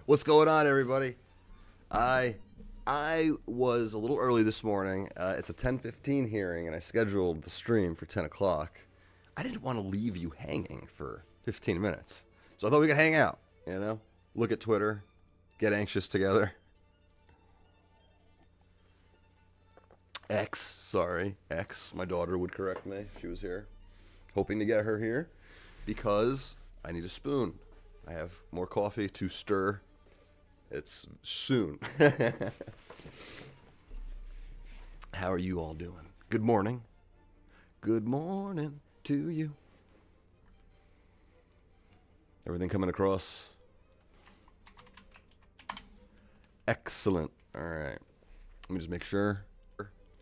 What's going on, everybody? I was a little early this morning. It's a 10:15 hearing, and I scheduled the stream for 10 o'clock. I didn't want to leave you hanging for 15 minutes, so I thought we could hang out, look at Twitter, get anxious together. X, my daughter would correct me if she was here. Hoping to get her here because I need a spoon. I have more coffee to stir. It's soon. How are you all doing? Good morning. Good morning to you. Everything coming across? Excellent. All right. Let me just make sure.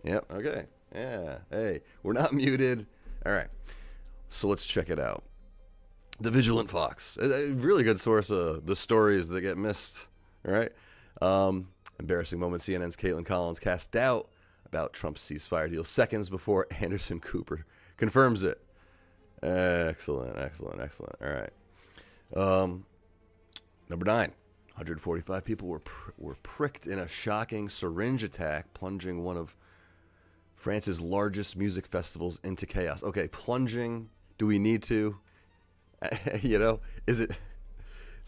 Yep. Okay. Yeah. Hey, we're not muted. All right. So let's check it out. The Vigilant Fox. A really good source of the stories that get missed. All right. Embarrassing moment. CNN's Caitlin Collins cast doubt about Trump's ceasefire deal seconds before Anderson Cooper confirms it. Excellent. All right. Number 9. 145 people were pricked in a shocking syringe attack, plunging one of France's largest music festivals into chaos. Okay, plunging. Do we need to? Is it?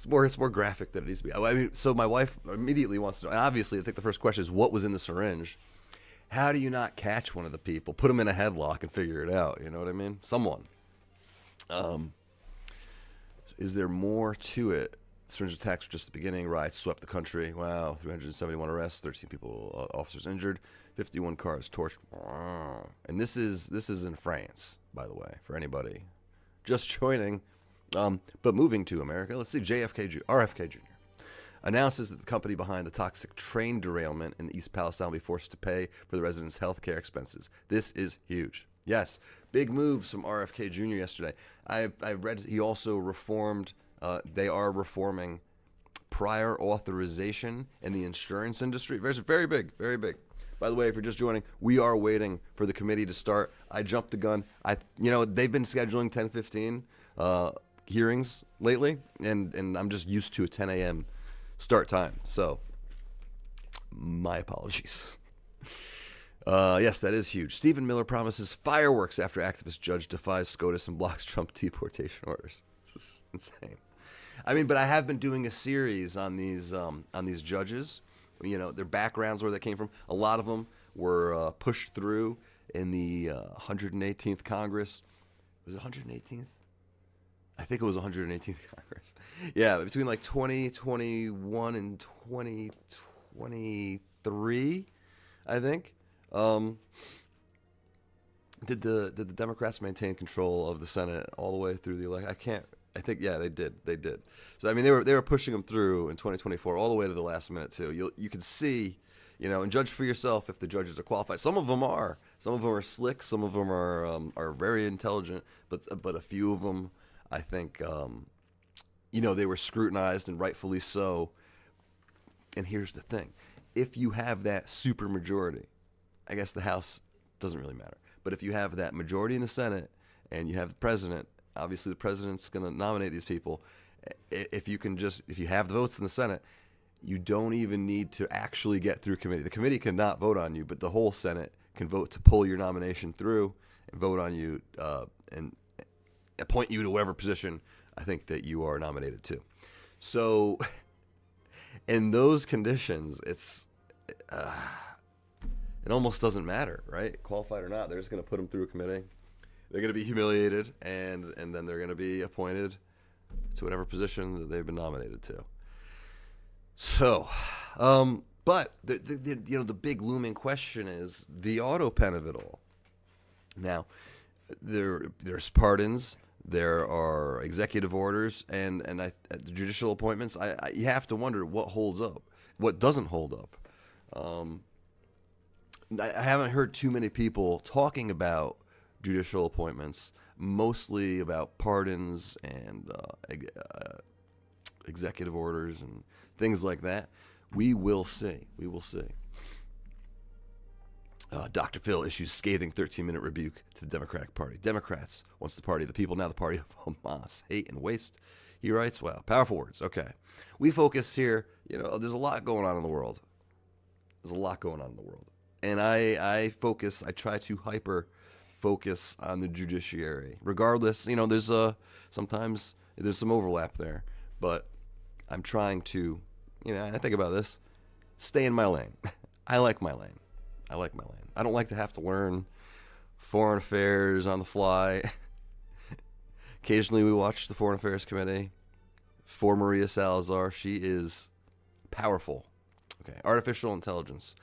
It's more graphic than it needs to be. I mean, so my wife immediately wants to know, and obviously I think the first question is, what was in the syringe? How do you not catch one of the people, put them in a headlock and figure it out? You know what I mean? Someone. Is there more to it? Syringe attacks were just the beginning. Riots swept the country. Wow, 371 arrests, 13 people, officers injured, 51 cars torched. And this is in France, by the way, for anybody just joining. But moving to America, let's see. RFK Jr. announces that the company behind the toxic train derailment in East Palestine will be forced to pay for the residents' health care expenses. This is huge. Yes, big moves from RFK Jr. yesterday. I read he also reformed. They are reforming prior authorization in the insurance industry. Very big, very big. By the way, if you're just joining, we are waiting for the committee to start. I jumped the gun. They've been scheduling 10:15 hearings lately, and I'm just used to a 10 a.m. start time. So, my apologies. Yes, that is huge. Stephen Miller promises fireworks after activist judge defies SCOTUS and blocks Trump deportation orders. This is insane. I mean, but I have been doing a series on these judges. Their backgrounds, where they came from. A lot of them were pushed through in the 118th Congress. Was it 118th? I think it was 118th Congress. Yeah, between like 2021 and 2023, I think. Did the Democrats maintain control of the Senate all the way through the election? I think they did. So I mean, they were pushing them through in 2024 all the way to the last minute too. You can see, and judge for yourself if the judges are qualified. Some of them are. Some of them are slick. Some of them are very intelligent. But a few of them, I think, they were scrutinized, and rightfully so. And here's the thing: if you have that super majority, I guess the House doesn't really matter. But if you have that majority in the Senate and you have the president. Obviously, the president's going to nominate these people. If you have the votes in the Senate, you don't even need to actually get through committee. The committee cannot vote on you, but the whole Senate can vote to pull your nomination through and vote on you and appoint you to whatever position I think that you are nominated to. So, in those conditions, it almost doesn't matter, right? Qualified or not, they're just going to put them through a committee. They're going to be humiliated, and then they're going to be appointed to whatever position that they've been nominated to. So, but the big looming question is the auto pen of it all. Now, there's pardons, there are executive orders, and the judicial appointments. You have to wonder what holds up, what doesn't hold up. I haven't heard too many people talking about judicial appointments, mostly about pardons and executive orders and things like that. We will see. Dr. Phil issues scathing 13-minute rebuke to the Democratic Party. Democrats, once the party of the people, now the party of Hamas, hate and waste. He writes, wow, powerful words. Okay. We focus here, there's a lot going on in the world. And I try to hyper focus on the judiciary. Regardless, sometimes there's some overlap there. But I'm trying to, and I think about this, stay in my lane. I like my lane. I don't like to have to learn foreign affairs on the fly. Occasionally we watch the Foreign Affairs Committee. For Maria Salazar, she is powerful. Okay, artificial intelligence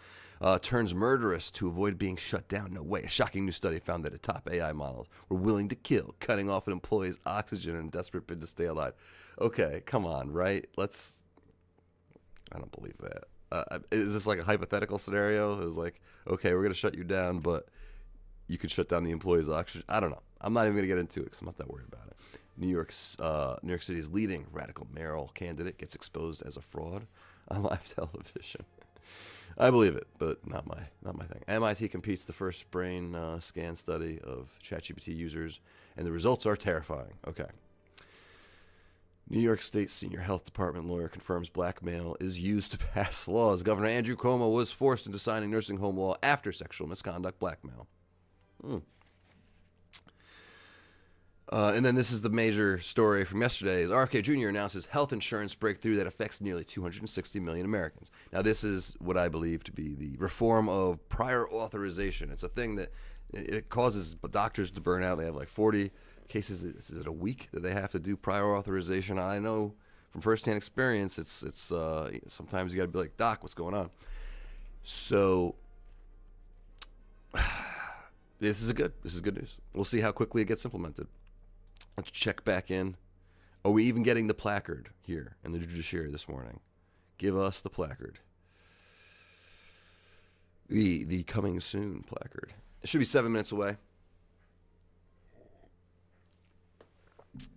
turns murderous to avoid being shut down. No way. A shocking new study found that the top AI models were willing to kill, cutting off an employee's oxygen in a desperate bid to stay alive. Okay, come on, right? I don't believe that. Is this like a hypothetical scenario? It was like, okay, we're going to shut you down, but you could shut down the employee's oxygen. I don't know. I'm not even going to get into it because I'm not that worried about it. New York City's leading radical mayoral candidate gets exposed as a fraud on live television. I believe it, but not my thing. MIT completes the first brain scan study of ChatGPT users, and the results are terrifying. Okay. New York State Senior Health Department lawyer confirms blackmail is used to pass laws. Governor Andrew Cuomo was forced into signing nursing home law after sexual misconduct blackmail. And then this is the major story from yesterday. RFK Jr. announces health insurance breakthrough that affects nearly 260 million Americans. Now, this is what I believe to be the reform of prior authorization. It's a thing that it causes doctors to burn out. They have like 40 cases. Is it a week that they have to do prior authorization? I know from firsthand experience, it's sometimes you got to be like, Doc, what's going on? So this is good news. We'll see how quickly it gets implemented. Let's check back in. Are we even getting the placard here in the Judiciary this morning? Give us the placard. The coming soon placard. It should be 7 minutes away.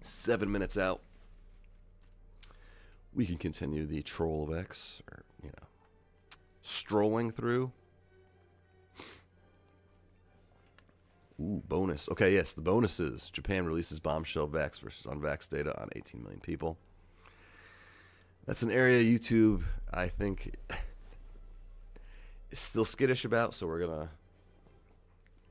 7 minutes out. We can continue the troll of X, or strolling through. Ooh, bonus. Okay, yes, the bonuses. Japan releases bombshell vax versus unvax data on 18 million people. That's an area YouTube, I think, is still skittish about, so we're going to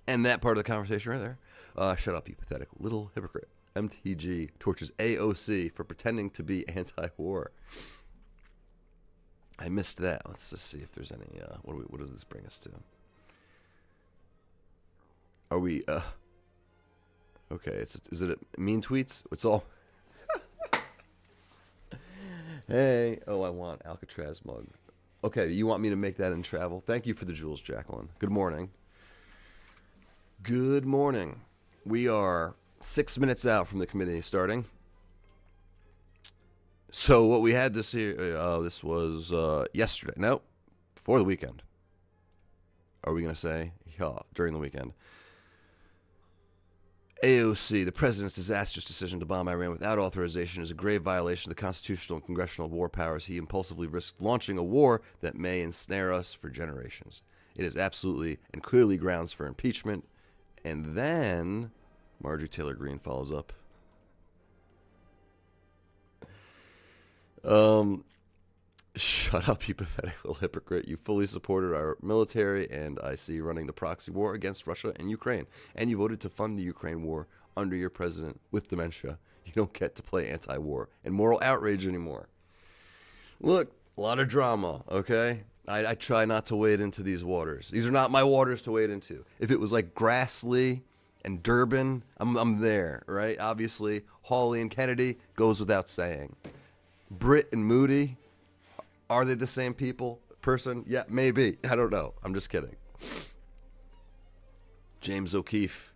end that part of the conversation right there. Shut up, you pathetic little hypocrite. MTG torches AOC for pretending to be anti-war. I missed that. Let's just see if there's any, what does this bring us to? Are we, okay, is it mean tweets? It's all, hey, I want Alcatraz mug. Okay, you want me to make that in travel? Thank you for the jewels, Jacqueline. Good morning. Good morning. We are 6 minutes out from the committee starting. So what we had this here, this was yesterday. No, before the weekend. Are we going to say? Yeah, during the weekend. AOC, the president's disastrous decision to bomb Iran without authorization is a grave violation of the constitutional and congressional war powers. He impulsively risked launching a war that may ensnare us for generations. It is absolutely and clearly grounds for impeachment. And then Marjorie Taylor Greene follows up. Shut up, you pathetic little hypocrite. You fully supported our military, and I see running the proxy war against Russia and Ukraine. And you voted to fund the Ukraine war under your president with dementia. You don't get to play anti-war and moral outrage anymore. Look, a lot of drama, okay? I try not to wade into these waters. These are not my waters to wade into. If it was like Grassley and Durbin, I'm there, right? Obviously, Hawley and Kennedy goes without saying. Britt and Moody, are they the same person? Yeah, maybe. I don't know. I'm just kidding. James O'Keefe,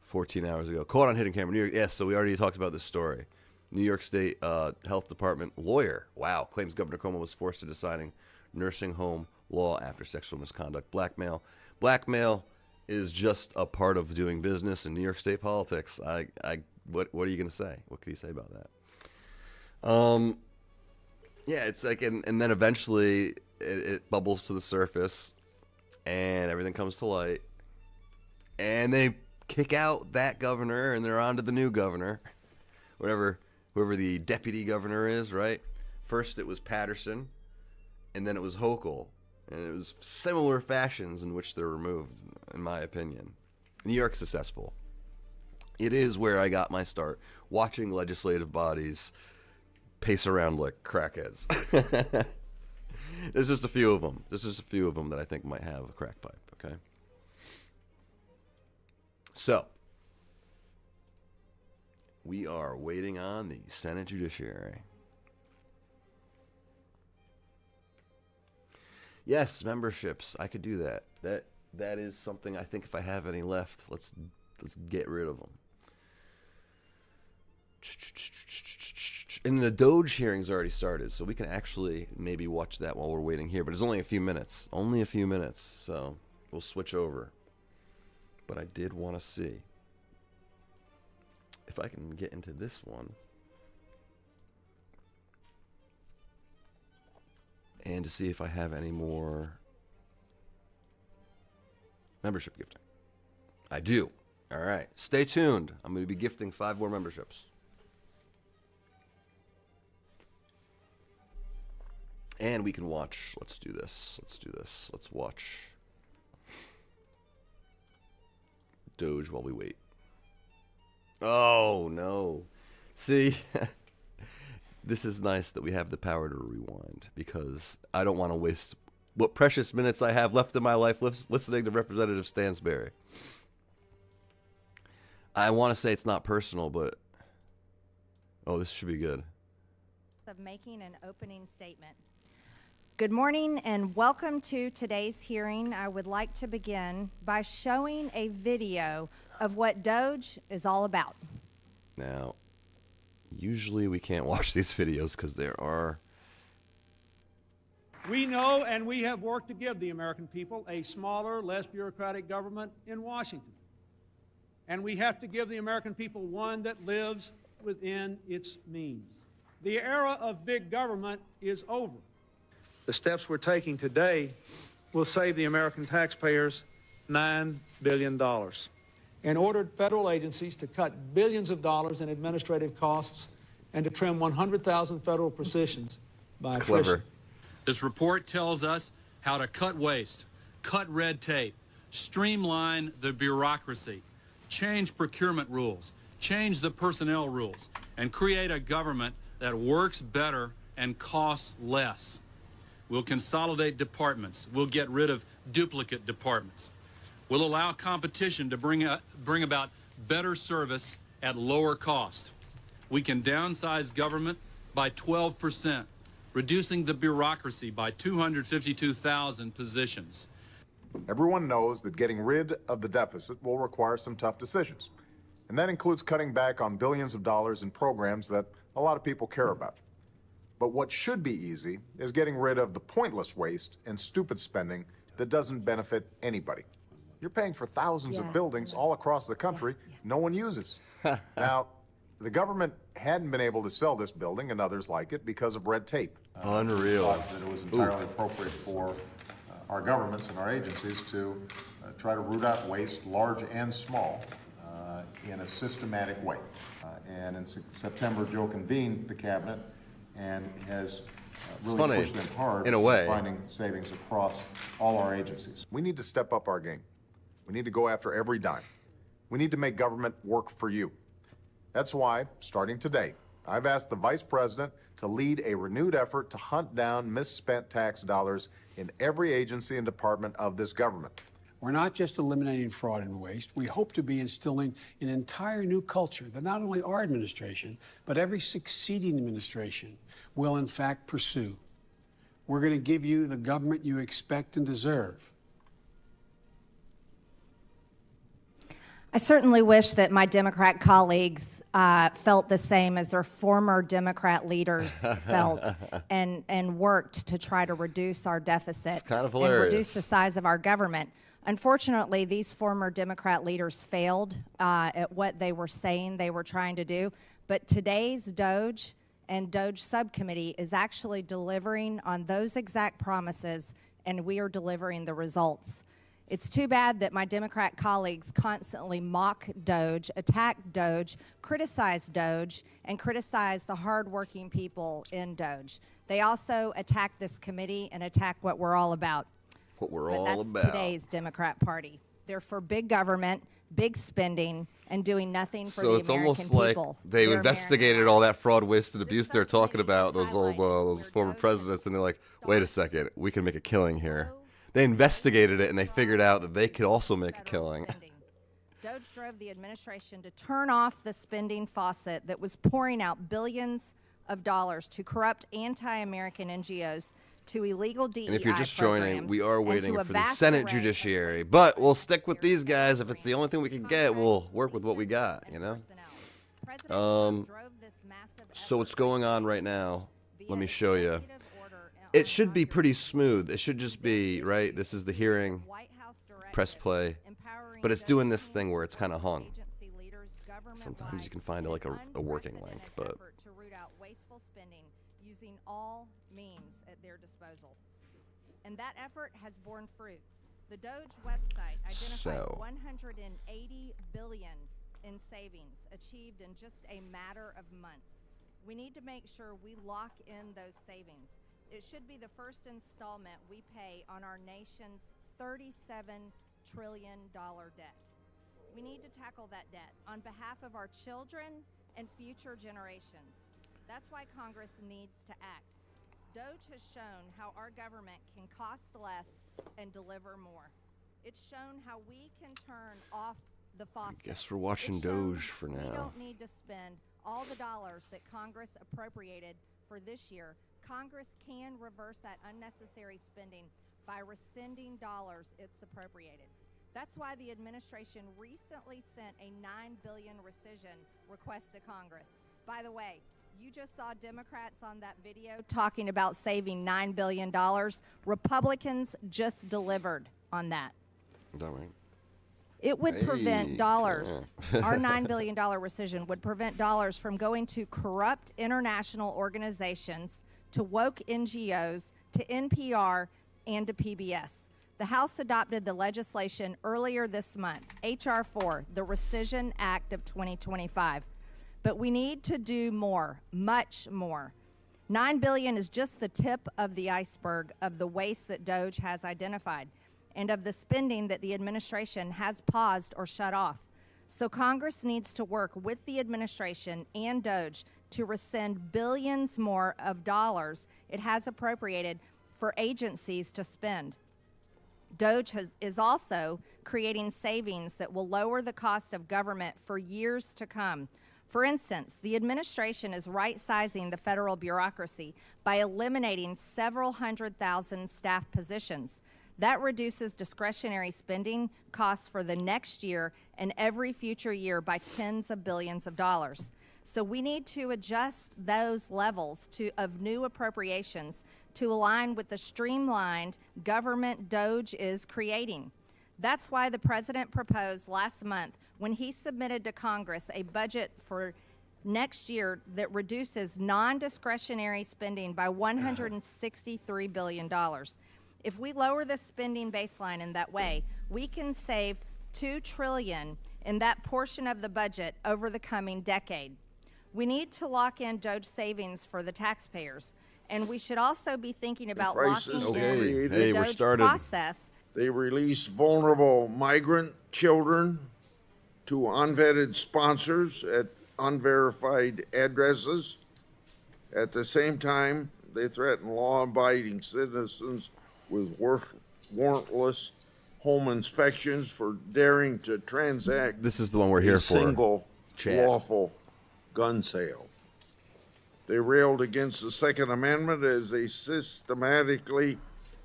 14 hours ago. Caught on hidden camera. New York. Yes, so we already talked about this story. New York State Health Department lawyer, wow, claims Governor Cuomo was forced into signing nursing home law after sexual misconduct. Blackmail. Blackmail is just a part of doing business in New York State politics. What are you going to say? What can you say about that? Yeah, it's like, and then eventually it bubbles to the surface, and everything comes to light, and they kick out that governor, and they're on to the new governor, whatever whoever the deputy governor is, right? First it was Patterson, and then it was Hochul. And it was similar fashions in which they're removed, in my opinion. New York's a cesspool. It is where I got my start, watching legislative bodies pace around like crackheads. There's just a few of them. There's just a few of them that I think might have a crack pipe, okay? So, we are waiting on the Senate Judiciary. Yes, memberships. I could do that. That is something I think if I have any left, let's get rid of them. And the Doge hearing's already started, so we can actually maybe watch that while we're waiting here. But it's only a few minutes. Only a few minutes, so we'll switch over. But I did want to see if I can get into this one. And to see if I have any more membership gifting. I do. All right. Stay tuned. I'm going to be gifting 5 more memberships. And we can watch. Let's do this. Let's watch Doge while we wait. Oh, no. See? This is nice that we have the power to rewind, because I don't want to waste what precious minutes I have left in my life listening to Representative Stansberry. I want to say it's not personal, but oh, this should be good. Of making an opening statement. Good morning and welcome to today's hearing. I would like to begin by showing a video of what Doge is all about. Now, usually we can't watch these videos because there are... We know and we have worked to give the American people a smaller, less bureaucratic government in Washington. And we have to give the American people one that lives within its means. The era of big government is over. The steps we're taking today will save the American taxpayers $9 billion. And ordered federal agencies to cut billions of dollars in administrative costs and to trim 100,000 federal positions by attrition. Clever. This report tells us how to cut waste, cut red tape, streamline the bureaucracy, change procurement rules, change the personnel rules, and create a government that works better and costs less. We'll consolidate departments. We'll get rid of duplicate departments. We'll allow competition to bring about better service at lower cost. We can downsize government by 12%, reducing the bureaucracy by 252,000 positions. Everyone knows that getting rid of the deficit will require some tough decisions. And that includes cutting back on billions of dollars in programs that a lot of people care about. But what should be easy is getting rid of the pointless waste and stupid spending that doesn't benefit anybody. You're paying for thousands of buildings all across the country no one uses. Now, the government hadn't been able to sell this building and others like it because of red tape. Unreal. Thought that it was entirely appropriate for our governments and our agencies to try to root out waste, large and small, in a systematic way. And in September, Joe convened the cabinet and has really pushed them hard in a way, finding savings across all our agencies. We need to step up our game. We need to go after every dime. We need to make government work for you. That's why, starting today, I've asked the Vice President to lead a renewed effort to hunt down misspent tax dollars in every agency and department of this government. We're not just eliminating fraud and waste. We hope to be instilling an entire new culture that not only our administration, but every succeeding administration will in fact pursue. We're going to give you the government you expect and deserve. I certainly wish that my Democrat colleagues felt the same as their former Democrat leaders felt and worked to try to reduce our deficit It's kind of and hilarious. reduce the size of our government. Unfortunately, these former Democrat leaders failed at what they were saying they were trying to do. But today's Doge and Doge subcommittee is actually delivering on those exact promises, and we are delivering the results. It's too bad that my Democrat colleagues constantly mock Doge, attack Doge, criticize Doge, and criticize the hardworking people in Doge. They also attack this committee and attack what we're all about. What we're But all that's about. today's Democrat Party. They're for big government, big spending, and doing nothing for So the it's American almost like people. they They're investigated American all that fraud, waste, and This abuse they're talking subcommittee about, has those highlighted former where Doge presidents, and they're like, has wait a started second, we can make a killing here. low They investigated it, and they figured out that they could also make a federal killing. spending. Doge drove the administration to turn off the spending faucet that was pouring out billions of dollars to corrupt anti-American NGOs, to illegal DEI And if you're just joining, programs, we are and to waiting a for the vast Senate array of Judiciary. waste But we'll programs, stick with these guys. If it's the only thing we can get, we'll work with what we got, you know? President Trump drove this massive So what's effort going on right now, via let me show you. executive order It on should be Congress. pretty smooth. It should just be, right? This is the hearing. White House Press directives play. empowering But it's those doing this teams thing where to it's kind of work with hung. agency leaders government-wide Sometimes you can find like in a working link, unprecedented but effort to root out wasteful spending using all means at their disposal. And that effort has borne fruit. The Doge website identifies So. 180 billion in savings achieved in just a matter of months. We need to make sure we lock in those savings. It should be the first installment we pay on our nation's $37 trillion debt. We need to tackle that debt on behalf of our children and future generations. That's why Congress needs to act. Doge has shown how our government can cost less and deliver more. It's shown how we can turn off the faucet. guess we're watching It's shown Doge for We now. don't need to spend all the dollars that Congress appropriated for this year. Congress can reverse that unnecessary spending by rescinding dollars it's appropriated. That's why the administration recently sent a $9 billion rescission request to Congress. By the way, you just saw Democrats on that video talking about saving $9 billion. Republicans just delivered on that. is that right? It would Hey, prevent dollars. Our $9 billion rescission would prevent dollars from going to corrupt international organizations, to woke NGOs, to NPR, and to PBS. The House adopted the legislation earlier this month, H.R. 4, the Rescission Act of 2025. But we need to do more, much more. $9 billion is just the tip of the iceberg of the waste that Doge has identified and of the spending that the administration has paused or shut off. So Congress needs to work with the administration and Doge to rescind billions more of dollars it has appropriated for agencies to spend. Doge is also creating savings that will lower the cost of government for years to come. For instance, the administration is right-sizing the federal bureaucracy by eliminating several 100,000 staff positions. That reduces discretionary spending costs for the next year and every future year by tens of billions of dollars. So we need to adjust those levels of new appropriations to align with the streamlined government Doge is creating. That's why the president proposed last month, when he submitted to Congress a budget for next year that reduces non-discretionary spending by $163 billion. If we lower the spending baseline in that way, we can save $2 trillion in that portion of the budget over the coming decade. We need to lock in Doge savings for the taxpayers, and we should also be thinking about locking crisis in created- the Hey, we're Doge started. process. They release vulnerable migrant children to unvetted sponsors at unverified addresses. At the same time, they threaten law-abiding citizens with warrantless home inspections for daring to transact This is the one we're here a for. single Chat. lawful gun sale. They railed against the Second Amendment as they systematically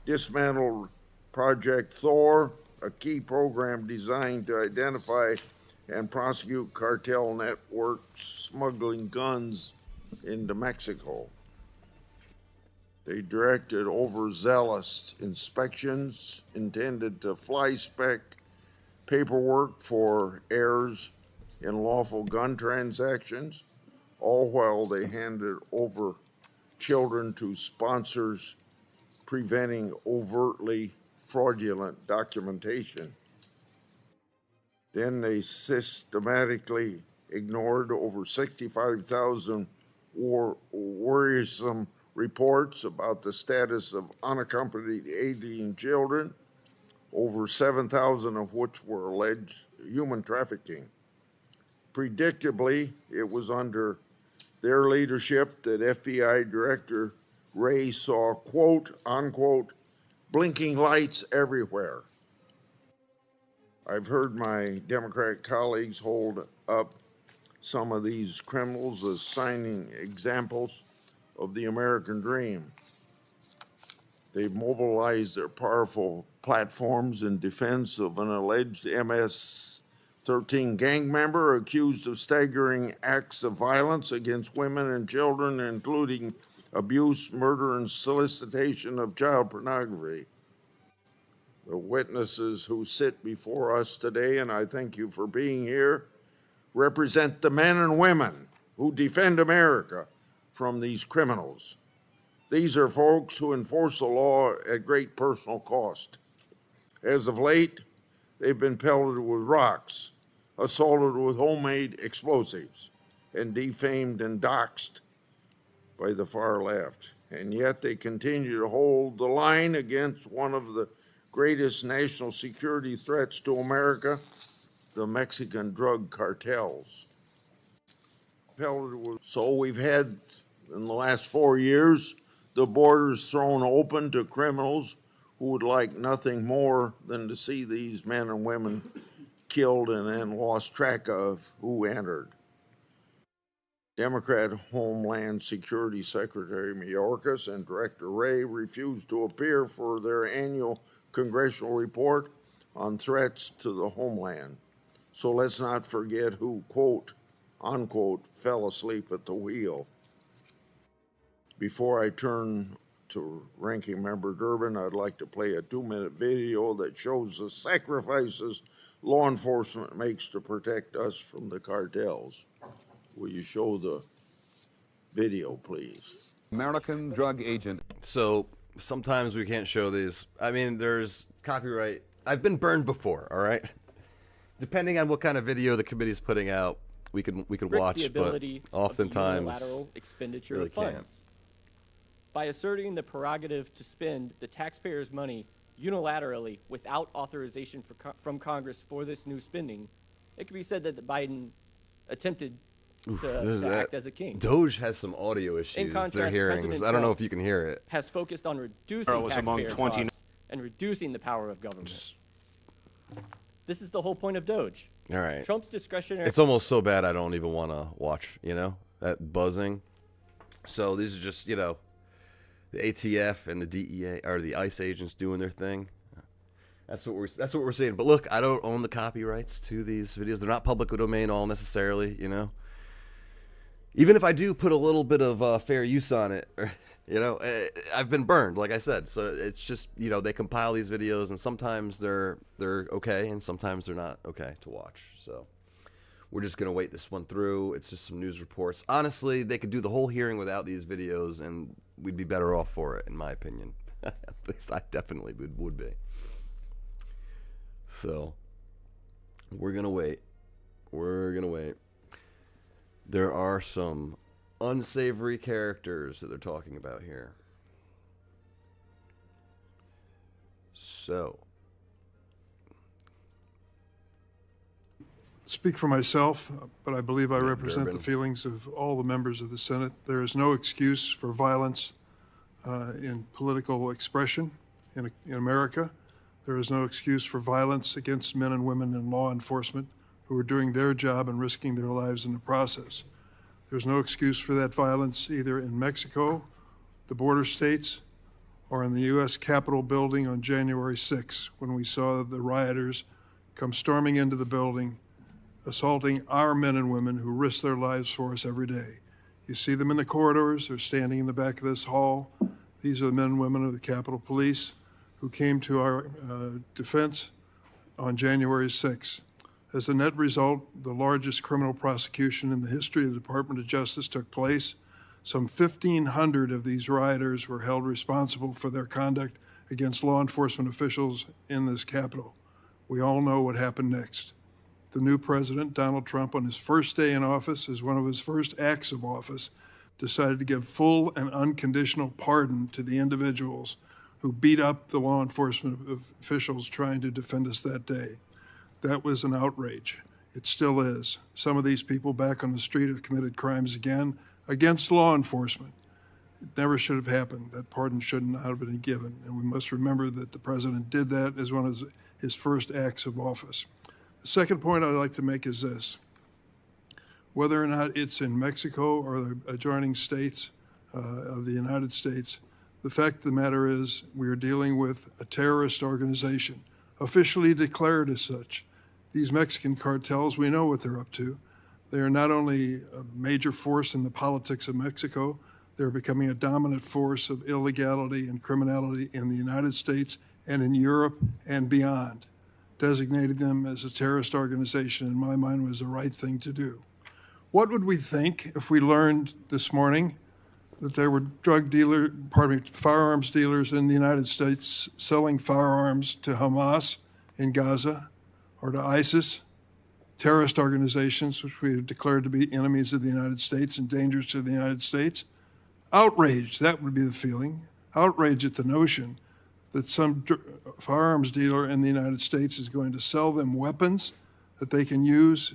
dismantled Project Thor, a key program designed to identify and prosecute cartel networks smuggling guns into Mexico. They directed overzealous inspections intended to fly-spec paperwork for heirs in lawful gun transactions, all while they handed over children to sponsors, preventing overtly fraudulent documentation. Then they systematically ignored over 65,000 worrisome reports about the status of unaccompanied alien children, over 7,000 of which were alleged human trafficking. Predictably, it was under their leadership that FBI Director Wray saw, quote, unquote, blinking lights everywhere. I've heard my Democratic colleagues hold up some of these criminals as shining examples of the American dream. They've mobilized their powerful platforms in defense of an alleged MS-13 gang member accused of staggering acts of violence against women and children, including abuse, murder, and solicitation of child pornography. The witnesses who sit before us today, and I thank you for being here, represent the men and women who defend America from these criminals. These are folks who enforce the law at great personal cost. As of late, they've been pelleted with rocks, assaulted with homemade explosives, and defamed and doxxed by the far left. And yet they continue to hold the line against one of the greatest national security threats to America, the Mexican drug cartels. So we've had, in the last 4 years, the borders thrown open to criminals who would like nothing more than to see these men and women killed and then lost track of who entered. Democrat Homeland Security Secretary Mayorkas and Director Wray refused to appear for their annual congressional report on threats to the homeland. So let's not forget who, quote, unquote, fell asleep at the wheel. Before I turn to Ranking Member Durbin, I'd like to play a 2-minute video that shows the sacrifices law enforcement makes to protect us from the cartels. Will you show the video, please? American drug agent. So sometimes we can't show these. I mean, there's copyright. I've been burned before, all right? Depending on what kind of video the committee's putting out, we can watch, but oftentimes unilateral expenditure really of funds. By asserting the prerogative to spend the taxpayers' money unilaterally without authorization from Congress for this new spending, it could be said that Biden attempted to act as a king. Doge has some audio issues. In contrast, Their hearings. President I don't know Trump if you can hear it. has focused on reducing taxpayer costs and reducing the power of government. This is the whole point of Doge. All right. Trump's discretionary. It's almost so bad I don't even want to watch, you know, that buzzing. So these are just, you know, the ATF and the DEA or the ICE agents doing their thing. That's what we're seeing. But look, I don't own the copyrights to these videos. They're not public domain all necessarily, you know. Even if I do put a little bit of fair use on it, you know, I've been burned, like I said. So it's just, you know, they compile these videos, and sometimes they're okay, and sometimes they're not okay to watch. So we're just gonna wait this one through. It's just some news reports. Honestly, they could do the whole hearing without these videos, and we'd be better off for it, in my opinion. At least I definitely would be. So we're gonna wait. We're gonna wait. There are some unsavory characters that they're talking about here. So. Speak for myself, but I believe I represent the feelings of all the members of the Senate. There is no excuse for violence in political expression in America. There is no excuse for violence against men and women in law enforcement who are doing their job and risking their lives in the process. There's no excuse for that violence either in Mexico, the border states, or in the U.S. Capitol building on January 6, when we saw the rioters come storming into the building, assaulting our men and women who risk their lives for us every day. You see them in the corridors. They're standing in the back of this hall. These are the men and women of the Capitol Police who came to our defense on January 6th. As a net result, the largest criminal prosecution in the history of the Department of Justice took place. Some 1,500 of these rioters were held responsible for their conduct against law enforcement officials in this capital. We all know what happened next. The new president, Donald Trump, on his first day in office, as one of his first acts of office, decided to give full and unconditional pardon to the individuals who beat up the law enforcement officials trying to defend us that day. That was an outrage. It still is. Some of these people back on the street have committed crimes again against law enforcement. It never should have happened. That pardon should not have been given. And we must remember that the president did that as one of his first acts of office. The second point I'd like to make is this. Whether or not it's in Mexico or the adjoining states of the United States, the fact of the matter is we are dealing with a terrorist organization, officially declared as such. These Mexican cartels, we know what they're up to. They are not only a major force in the politics of Mexico, they're becoming a dominant force of illegality and criminality in the United States and in Europe and beyond. Designating them as a terrorist organization, in my mind, was the right thing to do. What would we think if we learned this morning that there were firearms dealers in the United States selling firearms to Hamas in Gaza or to ISIS, terrorist organizations which we have declared to be enemies of the United States and dangerous to the United States? Outrage, that would be the feeling. Outrage at the notion that some firearms dealer in the United States is going to sell them weapons that they can use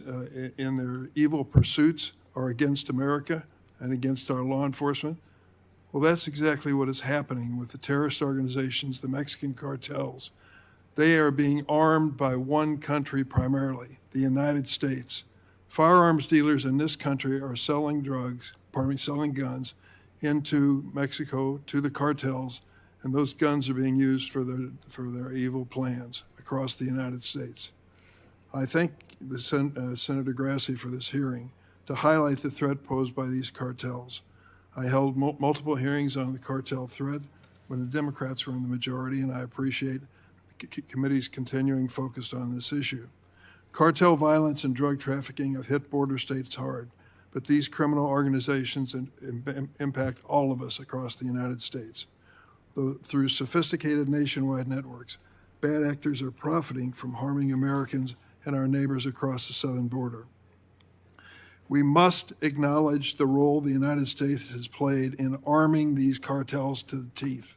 in their evil pursuits or against America and against our law enforcement. Well, that's exactly what is happening with the terrorist organizations, the Mexican cartels. They are being armed by one country primarily, the United States. Firearms dealers in this country are selling guns into Mexico to the cartels, and those guns are being used for their evil plans across the United States. I thank Senator Grassi for this hearing to highlight the threat posed by these cartels. I held multiple hearings on the cartel threat when the Democrats were in the majority, and I appreciate the committee's continuing focus on this issue. Cartel violence and drug trafficking have hit border states hard, but these criminal organizations impact all of us across the United States. Through sophisticated nationwide networks, bad actors are profiting from harming Americans and our neighbors across the southern border. We must acknowledge the role the United States has played in arming these cartels to the teeth,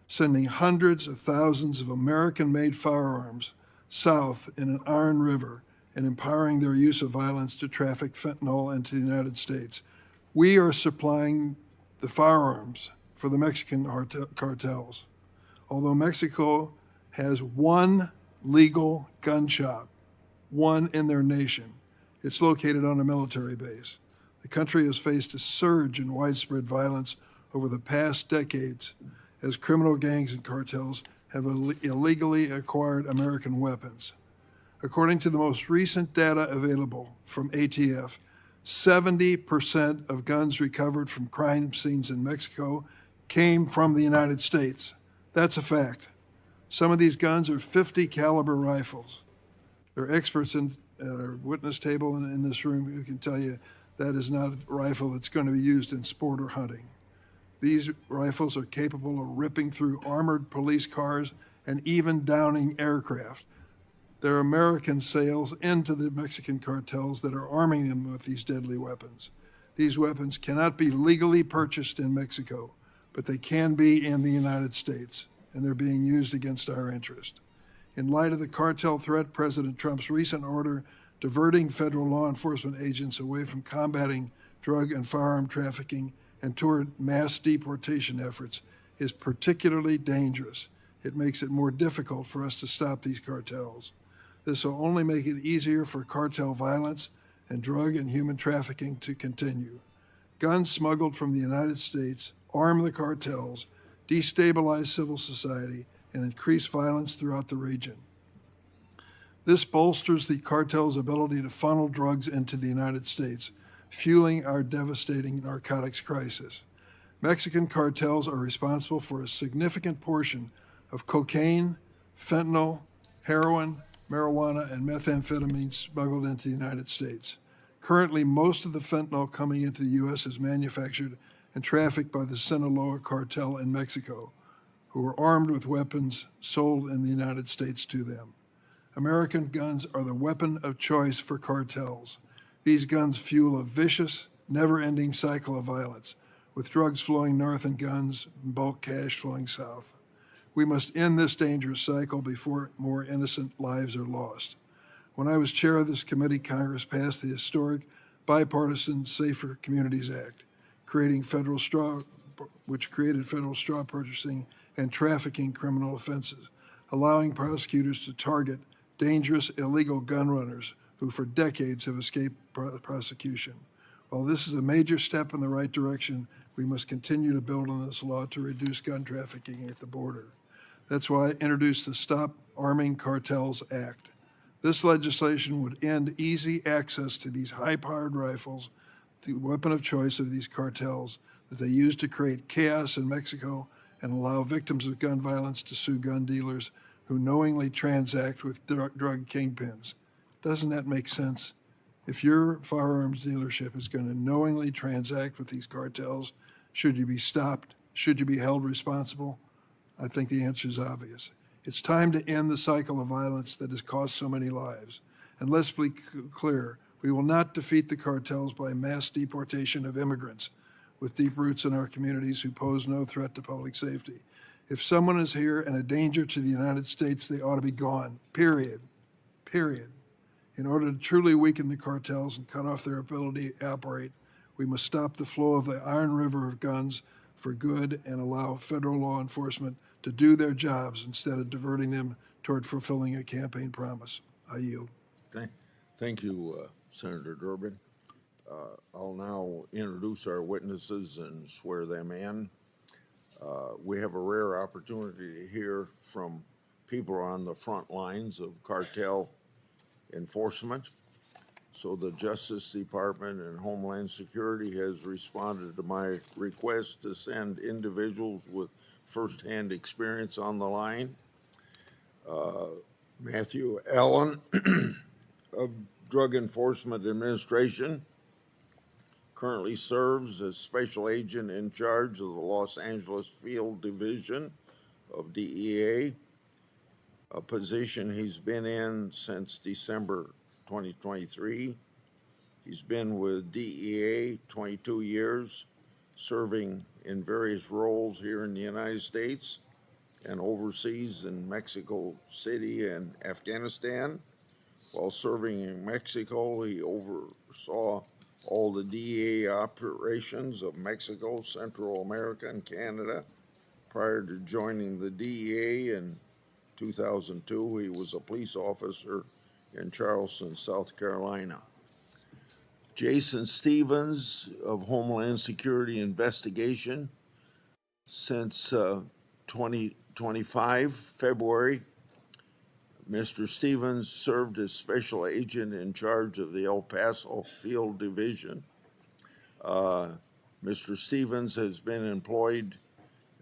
sending hundreds of thousands of American-made firearms south in an iron river and empowering their use of violence to traffic fentanyl into the United States. We are supplying the firearms for the Mexican cartels. Although Mexico has one legal gun shop, one in their nation, it's located on a military base. The country has faced a surge in widespread violence over the past decades as criminal gangs and cartels have illegally acquired American weapons. According to the most recent data available from ATF, 70% of guns recovered from crime scenes in Mexico came from the United States. That's a fact. Some of these guns are .50 caliber rifles. There are experts at our witness table and in this room who can tell you that is not a rifle that's going to be used in sport or hunting. These rifles are capable of ripping through armored police cars and even downing aircraft. There are American sales into the Mexican cartels that are arming them with these deadly weapons. These weapons cannot be legally purchased in Mexico, but they can be in the United States, and they're being used against our interest. In light of the cartel threat, President Trump's recent order diverting federal law enforcement agents away from combating drug and firearm trafficking and toward mass deportation efforts is particularly dangerous. It makes it more difficult for us to stop these cartels. This will only make it easier for cartel violence and drug and human trafficking to continue. Guns smuggled from the United States arm the cartels, destabilize civil society, and increase violence throughout the region. This bolsters the cartel's ability to funnel drugs into the United States, fueling our devastating narcotics crisis. Mexican cartels are responsible for a significant portion of cocaine, fentanyl, heroin, marijuana, and methamphetamine smuggled into the United States. Currently, most of the fentanyl coming into the U.S. is manufactured and trafficked by the Sinaloa cartel in Mexico, who are armed with weapons sold in the United States to them. American guns are the weapon of choice for cartels. These guns fuel a vicious, never-ending cycle of violence, with drugs flowing north and guns and bulk cash flowing south. We must end this dangerous cycle before more innocent lives are lost. When I was chair of this committee, Congress passed the historic bipartisan Safer Communities Act, which created federal straw purchasing and trafficking criminal offenses, allowing prosecutors to target dangerous illegal gun runners who for decades have escaped prosecution. While this is a major step in the right direction, we must continue to build on this law to reduce gun trafficking at the border. That's why I introduced the Stop Arming Cartels Act. This legislation would end easy access to these high-powered rifles, the weapon of choice of these cartels that they use to create chaos in Mexico and allow victims of gun violence to sue gun dealers who knowingly transact with drug kingpins. Doesn't that make sense? If your firearms dealership is going to knowingly transact with these cartels, should you be stopped? Should you be held responsible? I think the answer is obvious. It's time to end the cycle of violence that has cost so many lives. And let's be clear, we will not defeat the cartels by mass deportation of immigrants with deep roots in our communities who pose no threat to public safety. If someone is here and a danger to the United States, they ought to be gone, period. Period. In order to truly weaken the cartels and cut off their ability to operate, we must stop the flow of the iron river of guns for good and allow federal law enforcement to do their jobs instead of diverting them toward fulfilling a campaign promise. I yield. Thank you, Senator Durbin. I'll now introduce our witnesses and swear them in. We have a rare opportunity to hear from people on the front lines of cartel enforcement. So the Justice Department and Homeland Security has responded to my request to send individuals with firsthand experience on the line. Matthew Allen of Drug Enforcement Administration currently serves as Special Agent in charge of the Los Angeles Field Division of DEA, a position he's been in since December 2023. He's been with DEA 22 years, serving in various roles here in the United States and overseas in Mexico City and Afghanistan. While serving in Mexico, he oversaw all the DEA operations of Mexico, Central America, and Canada. Prior to joining the DEA in 2002, he was a police officer in Charleston, South Carolina. Jason Stevens of Homeland Security Investigation since 2025, February. Mr. Stevens served as Special Agent in charge of the El Paso Field Division. Mr. Stevens has been employed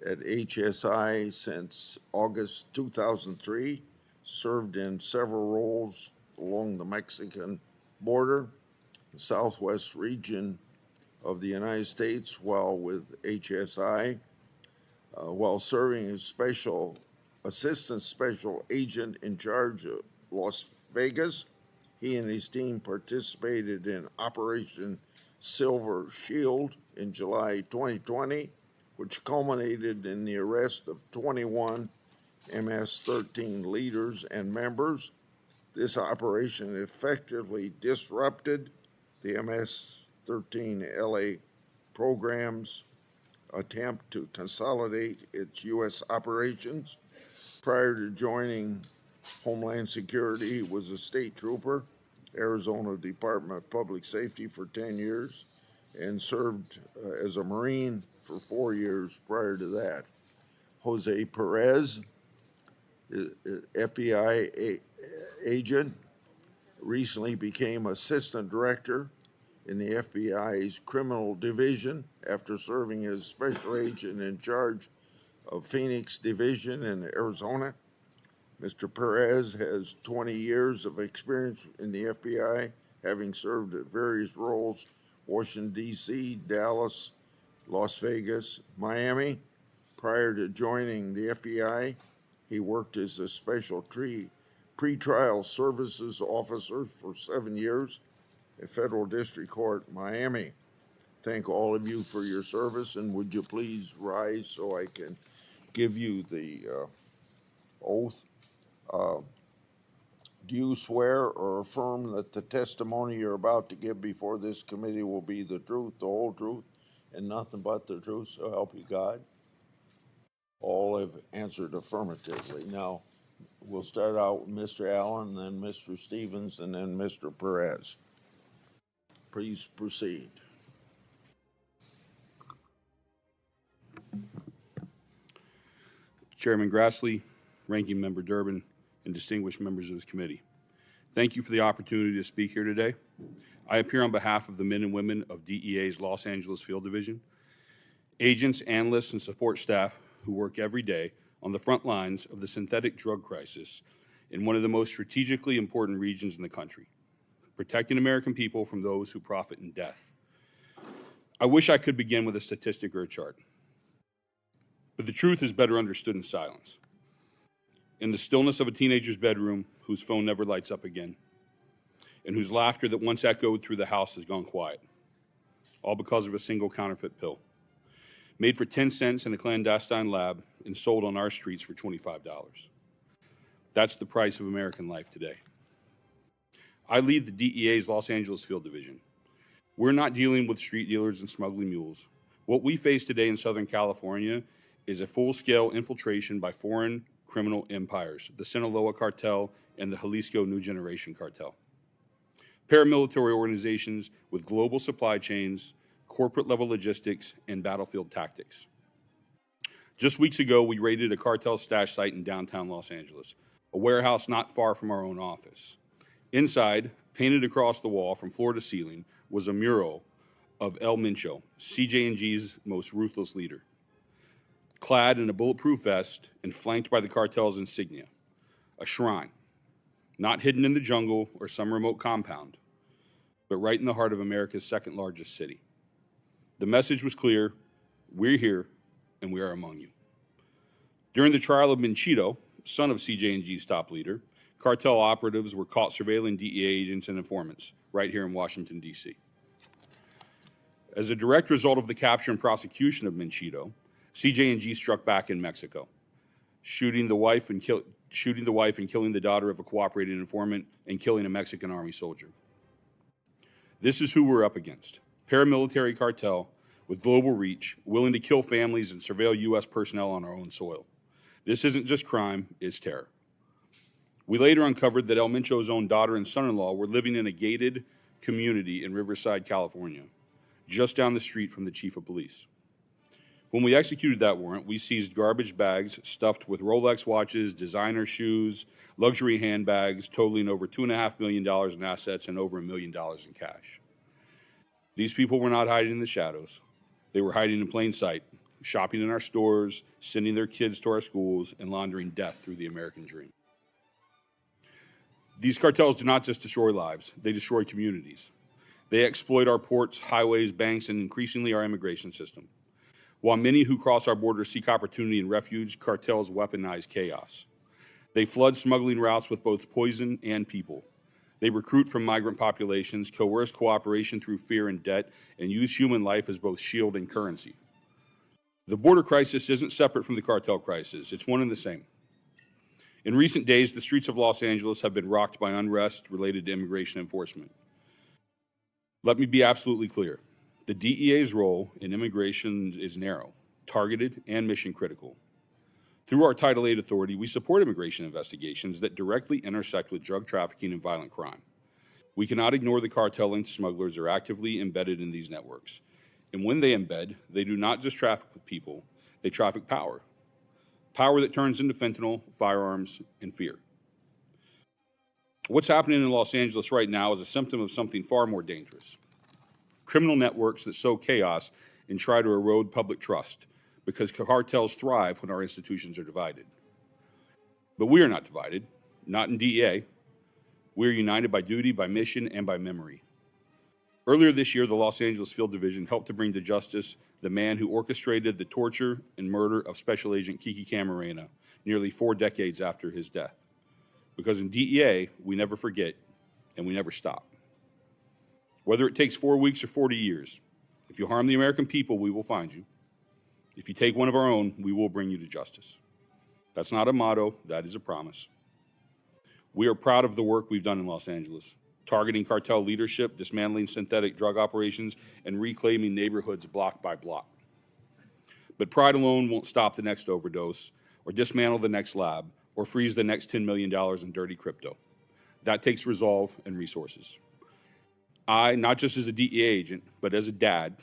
at HSI since August 2003, served in several roles along the Mexican border, the southwest region of the United States while with HSI. While serving as Assistant Special Agent in charge of Las Vegas, he and his team participated in Operation Silver Shield in July 2020, which culminated in the arrest of 21 MS-13 leaders and members. This operation effectively disrupted the MS-13 LA program's attempt to consolidate its U.S. operations. Prior to joining Homeland Security, he was a state trooper, Arizona Department of Public Safety for 10 years, and served as a Marine for 4 years prior to that. Jose Perez, FBI agent, recently became Assistant Director in the FBI's Criminal Division after serving as Special Agent in charge of Phoenix Division in Arizona. Mr. Perez has 20 years of experience in the FBI, having served at various roles, Washington, D.C., Dallas, Las Vegas, Miami. Prior to joining the FBI, he worked as a special pretrial services officer for 7 years at Federal District Court, Miami. Thank all of you for your service, and would you please rise so I can give you the oath? Do you swear or affirm that the testimony you're about to give before this committee will be the truth, the whole truth, and nothing but the truth, so help you God? All have answered affirmatively. Now, we'll start out with Mr. Allen, then Mr. Stevens, and then Mr. Perez. Please proceed. Chairman Grassley, Ranking Member Durbin, and distinguished members of this committee. Thank you for the opportunity to speak here today. I appear on behalf of the men and women of DEA's Los Angeles Field Division, agents, analysts, and support staff who work every day on the front lines of the synthetic drug crisis in one of the most strategically important regions in the country, protecting American people from those who profit in death. I wish I could begin with a statistic or a chart, but the truth is better understood in silence. In the stillness of a teenager's bedroom whose phone never lights up again, and whose laughter that once echoed through the house has gone quiet, all because of a single counterfeit pill, made for 10 cents in a clandestine lab and sold on our streets for $25. That's the price of American life today. I lead the DEA's Los Angeles Field Division. We're not dealing with street dealers and smuggling mules. What we face today in Southern California is a full-scale infiltration by foreign criminal empires, the Sinaloa Cartel and the Jalisco New Generation Cartel. Paramilitary organizations with global supply chains, corporate-level logistics, and battlefield tactics. Just weeks ago, we raided a cartel stash site in downtown Los Angeles, a warehouse not far from our own office. Inside, painted across the wall from floor to ceiling, was a mural of El Mencho, CJ&G's most ruthless leader. Clad in a bulletproof vest and flanked by the cartel's insignia, a shrine, not hidden in the jungle or some remote compound, but right in the heart of America's second largest city. The message was clear: we're here and we are among you. During the trial of Minchito, son of CJ&G's top leader, cartel operatives were caught surveilling DEA agents and informants right here in Washington, D.C. As a direct result of the capture and prosecution of Minchito, CJ&G struck back in Mexico, shooting the wife and killing the daughter of a cooperating informant and killing a Mexican army soldier. This is who we're up against: paramilitary cartel with global reach, willing to kill families and surveil U.S. personnel on our own soil. This isn't just crime, it's terror. We later uncovered that El Mencho's own daughter and son-in-law were living in a gated community in Riverside, California, just down the street from the chief of police. When we executed that warrant, we seized garbage bags stuffed with Rolex watches, designer shoes, luxury handbags totaling over $2.5 million in assets and over $1 million in cash. These people were not hiding in the shadows. They were hiding in plain sight, shopping in our stores, sending their kids to our schools, and laundering death through the American dream. These cartels do not just destroy lives, they destroy communities. They exploit our ports, highways, banks, and increasingly our immigration system. While many who cross our border seek opportunity and refuge, cartels weaponize chaos. They flood smuggling routes with both poison and people. They recruit from migrant populations, coerce cooperation through fear and debt, and use human life as both shield and currency. The border crisis isn't separate from the cartel crisis. It's one and the same. In recent days, the streets of Los Angeles have been rocked by unrest related to immigration enforcement. Let me be absolutely clear. The DEA's role in immigration is narrow, targeted, and mission critical. Through our Title VIII authority, we support immigration investigations that directly intersect with drug trafficking and violent crime. We cannot ignore the cartel-linked smugglers are actively embedded in these networks. And when they embed, they do not just traffic with people, they traffic power. Power that turns into fentanyl, firearms, and fear. What's happening in Los Angeles right now is a symptom of something far more dangerous. Criminal networks that sow chaos and try to erode public trust, because cartels thrive when our institutions are divided. But we are not divided, not in DEA. We are united by duty, by mission, and by memory. Earlier this year, the Los Angeles Field Division helped to bring to justice the man who orchestrated the torture and murder of Special Agent Kiki Camarena nearly 4 decades after his death. Because in DEA, we never forget and we never stop. Whether it takes 4 weeks or 40 years, if you harm the American people, we will find you. If you take one of our own, we will bring you to justice. That's not a motto, that is a promise. We are proud of the work we've done in Los Angeles, targeting cartel leadership, dismantling synthetic drug operations, and reclaiming neighborhoods block by block. But pride alone won't stop the next overdose, or dismantle the next lab, or freeze the next $10 million in dirty crypto. That takes resolve and resources. I, not just as a DEA agent, but as a dad,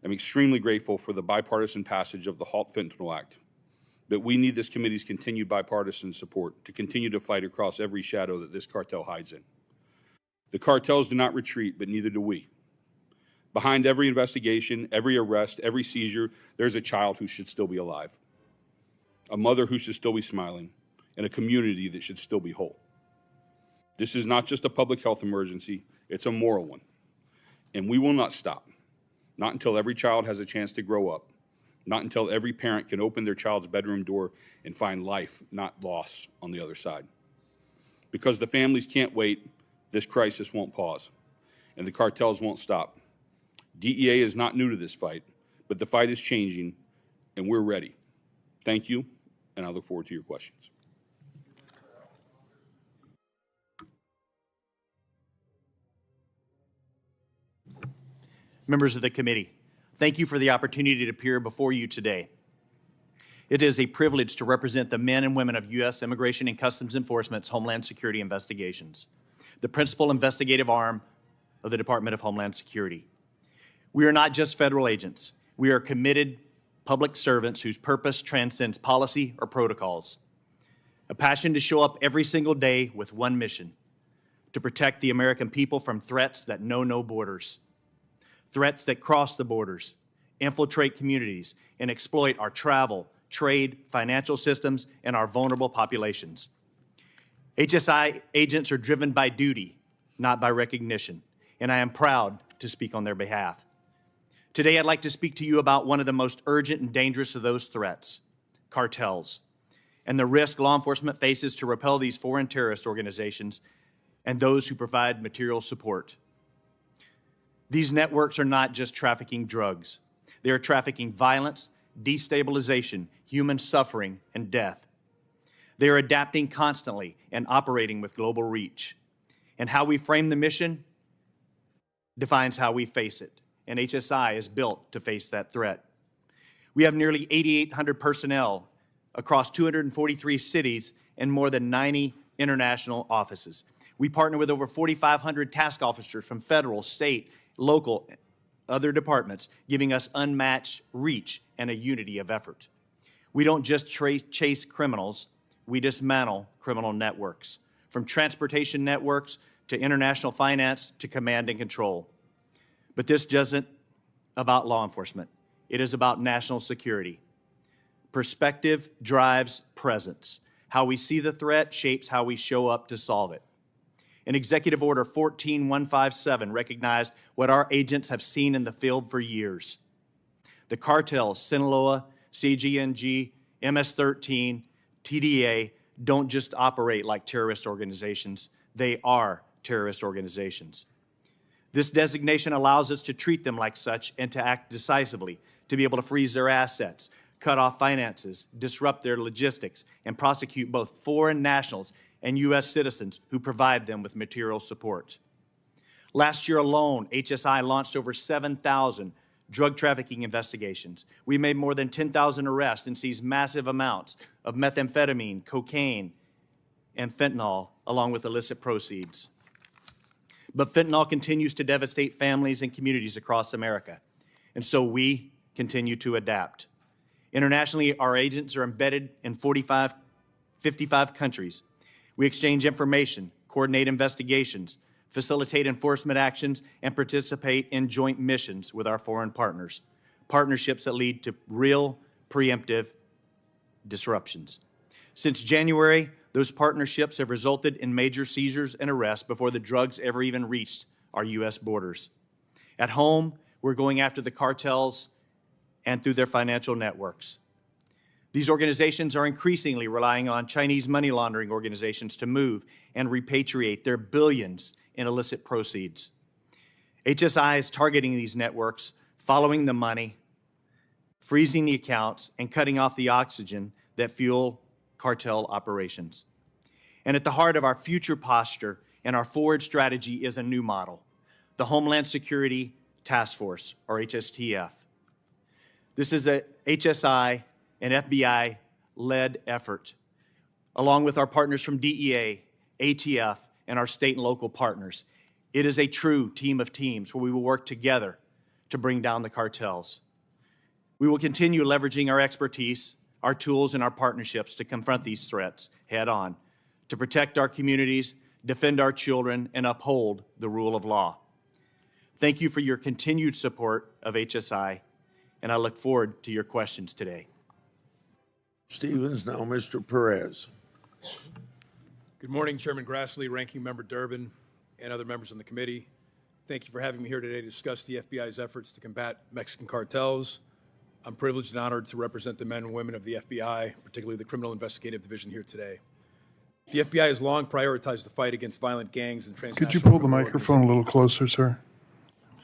am extremely grateful for the bipartisan passage of the Halt Fentanyl Act. But we need this committee's continued bipartisan support to continue to fight across every shadow that this cartel hides in. The cartels do not retreat, but neither do we. Behind every investigation, every arrest, every seizure, there's a child who should still be alive, a mother who should still be smiling, and a community that should still be whole. This is not just a public health emergency, it's a moral one. And we will not stop, not until every child has a chance to grow up, not until every parent can open their child's bedroom door and find life, not loss, on the other side. Because the families can't wait, this crisis won't pause, and the cartels won't stop. DEA is not new to this fight, but the fight is changing, and we're ready. Thank you, and I look forward to your questions. Members of the committee, thank you for the opportunity to appear before you today. It is a privilege to represent the men and women of U.S. Immigration and Customs Enforcement's Homeland Security Investigations, the principal investigative arm of the Department of Homeland Security. We are not just federal agents. We are committed public servants whose purpose transcends policy or protocols. A passion to show up every single day with one mission: to protect the American people from threats that know no borders, threats that cross the borders, infiltrate communities, and exploit our travel, trade, financial systems, and our vulnerable populations. HSI agents are driven by duty, not by recognition, and I am proud to speak on their behalf. Today, I'd like to speak to you about one of the most urgent and dangerous of those threats, cartels, and the risk law enforcement faces to repel these foreign terrorist organizations and those who provide material support. These networks are not just trafficking drugs. They are trafficking violence, destabilization, human suffering, and death. They are adapting constantly and operating with global reach. And how we frame the mission defines how we face it. And HSI is built to face that threat. We have nearly 8,800 personnel across 243 cities and more than 90 international offices. We partner with over 4,500 task officers from federal, state, local, other departments, giving us unmatched reach and a unity of effort. We don't just chase criminals, we dismantle criminal networks, from transportation networks to international finance to command and control. But this isn't about law enforcement. It is about national security. Perspective drives presence. How we see the threat shapes how we show up to solve it. In Executive Order 14157 recognized what our agents have seen in the field for years. The cartels, Sinaloa, CGNG, MS-13, TDA, don't just operate like terrorist organizations. They are terrorist organizations. This designation allows us to treat them like such and to act decisively, to be able to freeze their assets, cut off finances, disrupt their logistics, and prosecute both foreign nationals and U.S. citizens who provide them with material support. Last year alone, HSI launched over 7,000 drug trafficking investigations. We made more than 10,000 arrests and seized massive amounts of methamphetamine, cocaine, and fentanyl, along with illicit proceeds. But fentanyl continues to devastate families and communities across America, and so we continue to adapt. Internationally, our agents are embedded in 55 countries. We exchange information, coordinate investigations, facilitate enforcement actions, and participate in joint missions with our foreign partners, partnerships that lead to real preemptive disruptions. Since January, those partnerships have resulted in major seizures and arrests before the drugs ever even reached our U.S. borders. At home, we're going after the cartels and through their financial networks. These organizations are increasingly relying on Chinese money laundering organizations to move and repatriate their billions in illicit proceeds. HSI is targeting these networks, following the money, freezing the accounts, and cutting off the oxygen that fuel cartel operations. And at the heart of our future posture and our forward strategy is a new model, the Homeland Security Task Force, or HSTF. This is a HSI and FBI-led effort, along with our partners from DEA, ATF, and our state and local partners. It is a true team of teams where we will work together to bring down the cartels. We will continue leveraging our expertise, our tools, and our partnerships to confront these threats head on, to protect our communities, defend our children, and uphold the rule of law. Thank you for your continued support of HSI, and I look forward to your questions today. Stevens, now Mr. Perez. Good morning, Chairman Grassley, Ranking Member Durbin, and other members on the committee. Thank you for having me here today to discuss the FBI's efforts to combat Mexican cartels. I'm privileged and honored to represent the men and women of the FBI, particularly the Criminal Investigative Division here today. The FBI has long prioritized the fight against violent gangs and transnational... Could you pull the microphone a little closer, sir?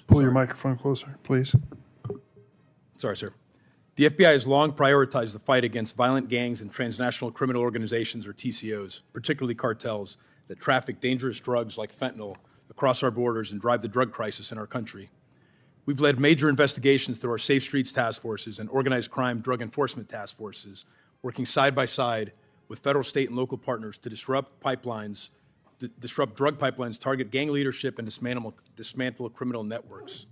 Pull your microphone closer, please. Sorry, sir. The FBI has long prioritized the fight against violent gangs and transnational criminal organizations, or TCOs, particularly cartels, that traffic dangerous drugs like fentanyl across our borders and drive the drug crisis in our country. We've led major investigations through our Safe Streets task forces and organized crime drug enforcement task forces, working side by side with federal, state, and local partners to disrupt drug pipelines, target gang leadership, and dismantle criminal networks.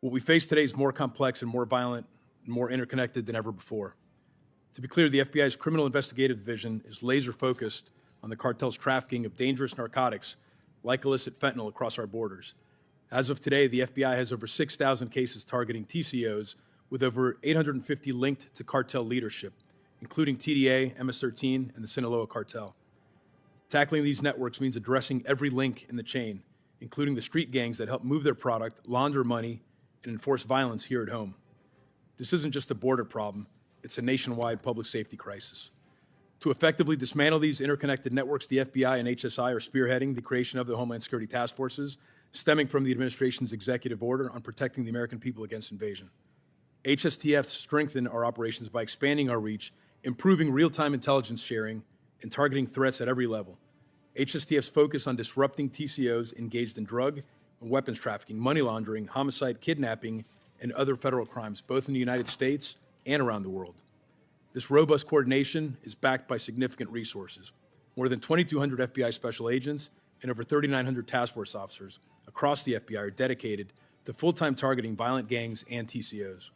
What we face today is more complex and more violent and more interconnected than ever before. To be clear, the FBI's Criminal Investigative Division is laser focused on the cartel's trafficking of dangerous narcotics like illicit fentanyl across our borders. As of today, the FBI has over 6,000 cases targeting TCOs, with over 850 linked to cartel leadership, including TDA, MS-13, and the Sinaloa cartel. Tackling these networks means addressing every link in the chain, including the street gangs that help move their product, launder money, and enforce violence here at home. This isn't just a border problem, it's a nationwide public safety crisis. To effectively dismantle these interconnected networks, the FBI and HSI are spearheading the creation of the Homeland Security Task Forces, stemming from the administration's executive order on protecting the American people against invasion. HSTF strengthened our operations by expanding our reach, improving real-time intelligence sharing, and targeting threats at every level. HSTF's focus on disrupting TCOs engaged in drug and weapons trafficking, money laundering, homicide, kidnapping, and other federal crimes, both in the United States and around the world. This robust coordination is backed by significant resources. More than 2,200 FBI special agents and over 3,900 task force officers across the FBI are dedicated to full-time targeting violent gangs and TCOs.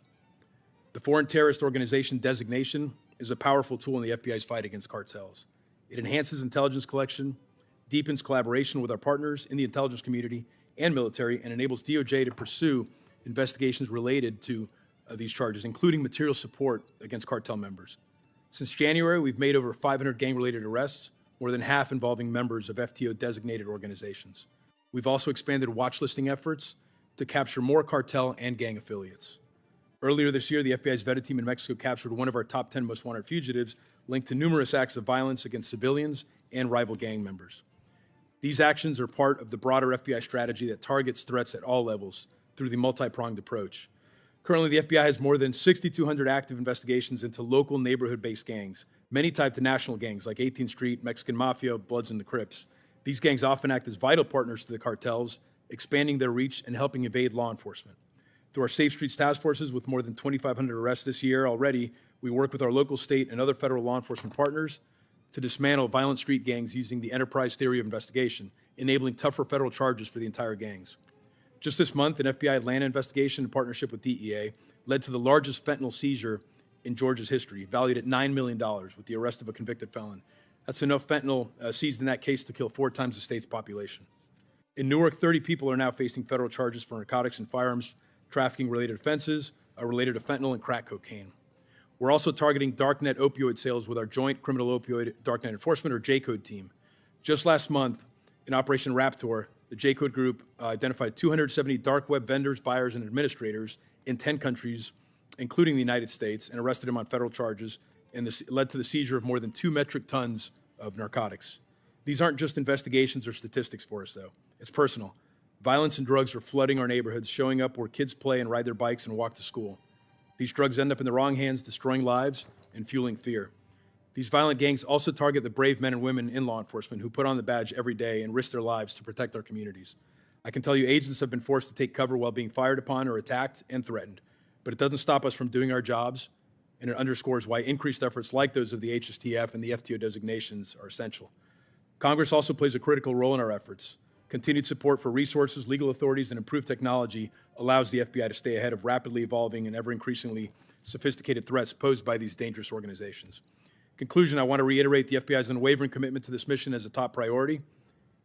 The Foreign Terrorist Organization designation is a powerful tool in the FBI's fight against cartels. It enhances intelligence collection, deepens collaboration with our partners in the intelligence community and military, and enables DOJ to pursue investigations related to these charges, including material support against cartel members. Since January, we've made over 500 gang-related arrests, more than half involving members of FTO-designated organizations. We've also expanded watch-listing efforts to capture more cartel and gang affiliates. Earlier this year, the FBI's vetted team in Mexico captured one of our top 10 most wanted fugitives linked to numerous acts of violence against civilians and rival gang members. These actions are part of the broader FBI strategy that targets threats at all levels through the multi-pronged approach. Currently, the FBI has more than 6,200 active investigations into local neighborhood-based gangs, many tied to national gangs like 18th Street, Mexican Mafia, Bloods, and the Crips. These gangs often act as vital partners to the cartels, expanding their reach and helping evade law enforcement. Through our Safe Streets task forces, with more than 2,500 arrests this year already, we work with our local, state, and other federal law enforcement partners to dismantle violent street gangs using the enterprise theory of investigation, enabling tougher federal charges for the entire gangs. Just this month, an FBI Atlanta investigation in partnership with DEA led to the largest fentanyl seizure in Georgia's history, valued at $9 million, with the arrest of a convicted felon. That's enough fentanyl seized in that case to kill 4 times the state's population. In Newark, 30 people are now facing federal charges for narcotics and firearms trafficking-related offenses related to fentanyl and crack cocaine. We're also targeting darknet opioid sales with our Joint Criminal Opioid Darknet Enforcement, or J-Code team. Just last month, in Operation Raptor, the J-Code Group identified 270 dark web vendors, buyers, and administrators in 10 countries, including the United States, and arrested them on federal charges, and this led to the seizure of more than 2 metric tons of narcotics. These aren't just investigations or statistics for us, though. It's personal. Violence and drugs are flooding our neighborhoods, showing up where kids play and ride their bikes and walk to school. These drugs end up in the wrong hands, destroying lives and fueling fear. These violent gangs also target the brave men and women in law enforcement who put on the badge every day and risk their lives to protect our communities. I can tell you agents have been forced to take cover while being fired upon or attacked and threatened, but it doesn't stop us from doing our jobs, and it underscores why increased efforts like those of the HSTF and the FTO designations are essential. Congress also plays a critical role in our efforts. Continued support for resources, legal authorities, and improved technology allows the FBI to stay ahead of rapidly evolving and ever-increasingly sophisticated threats posed by these dangerous organizations. In conclusion, I want to reiterate the FBI's unwavering commitment to this mission as a top priority.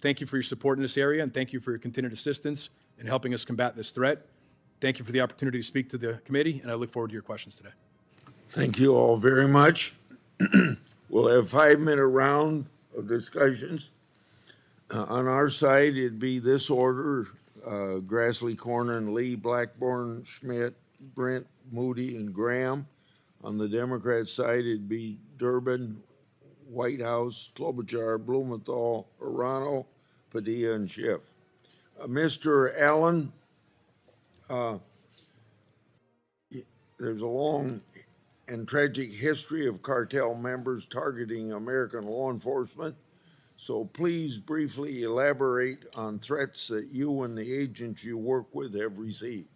Thank you for your support in this area, and thank you for your continued assistance in helping us combat this threat. Thank you for the opportunity to speak to the committee, and I look forward to your questions today. Thank you all very much. We'll have a 5-minute round of discussions. On our side, it'd be this order: Grassley, Cornyn, Lee, Blackburn, Schmidt, Brent, Moody, and Graham. On the Democrat side, it'd be Durbin, Whitehouse, Klobuchar, Blumenthal, Arano, Padilla, and Schiff. Mr. Allen, there's a long and tragic history of cartel members targeting American law enforcement. So please briefly elaborate on threats that you and the agents you work with have received.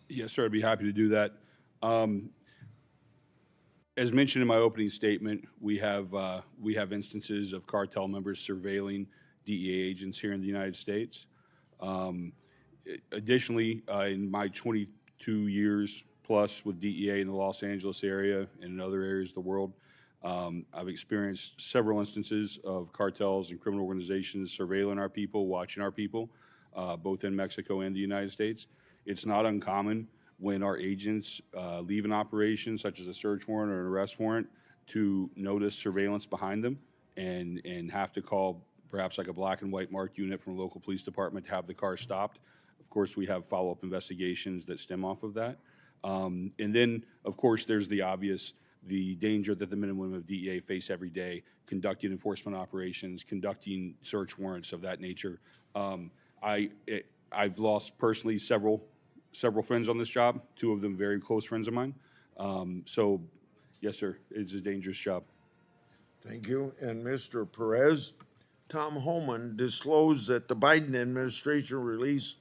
Yes, sir, I'd be happy to do that. As mentioned in my opening statement, we have instances of cartel members surveilling DEA agents here in the United States. Additionally, in my 22 years plus with DEA in the Los Angeles area and in other areas of the world, I've experienced several instances of cartels and criminal organizations surveilling our people, watching our people, both in Mexico and the United States. It's not uncommon when our agents leave an operation, such as a search warrant or an arrest warrant, to notice surveillance behind them and have to call perhaps like a black and white marked unit from a local police department to have the car stopped. Of course, we have follow-up investigations that stem off of that. And then, of course, there's the obvious, the danger that the men and women of DEA face every day, conducting enforcement operations, conducting search warrants of that nature. I've lost personally several friends on this job, 2 of them very close friends of mine. So, yes, sir, it's a dangerous job. Thank you. And Mr. Perez, Tom Homan disclosed that the Biden administration released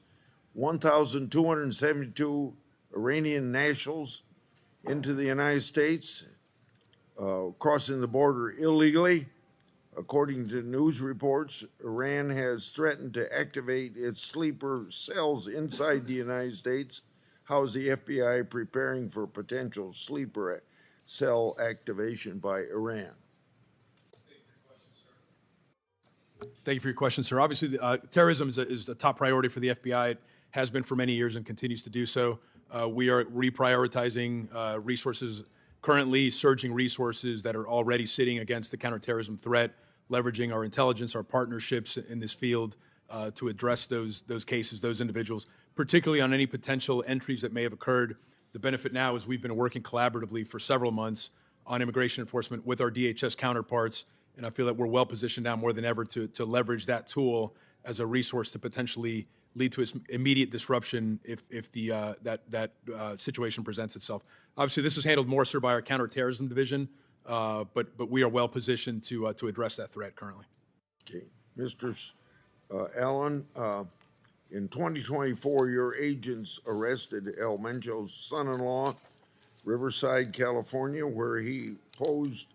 1,272 Iranian nationals into the United States, crossing the border illegally. According to news reports, Iran has threatened to activate its sleeper cells inside the United States. How is the FBI preparing for potential sleeper cell activation by Iran? Thank you for your question, sir. Obviously, terrorism is a top priority for the FBI. It has been for many years and continues to do so. We are reprioritizing resources, currently surging resources that are already sitting against the counterterrorism threat, leveraging our intelligence, our partnerships in this field to address those cases, those individuals, particularly on any potential entries that may have occurred. The benefit now is we've been working collaboratively for several months on immigration enforcement with our DHS counterparts, and I feel that we're well positioned now more than ever to leverage that tool as a resource to potentially lead to immediate disruption if that situation presents itself. Obviously, this is handled more so by our counterterrorism division, but we are well positioned to address that threat currently. Okay, Mr. Allen, in 2024, your agents arrested El Mencho's son-in-law, Riverside, California, where he posed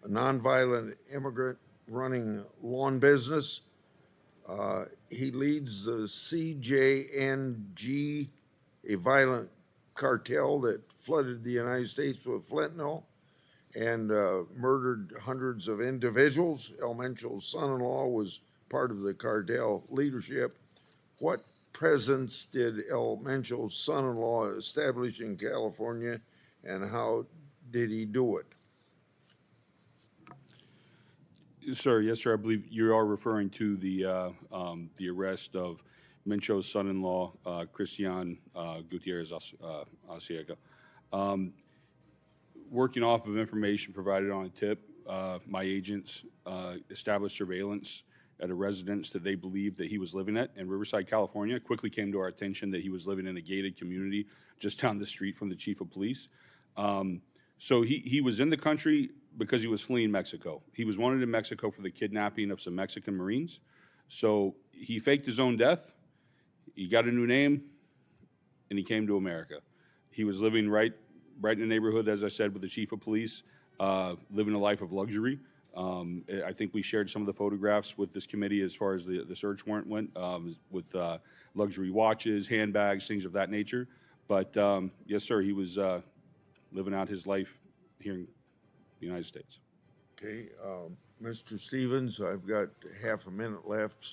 a nonviolent immigrant running lawn business. He leads the CJNG, a violent cartel that flooded the United States with fentanyl and murdered hundreds of individuals. El Mencho's son-in-law was part of the cartel leadership. What presence did El Mencho's son-in-law establish in California, and how did he do it? Sir, yes, sir. I believe you are referring to the arrest of Mencho's son-in-law, Christian Gutierrez Asiega. Working off of information provided on a tip, my agents established surveillance at a residence that they believed that he was living at in Riverside, California. It quickly came to our attention that he was living in a gated community just down the street from the chief of police. So he was in the country because he was fleeing Mexico. He was wanted in Mexico for the kidnapping of some Mexican Marines. So he faked his own death. He got a new name, and he came to America. He was living right in the neighborhood, as I said, with the chief of police, living a life of luxury. I think we shared some of the photographs with this committee as far as the search warrant went, with luxury watches, handbags, things of that nature. But yes, sir, he was living out his life here in the United States. Okay, Mr. Stevens, I've got half a minute left,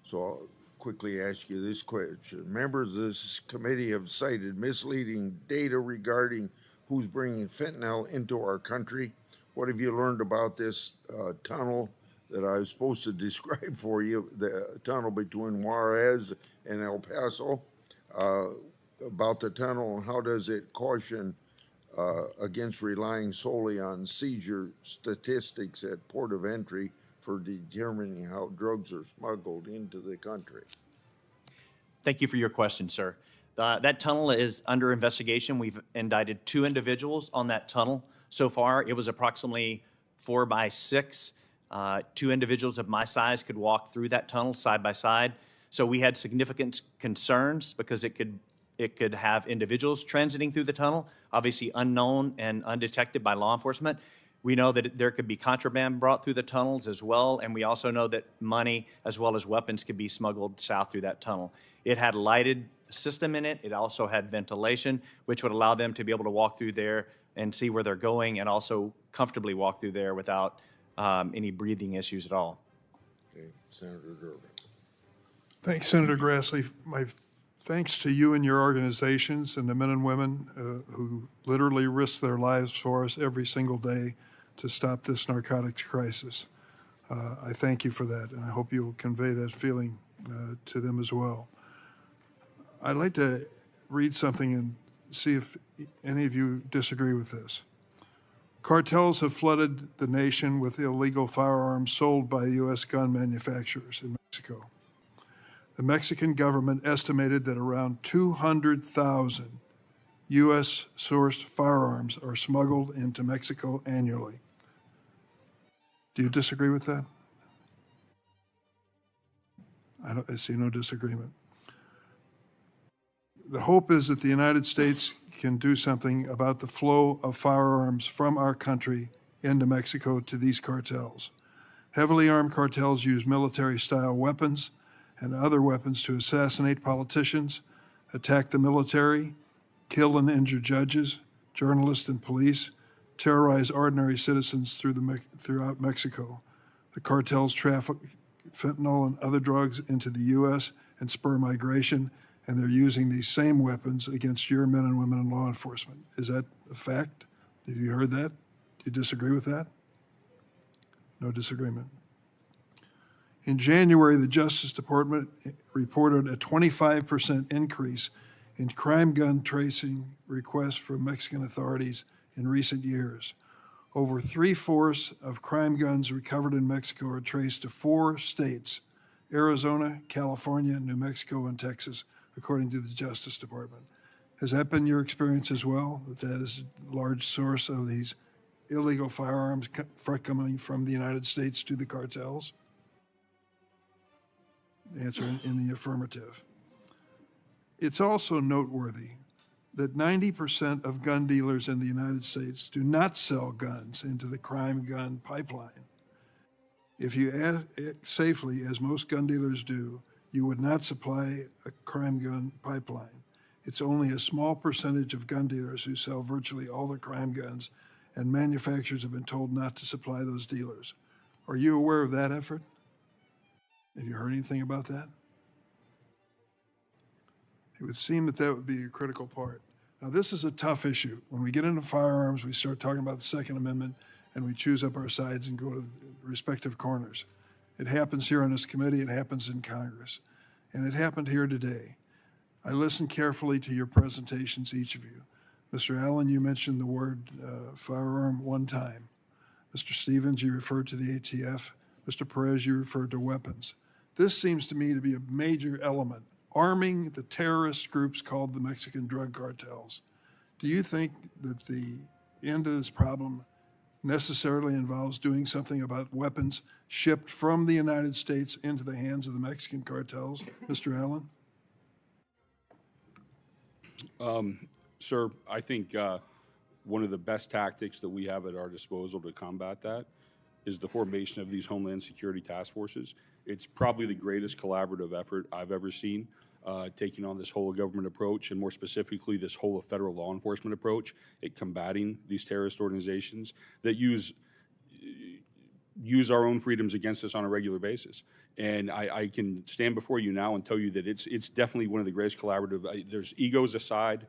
so I'll quickly ask you this question. Members of this committee have cited misleading data regarding who's bringing fentanyl into our country. What have you learned about this tunnel that I was supposed to describe for you, the tunnel between Juarez and El Paso, about the tunnel, and how does it caution against relying solely on seizure statistics at port of entry for determining how drugs are smuggled into the country? Thank you for your question, sir. That tunnel is under investigation. We've indicted 2 individuals on that tunnel. So far, it was approximately 4 by 6. 2 individuals of my size could walk through that tunnel side by side. So we had significant concerns because it could have individuals transiting through the tunnel, obviously unknown and undetected by law enforcement. We know that there could be contraband brought through the tunnels as well, and we also know that money as well as weapons could be smuggled south through that tunnel. It had a lighted system in it. It also had ventilation, which would allow them to be able to walk through there and see where they're going, and also comfortably walk through there without any breathing issues at all. Okay, Senator Durbin. Thanks, Senator Grassley. My thanks to you and your organizations and the men and women who literally risk their lives for us every single day to stop this narcotics crisis. I thank you for that, and I hope you'll convey that feeling to them as well. I'd like to read something and see if any of you disagree with this. Cartels have flooded the nation with illegal firearms sold by U.S. gun manufacturers in Mexico. The Mexican government estimated that around 200,000 U.S.-sourced firearms are smuggled into Mexico annually. Do you disagree with that? I see no disagreement. The hope is that the United States can do something about the flow of firearms from our country into Mexico to these cartels. Heavily armed cartels use military-style weapons and other weapons to assassinate politicians, attack the military, kill and injure judges, journalists, and police, terrorize ordinary citizens throughout Mexico. The cartels traffic fentanyl and other drugs into the U.S. and spur migration, and they're using these same weapons against your men and women in law enforcement. Is that a fact? Have you heard that? Do you disagree with that? No disagreement. In January, the Justice Department reported a 25% increase in crime gun tracing requests from Mexican authorities in recent years. Over 3/4 of crime guns recovered in Mexico are traced to 4 states: Arizona, California, New Mexico, and Texas, according to the Justice Department. Has that been your experience as well, that is a large source of these illegal firearms coming from the United States to the cartels? The answer in the affirmative. It's also noteworthy that 90% of gun dealers in the United States do not sell guns into the crime gun pipeline. If you act safely, as most gun dealers do, you would not supply a crime gun pipeline. It's only a small percentage of gun dealers who sell virtually all the crime guns, and manufacturers have been told not to supply those dealers. Are you aware of that effort? Have you heard anything about that? It would seem that that would be a critical part. Now, this is a tough issue. When we get into firearms, we start talking about the Second Amendment and we choose up our sides and go to the respective corners. It happens here on this committee, it happens in Congress, and it happened here today. I listened carefully to your presentations, each of you. Mr. Allen, you mentioned the word firearm one time. Mr. Stevens, you referred to the ATF. Mr. Perez, you referred to weapons. This seems to me to be a major element, arming the terrorist groups called the Mexican drug cartels. Do you think that the end of this problem necessarily involves doing something about weapons shipped from the United States into the hands of the Mexican cartels? Mr. Allen? Sir, I think one of the best tactics that we have at our disposal to combat that is the formation of these Homeland Security task forces. It's probably the greatest collaborative effort I've ever seen, taking on this whole of government approach, and more specifically, this whole of federal law enforcement approach at combating these terrorist organizations that use our own freedoms against us on a regular basis. And I can stand before you now and tell you that it's definitely one of the greatest collaborative. There's egos aside,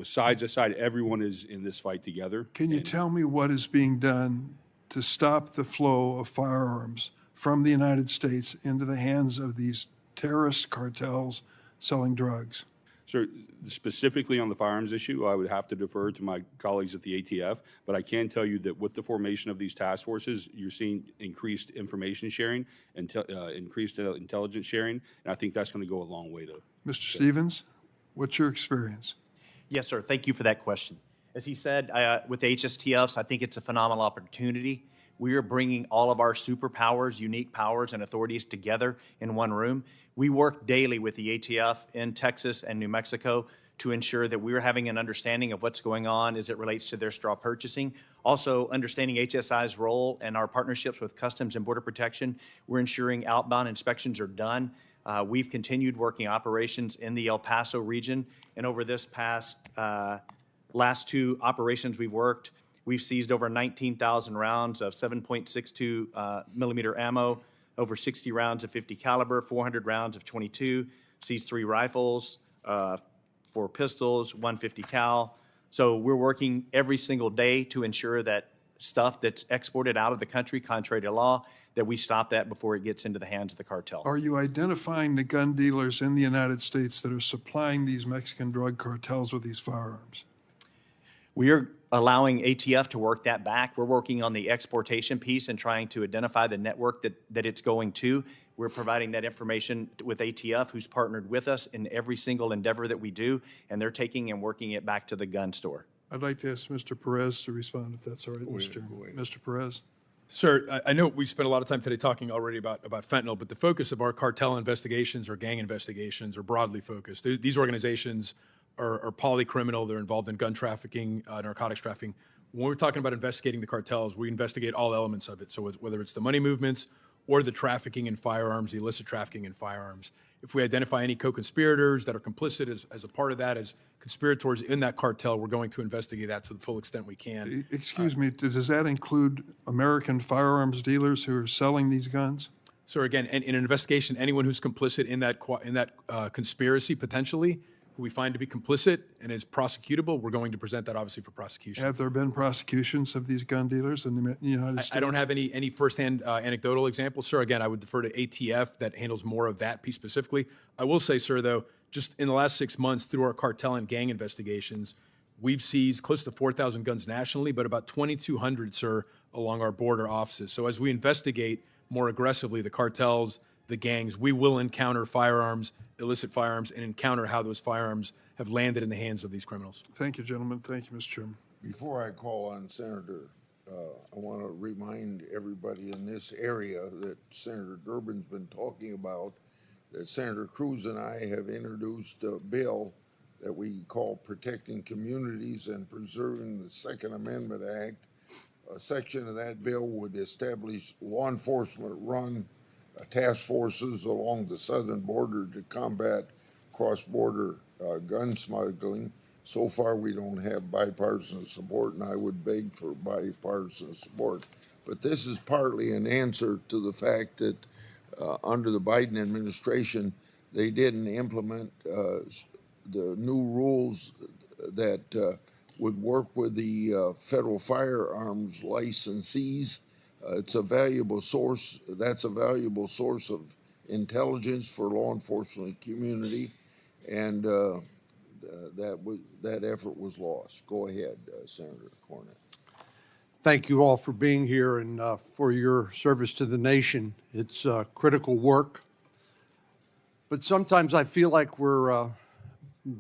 sides aside, everyone is in this fight together. Can you tell me what is being done to stop the flow of firearms from the United States into the hands of these terrorist cartels selling drugs? So specifically on the firearms issue, I would have to defer to my colleagues at the ATF, but I can tell you that with the formation of these task forces, you're seeing increased information sharing and increased intelligence sharing, and I think that's going to go a long way to. Mr. Stevens, what's your experience? Yes, sir. Thank you for that question. As he said, with the HSTFs, I think it's a phenomenal opportunity. We are bringing all of our superpowers, unique powers, and authorities together in one room. We work daily with the ATF in Texas and New Mexico to ensure that we're having an understanding of what's going on as it relates to their straw purchasing. Also, understanding HSI's role and our partnerships with Customs and Border Protection. We're ensuring outbound inspections are done. We've continued working operations in the El Paso region, and over this past last two operations we've worked, we've seized over 19,000 rounds of 7.62 millimeter ammo, over 60 rounds of 50 caliber, 400 rounds of 22, seized 3 rifles, 4 pistols, 150 cal. So we're working every single day to ensure that stuff that's exported out of the country, contrary to law, that we stop that before it gets into the hands of the cartel. Are you identifying the gun dealers in the United States that are supplying these Mexican drug cartels with these firearms? We are allowing ATF to work that back. We're working on the exportation piece and trying to identify the network that it's going to. We're providing that information with ATF, who's partnered with us in every single endeavor that we do, and they're taking and working it back to the gun store. I'd like to ask Mr. Perez to respond, if that's all right, Mr. Chairman. Mr. Perez? Sir, I know we spent a lot of time today talking already about fentanyl, but the focus of our cartel investigations or gang investigations are broadly focused. These organizations are polycriminal. They're involved in gun trafficking, narcotics trafficking. When we're talking about investigating the cartels, we investigate all elements of it. So whether it's the money movements or the trafficking in firearms, the illicit trafficking in firearms. If we identify any co-conspirators that are complicit as a part of that, as conspirators in that cartel, we're going to investigate that to the full extent we can. Excuse me, does that include American firearms dealers who are selling these guns? So again, in an investigation, anyone who's complicit in that conspiracy, potentially, who we find to be complicit and is prosecutable, we're going to present that obviously for prosecution. Have there been prosecutions of these gun dealers in the United States? I don't have any firsthand anecdotal examples, sir. Again, I would defer to ATF that handles more of that piece specifically. I will say, sir, though, just in the last 6 months through our cartel and gang investigations, we've seized close to 4,000 guns nationally, but about 2,200, sir, along our border offices. So as we investigate more aggressively the cartels, the gangs, we will encounter firearms, illicit firearms, and encounter how those firearms have landed in the hands of these criminals. Thank you, gentlemen. Thank you, Mr. Chairman. Before I call on Senator, I want to remind everybody in this area that Senator Durbin's been talking about, that Senator Cruz and I have introduced a bill that we call Protecting Communities and Preserving the Second Amendment Act. A section of that bill would establish law enforcement run task forces along the southern border to combat cross-border gun smuggling. So far, we don't have bipartisan support, and I would beg for bipartisan support. But this is partly an answer to the fact that under the Biden administration, they didn't implement the new rules that would work with the federal firearms licensees. It's a valuable source. That's a valuable source of intelligence for law enforcement community, and that effort was lost. Go ahead, Senator Cornett. Thank you all for being here and for your service to the nation. It's critical work, but sometimes I feel like we're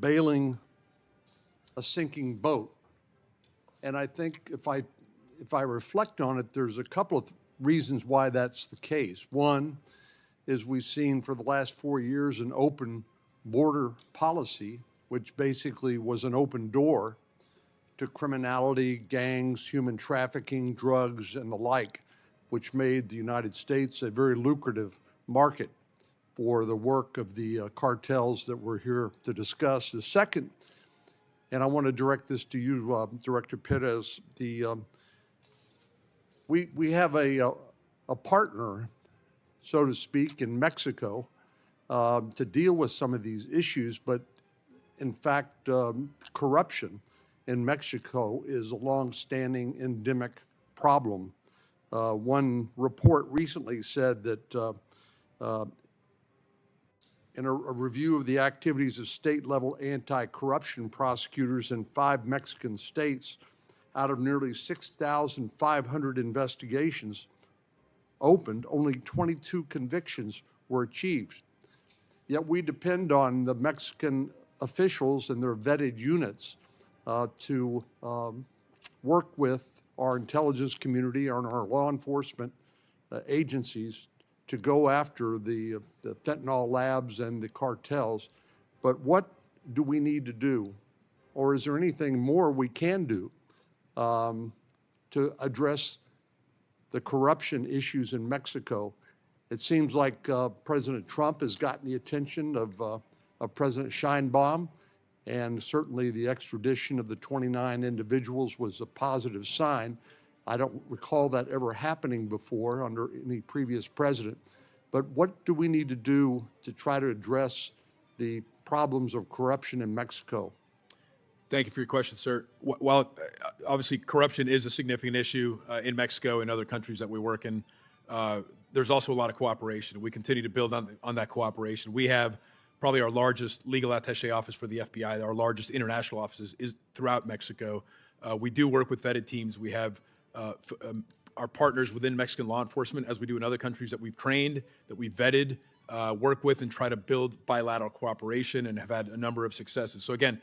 bailing a sinking boat. And I think if I reflect on it, there's a couple of reasons why that's the case. One is we've seen for the last 4 years an open border policy, which basically was an open door to criminality, gangs, human trafficking, drugs, and the like, which made the United States a very lucrative market for the work of the cartels that we're here to discuss. The second, and I want to direct this to you, Director Perez, we have a partner, so to speak, in Mexico to deal with some of these issues, but in fact, corruption in Mexico is a long-standing endemic problem. One report recently said that in a review of the activities of state-level anti-corruption prosecutors in 5 Mexican states, out of nearly 6,500 investigations opened, only 22 convictions were achieved. Yet we depend on the Mexican officials and their vetted units to work with our intelligence community and our law enforcement agencies to go after the fentanyl labs and the cartels. But what do we need to do? Or is there anything more we can do to address the corruption issues in Mexico? It seems like President Trump has gotten the attention of President Sheinbaum, and certainly the extradition of the 29 individuals was a positive sign. I don't recall that ever happening before under any previous president. But what do we need to do to try to address the problems of corruption in Mexico? Thank you for your question, sir. While obviously corruption is a significant issue in Mexico and other countries that we work in, there's also a lot of cooperation. We continue to build on that cooperation. We have probably our largest legal attaché office for the FBI. Our largest international offices is throughout Mexico. We do work with vetted teams. We have our partners within Mexican law enforcement, as we do in other countries that we've trained, that we've vetted, work with, and try to build bilateral cooperation, and have had a number of successes. So again,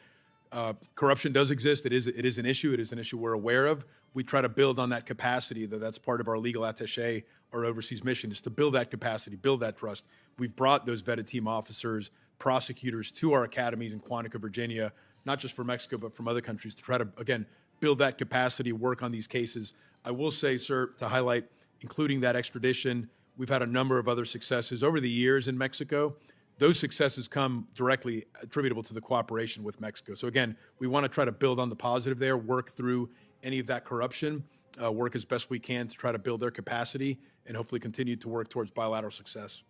corruption does exist. It is an issue. It is an issue we're aware of. We try to build on that capacity. That's part of our legal attaché, our overseas mission, is to build that capacity, build that trust. We've brought those vetted team officers, prosecutors to our academies in Quantico, Virginia, not just for Mexico, but from other countries, to try to, again, build that capacity, work on these cases. I will say, sir, to highlight, including that extradition, we've had a number of other successes over the years in Mexico. Those successes come directly attributable to the cooperation with Mexico. So again, we want to try to build on the positive there, work through any of that corruption, work as best we can to try to build their capacity, and hopefully continue to work towards bilateral success.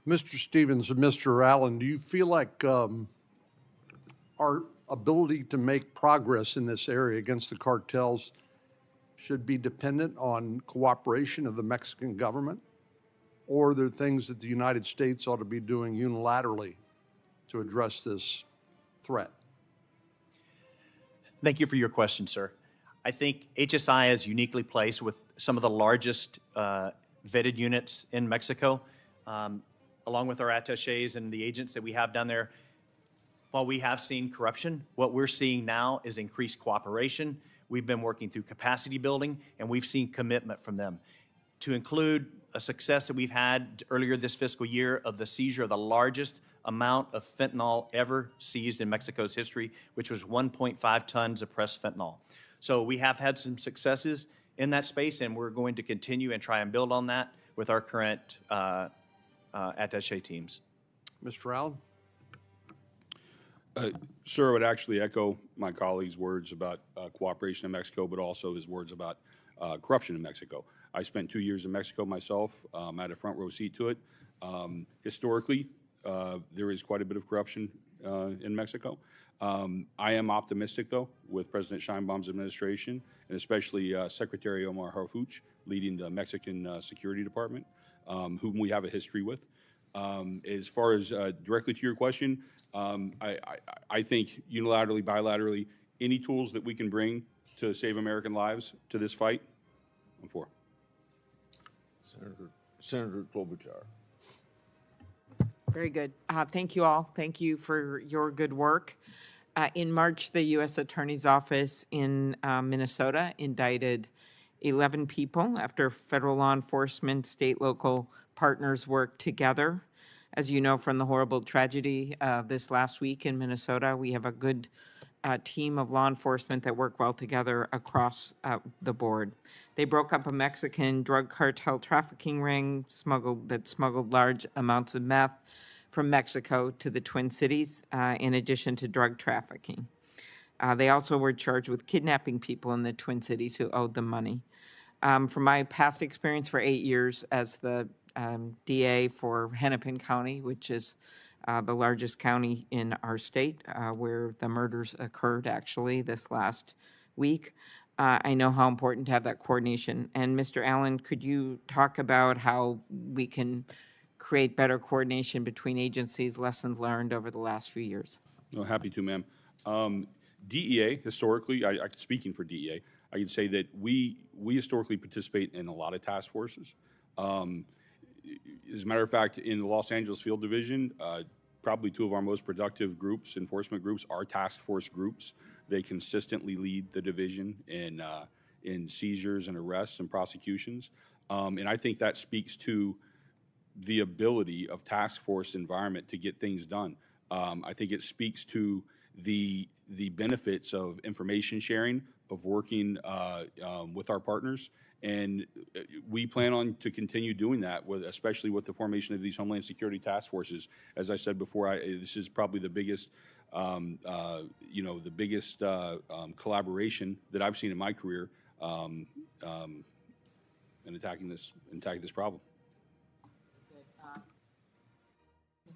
Mr. Stevens and Mr. Allen, do you feel like our ability to make progress in this area against the cartels should be dependent on cooperation of the Mexican government? Or are there things that the United States ought to be doing unilaterally to address this threat? Thank you for your question, sir. I think HSI is uniquely placed with some of the largest vetted units in Mexico, along with our attachés and the agents that we have down there. While we have seen corruption, what we're seeing now is increased cooperation. We've been working through capacity building, and we've seen commitment from them, to include a success that we've had earlier this fiscal year of the seizure of the largest amount of fentanyl ever seized in Mexico's history, which was 1.5 tons of pressed fentanyl. So we have had some successes in that space, and we're going to continue and try and build on that with our current attaché teams. Mr. Allen? Sir, I would actually echo my colleague's words about cooperation in Mexico, but also his words about corruption in Mexico. I spent 2 years in Mexico myself. I had a front row seat to it. Historically, there is quite a bit of corruption in Mexico. I am optimistic, though, with President Sheinbaum's administration, and especially Secretary Omar Harfuch leading the Mexican Security Department, whom we have a history with. As far as directly to your question, I think unilaterally, bilaterally, any tools that we can bring to save American lives to this fight, I'm for. Senator Klobuchar. Very good. Thank you all. Thank you for your good work. In March, the U.S. Attorney's Office in Minnesota indicted 11 people after federal law enforcement, state, local partners worked together. As you know from the horrible tragedy this last week in Minnesota, we have a good team of law enforcement that work well together across the board. They broke up a Mexican drug cartel trafficking ring that smuggled large amounts of meth from Mexico to the Twin Cities, in addition to drug trafficking. They also were charged with kidnapping people in the Twin Cities who owed them money. From my past experience for 8 years as the DA for Hennepin County, which is the largest county in our state, where the murders occurred actually this last week, I know how important to have that coordination. And Mr. Allen, could you talk about how we can create better coordination between agencies, lessons learned over the last few years? No, happy to, ma'am. DEA, historically, speaking for DEA, I can say that we historically participate in a lot of task forces. As a matter of fact, in the Los Angeles Field Division, probably two of our most productive groups, enforcement groups, are task force groups. They consistently lead the division in seizures and arrests and prosecutions. And I think that speaks to the ability of task force environment to get things done. I think it speaks to the benefits of information sharing, of working with our partners, and we plan on to continue doing that, especially with the formation of these Homeland Security task forces. As I said before, this is probably the biggest, collaboration that I've seen in my career in attacking this problem.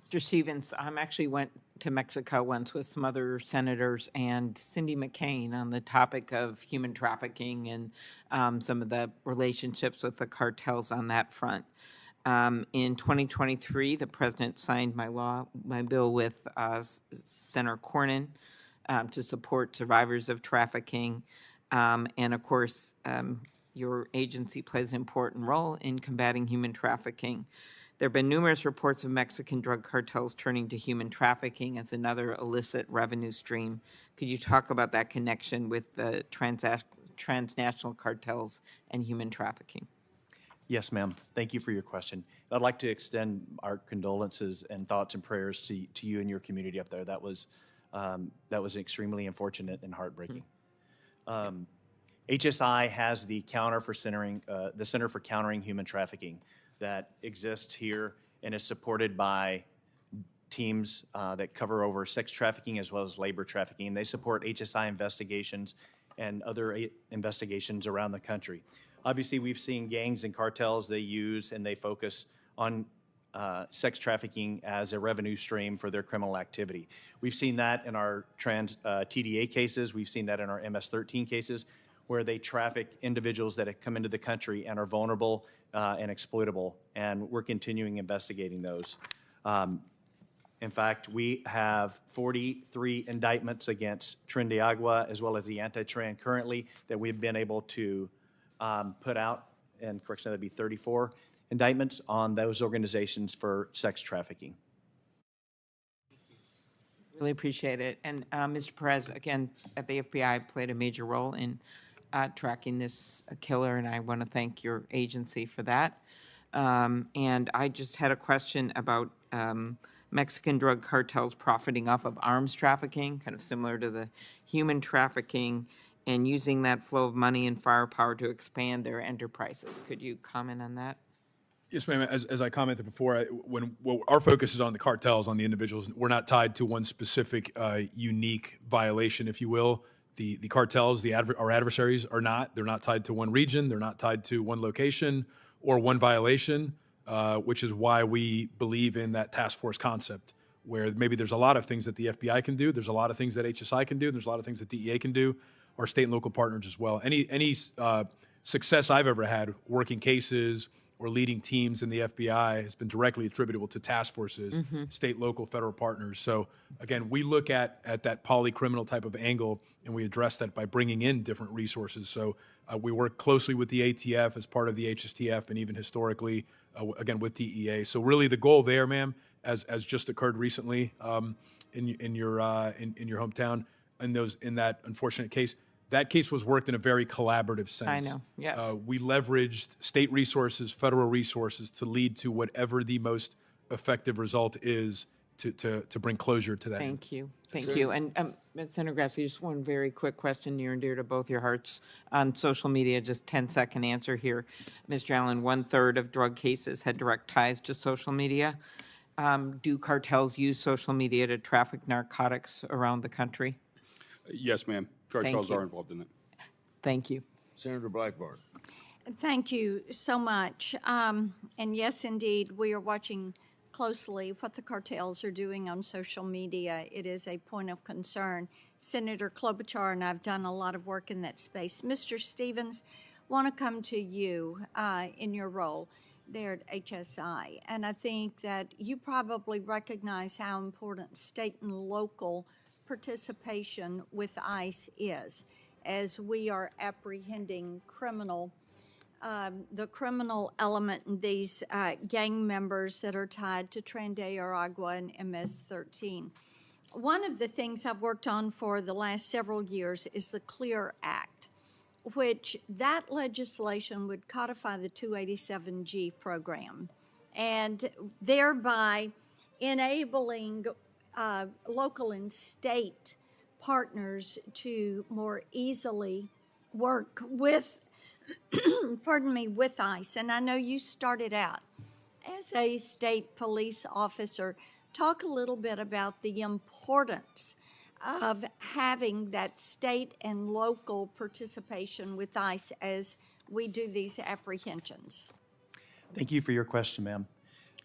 Mr. Stevens, I actually went to Mexico once with some other senators and Cindy McCain on the topic of human trafficking and some of the relationships with the cartels on that front. In 2023, the president signed my bill with Senator Cornyn to support survivors of trafficking. And of course, your agency plays an important role in combating human trafficking. There have been numerous reports of Mexican drug cartels turning to human trafficking as another illicit revenue stream. Could you talk about that connection with the transnational cartels and human trafficking? Yes, ma'am. Thank you for your question. I'd like to extend our condolences and thoughts and prayers to you and your community up there. That was extremely unfortunate and heartbreaking. HSI has the Center for Countering Human Trafficking that exists here and is supported by teams that cover over sex trafficking as well as labor trafficking. They support HSI investigations and other investigations around the country. Obviously, we've seen gangs and cartels they use and they focus on sex trafficking as a revenue stream for their criminal activity. We've seen that in our TDA cases. We've seen that in our MS-13 cases, where they traffic individuals that have come into the country and are vulnerable and exploitable, and we're continuing investigating those. In fact, we have 43 indictments against Tren de Agua as well as the anti-Tren currently that we've been able to put out, and correction, that'd be 34 indictments on those organizations for sex trafficking. Really appreciate it. And Mr. Perez, again, at the FBI played a major role in tracking this killer, and I want to thank your agency for that. And I just had a question about Mexican drug cartels profiting off of arms trafficking, kind of similar to the human trafficking, and using that flow of money and firepower to expand their enterprises. Could you comment on that? Yes, ma'am. As I commented before, our focus is on the cartels, on the individuals. We're not tied to one specific unique violation, if you will. The cartels, our adversaries are not. They're not tied to one region. They're not tied to one location or one violation, which is why we believe in that task force concept. where maybe there's a lot of things that the FBI can do, there's a lot of things that HSI can do, and there's a lot of things that DEA can do, our state and local partners as well. Any success I've ever had working cases or leading teams in the FBI has been directly attributable to task forces, state, local, federal partners. So again, we look at that polycriminal type of angle, and we address that by bringing in different resources. So we work closely with the ATF as part of the HSTF, and even historically, again, with DEA. So really the goal there, ma'am, as just occurred recently in your hometown, in that unfortunate case, that case was worked in a very collaborative sense. I know, yes. We leveraged state resources, federal resources to lead to whatever the most effective result is to bring closure to that. Thank you. Thank you. And Senator Grassley, just one very quick question near and dear to both your hearts on social media, just 10-second answer here. Mr. Allen, 1/3 of drug cases had direct ties to social media. Do cartels use social media to traffic narcotics around the country? Yes, ma'am. Cartels you. are involved in that. Thank you. Senator Blackburn. Thank you so much. And yes, indeed, we are watching closely what the cartels are doing on social media. It is a point of concern. Senator Klobuchar and I have done a lot of work in that space. Mr. Stevens, want to come to you in your role there at HSI. And I think that you probably recognize how important state and local participation with ICE is as we are apprehending the criminal element in these gang members that are tied to Tren de Aragua and MS-13. One of the things I've worked on for the last several years is the CLEAR Act, which that legislation would codify the 287G program and thereby enabling local and state partners to more easily work with, with ICE. And I know you started out as a state police officer. Talk a little bit about the importance of having that state and local participation with ICE as we do these apprehensions. Thank you for your question, ma'am.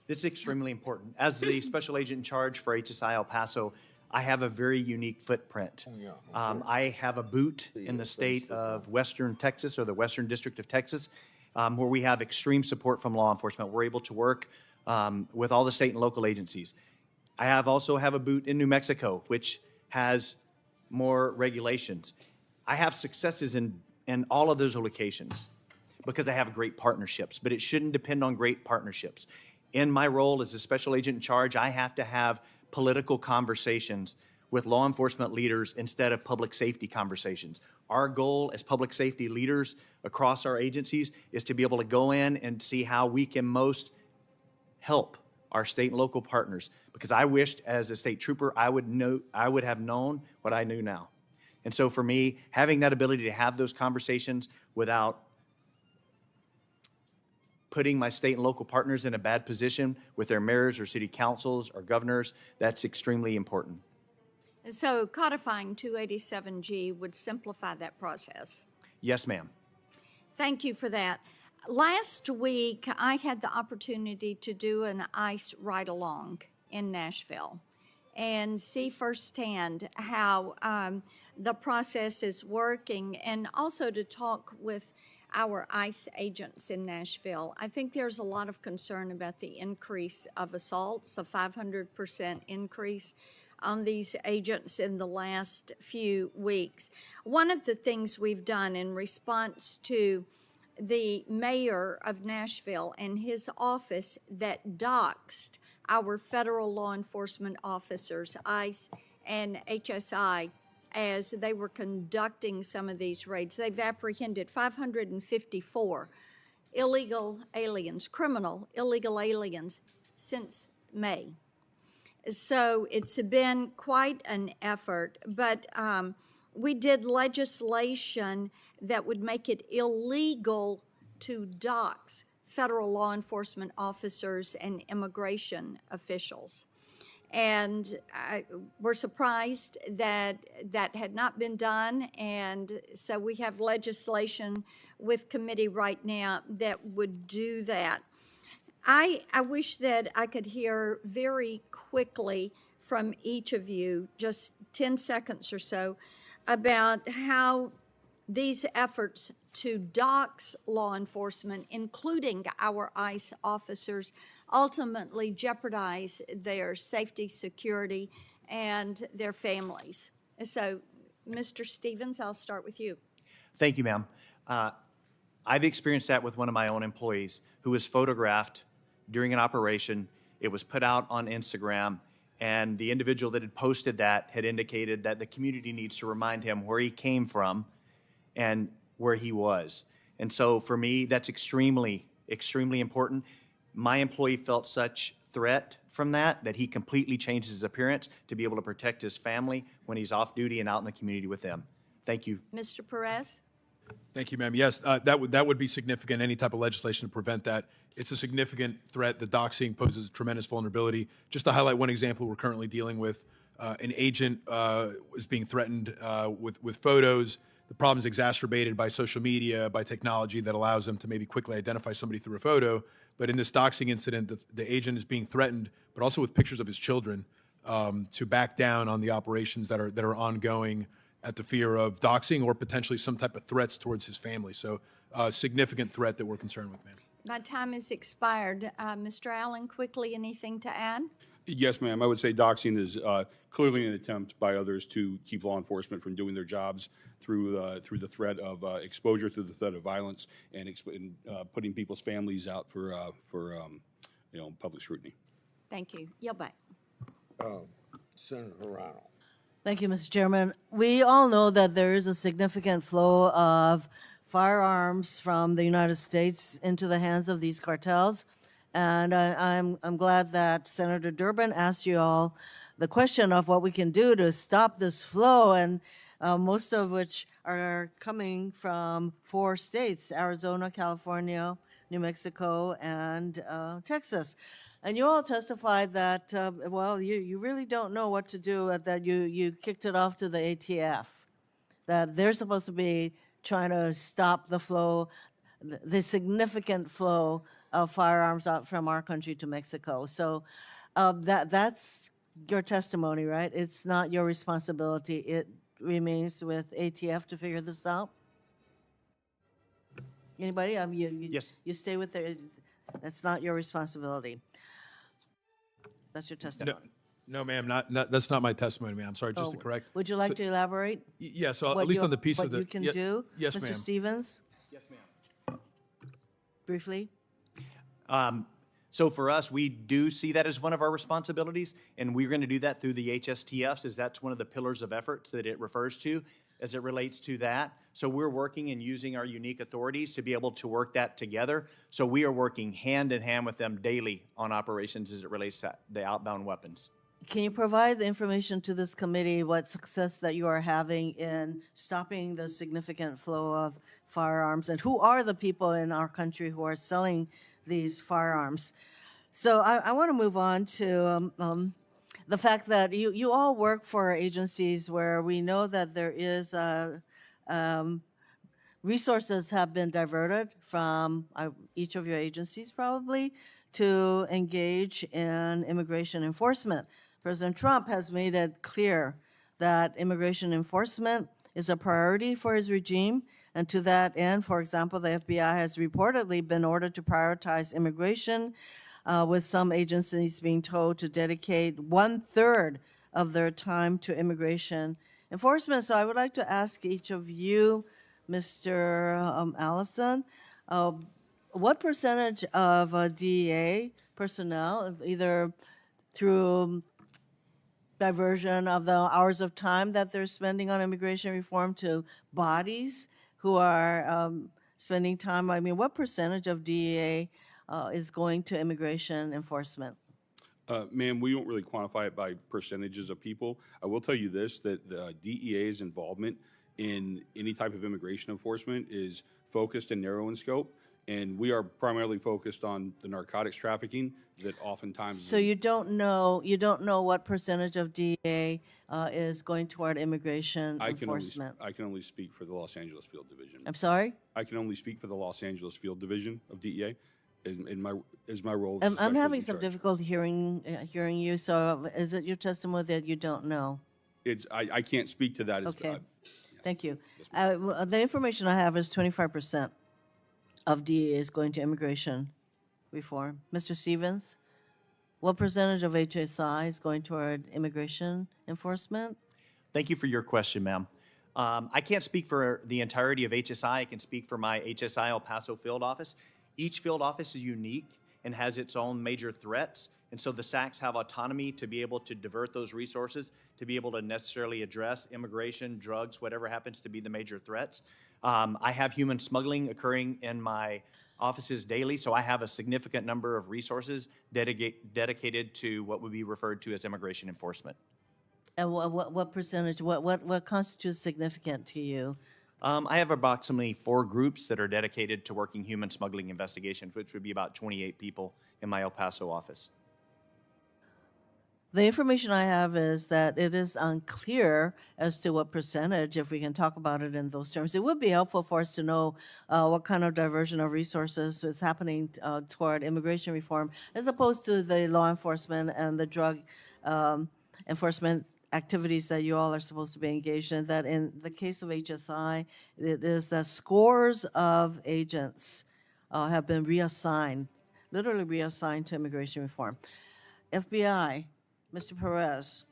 This is extremely important. As the special agent in charge for HSI El Paso, I have a very unique footprint. I have a boot in the state of Western Texas, or the Western District of Texas, where we have extreme support from law enforcement. We're able to work with all the state and local agencies. I also have a boot in New Mexico, which has more regulations. I have successes in all of those locations because I have great partnerships, but it shouldn't depend on great partnerships. In my role as a special agent in charge, I have to have political conversations with law enforcement leaders instead of public safety conversations. Our goal as public safety leaders across our agencies is to be able to go in and see how we can most help our state and local partners, because I wished as a state trooper I would have known what I knew now. And so for me, having that ability to have those conversations without putting my state and local partners in a bad position with their mayors or city councils or governors, that's extremely important. So codifying 287G would simplify that process. Yes, ma'am. Thank you for that. Last week, I had the opportunity to do an ICE ride-along in Nashville and see firsthand how the process is working, and also to talk with our ICE agents in Nashville. I think there's a lot of concern about the increase of assaults, a 500% increase on these agents in the last few weeks. One of the things we've done in response to the mayor of Nashville and his office that doxed our federal law enforcement officers, ICE and HSI, as they were conducting some of these raids. They've apprehended 554 illegal aliens, criminal illegal aliens, since May. So it's been quite an effort, but we did legislation that would make it illegal to dox federal law enforcement officers and immigration officials. And we're surprised that that had not been done, and so we have legislation with committee right now that would do that. I wish that I could hear very quickly from each of you, just 10 seconds or so, about how these efforts to dox law enforcement, including our ICE officers, ultimately jeopardize their safety, security, and their families. So, Mr. Stevens, I'll start with you. Thank you, ma'am. I've experienced that with one of my own employees who was photographed during an operation. It was put out on Instagram, and the individual that had posted that had indicated that the community needs to remind him where he came from and where he was. And so for me, that's extremely, extremely important. My employee felt such threat from that he completely changed his appearance to be able to protect his family when he's off duty and out in the community with them. Thank you. Mr. Perez? Thank you, ma'am. Yes, that would be significant, any type of legislation to prevent that. It's a significant threat. The doxing poses a tremendous vulnerability. Just to highlight one example we're currently dealing with, an agent is being threatened with photos. The problem is exacerbated by social media, by technology that allows them to maybe quickly identify somebody through a photo. But in this doxing incident, the agent is being threatened, but also with pictures of his children, to back down on the operations that are ongoing at the fear of doxing or potentially some type of threats towards his family. So a significant threat that we're concerned with, ma'am. My time has expired. Mr. Allen, quickly, anything to add? Yes, ma'am. I would say doxing is clearly an attempt by others to keep law enforcement from doing their jobs through the threat of exposure, through the threat of violence, and putting people's families out for public scrutiny. Thank you. Yield back. Senator Hirano. Thank you, Mr. Chairman. We all know that there is a significant flow of firearms from the United States into the hands of these cartels. And I'm glad that Senator Durbin asked you all the question of what we can do to stop this flow, and most of which are coming from 4 states, Arizona, California, New Mexico, and Texas. And you all testified that, you really don't know what to do, that you kicked it off to the ATF, that they're supposed to be trying to stop the flow, the significant flow of firearms out from our country to Mexico. So that's your testimony, right? It's not your responsibility. It remains with ATF to figure this out? Anybody? Yes. You stay with it. That's not your responsibility. That's your testimony. No, ma'am, that's not my testimony, ma'am. I'm sorry, just to correct. Would you like to elaborate? Yes, so at least on the piece of the... What you can do? Yes, Mr. ma'am. Stevens? Yes, ma'am. Briefly? So for us, we do see that as one of our responsibilities, and we're going to do that through the HSTFs, as that's one of the pillars of efforts that it refers to as it relates to that. So we're working and using our unique authorities to be able to work that together. So we are working hand in hand with them daily on operations as it relates to the outbound weapons. Can you provide the information to this committee, what success that you are having in stopping the significant flow of firearms, and who are the people in our country who are selling these firearms? So I want to move on to the fact that you all work for agencies where we know that there is resources have been diverted from each of your agencies probably to engage in immigration enforcement. President Trump has made it clear that immigration enforcement is a priority for his regime. And to that end, for example, the FBI has reportedly been ordered to prioritize immigration, with some agencies being told to dedicate 1/3 of their time to immigration enforcement. So I would like to ask each of you, Mr. Allison, what percentage of DEA personnel, either through diversion of the hours of time that they're spending on immigration reform to bodies who are spending time, I mean, what percentage of DEA is going to immigration enforcement? Ma'am, we don't really quantify it by percentages of people. I will tell you this, that the DEA's involvement in any type of immigration enforcement is focused and narrow in scope. And we are primarily focused on the narcotics trafficking that oftentimes... So you don't know what percentage of DEA is going toward immigration enforcement? I can only speak for the Los Angeles Field Division. I'm sorry? I can only speak for the Los Angeles Field Division of DEA. in my role. I'm having some difficulty hearing you. So is it your testimony that you don't know? I can't speak to that. Okay. Thank you. The information I have is 25% of DEA is going to immigration reform. Mr. Stevens, what percentage of HSI is going toward immigration enforcement? Thank you for your question, ma'am. I can't speak for the entirety of HSI. I can speak for my HSI El Paso field office. Each field office is unique and has its own major threats. And so the SACs have autonomy to be able to divert those resources, to be able to necessarily address immigration, drugs, whatever happens to be the major threats. I have human smuggling occurring in my offices daily, so I have a significant number of resources dedicated to what would be referred to as immigration enforcement. And what percentage, what constitutes significant to you? I have approximately 4 groups that are dedicated to working human smuggling investigations, which would be about 28 people in my El Paso office. The information I have is that it is unclear as to what percentage, if we can talk about it in those terms. It would be helpful for us to know what kind of diversion of resources is happening toward immigration reform, as opposed to the law enforcement and the drug enforcement activities that you all are supposed to be engaged in. That in the case of HSI, it is that scores of agents have been reassigned, literally reassigned to immigration reform. FBI, Mr. Perez,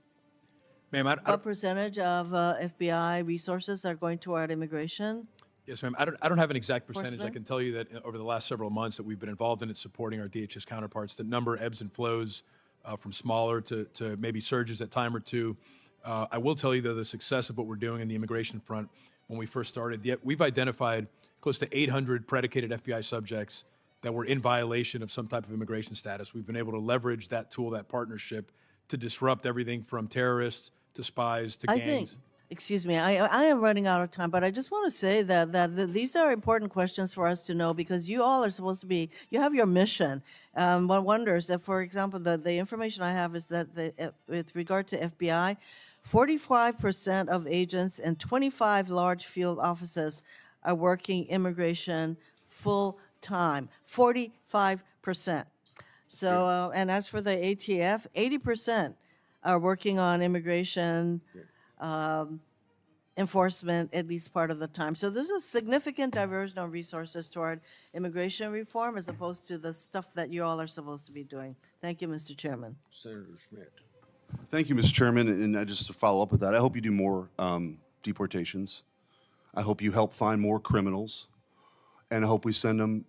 ma'am, what percentage of FBI resources are going toward immigration? Yes, ma'am. I don't have an exact percentage. I Enforcement? can tell you that over the last several months that we've been involved in it, supporting our DHS counterparts. The number ebbs and flows from smaller to maybe surges at time or two. I will tell you, though, the success of what we're doing in the immigration front. When we first started, we've identified close to 800 predicated FBI subjects that were in violation of some type of immigration status. We've been able to leverage that tool, that partnership, to disrupt everything from terrorists to spies to gangs. Excuse me, I am running out of time, but I just want to say that these are important questions for us to know, because you all are supposed to be, you have your mission. One wonders if, for example, the information I have is that with regard to FBI, 45% of agents in 25 large field offices are working immigration full-time, 45%. So, and as for the ATF, 80% are working on immigration enforcement at least part of the time. So there's a significant diversion of resources toward immigration reform as opposed to the stuff that you all are supposed to be doing. Thank you, Mr. Chairman. Senator Schmidt. Thank you, Mr. Chairman. And just to follow up with that, I hope you do more deportations. I hope you help find more criminals. And I hope we send them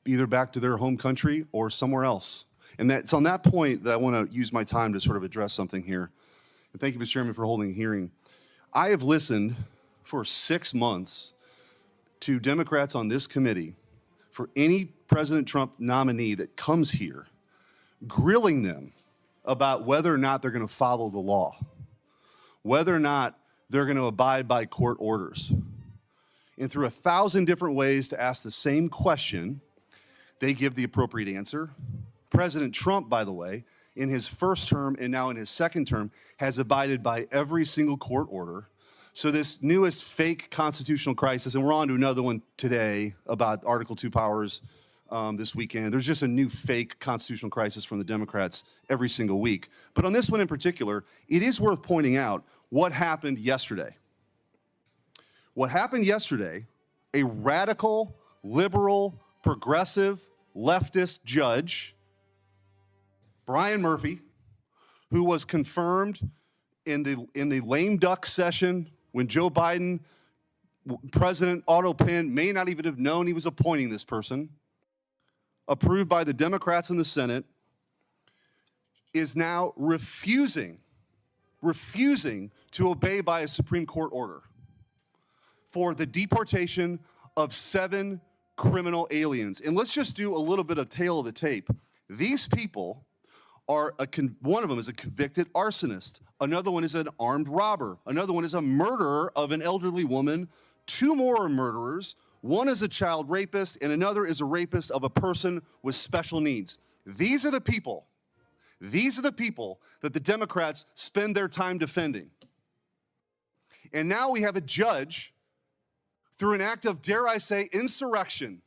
either back to their home country or somewhere else. And it's on that point that I want to use my time to sort of address something here. And thank you, Mr. Chairman, for holding a hearing. I have listened for 6 months to Democrats on this committee for any President Trump nominee that comes here, grilling them about whether or not they're going to follow the law, whether or not they're going to abide by court orders. And through 1,000 different ways to ask the same question, they give the appropriate answer. President Trump, by the way, in his first term and now in his second term, has abided by every single court order. So this newest fake constitutional crisis, and we're on to another one today about Article 2 powers this weekend. There's just a new fake constitutional crisis from the Democrats every single week. But on this one in particular, it is worth pointing out what happened yesterday. What happened yesterday, a radical, liberal, progressive, leftist judge, Brian Murphy, who was confirmed in the lame duck session when Joe Biden, President Otto Penn, may not even have known he was appointing this person, approved by the Democrats in the Senate, is now refusing to obey by a Supreme Court order for the deportation of 7 criminal aliens. And let's just do a little bit of tail of the tape. These people are, one of them is a convicted arsonist. Another one is an armed robber. Another one is a murderer of an elderly woman. 2 more are murderers. One is a child rapist, and another is a rapist of a person with special needs. These are the people that the Democrats spend their time defending. And now we have a judge, through an act of, dare I say, insurrection,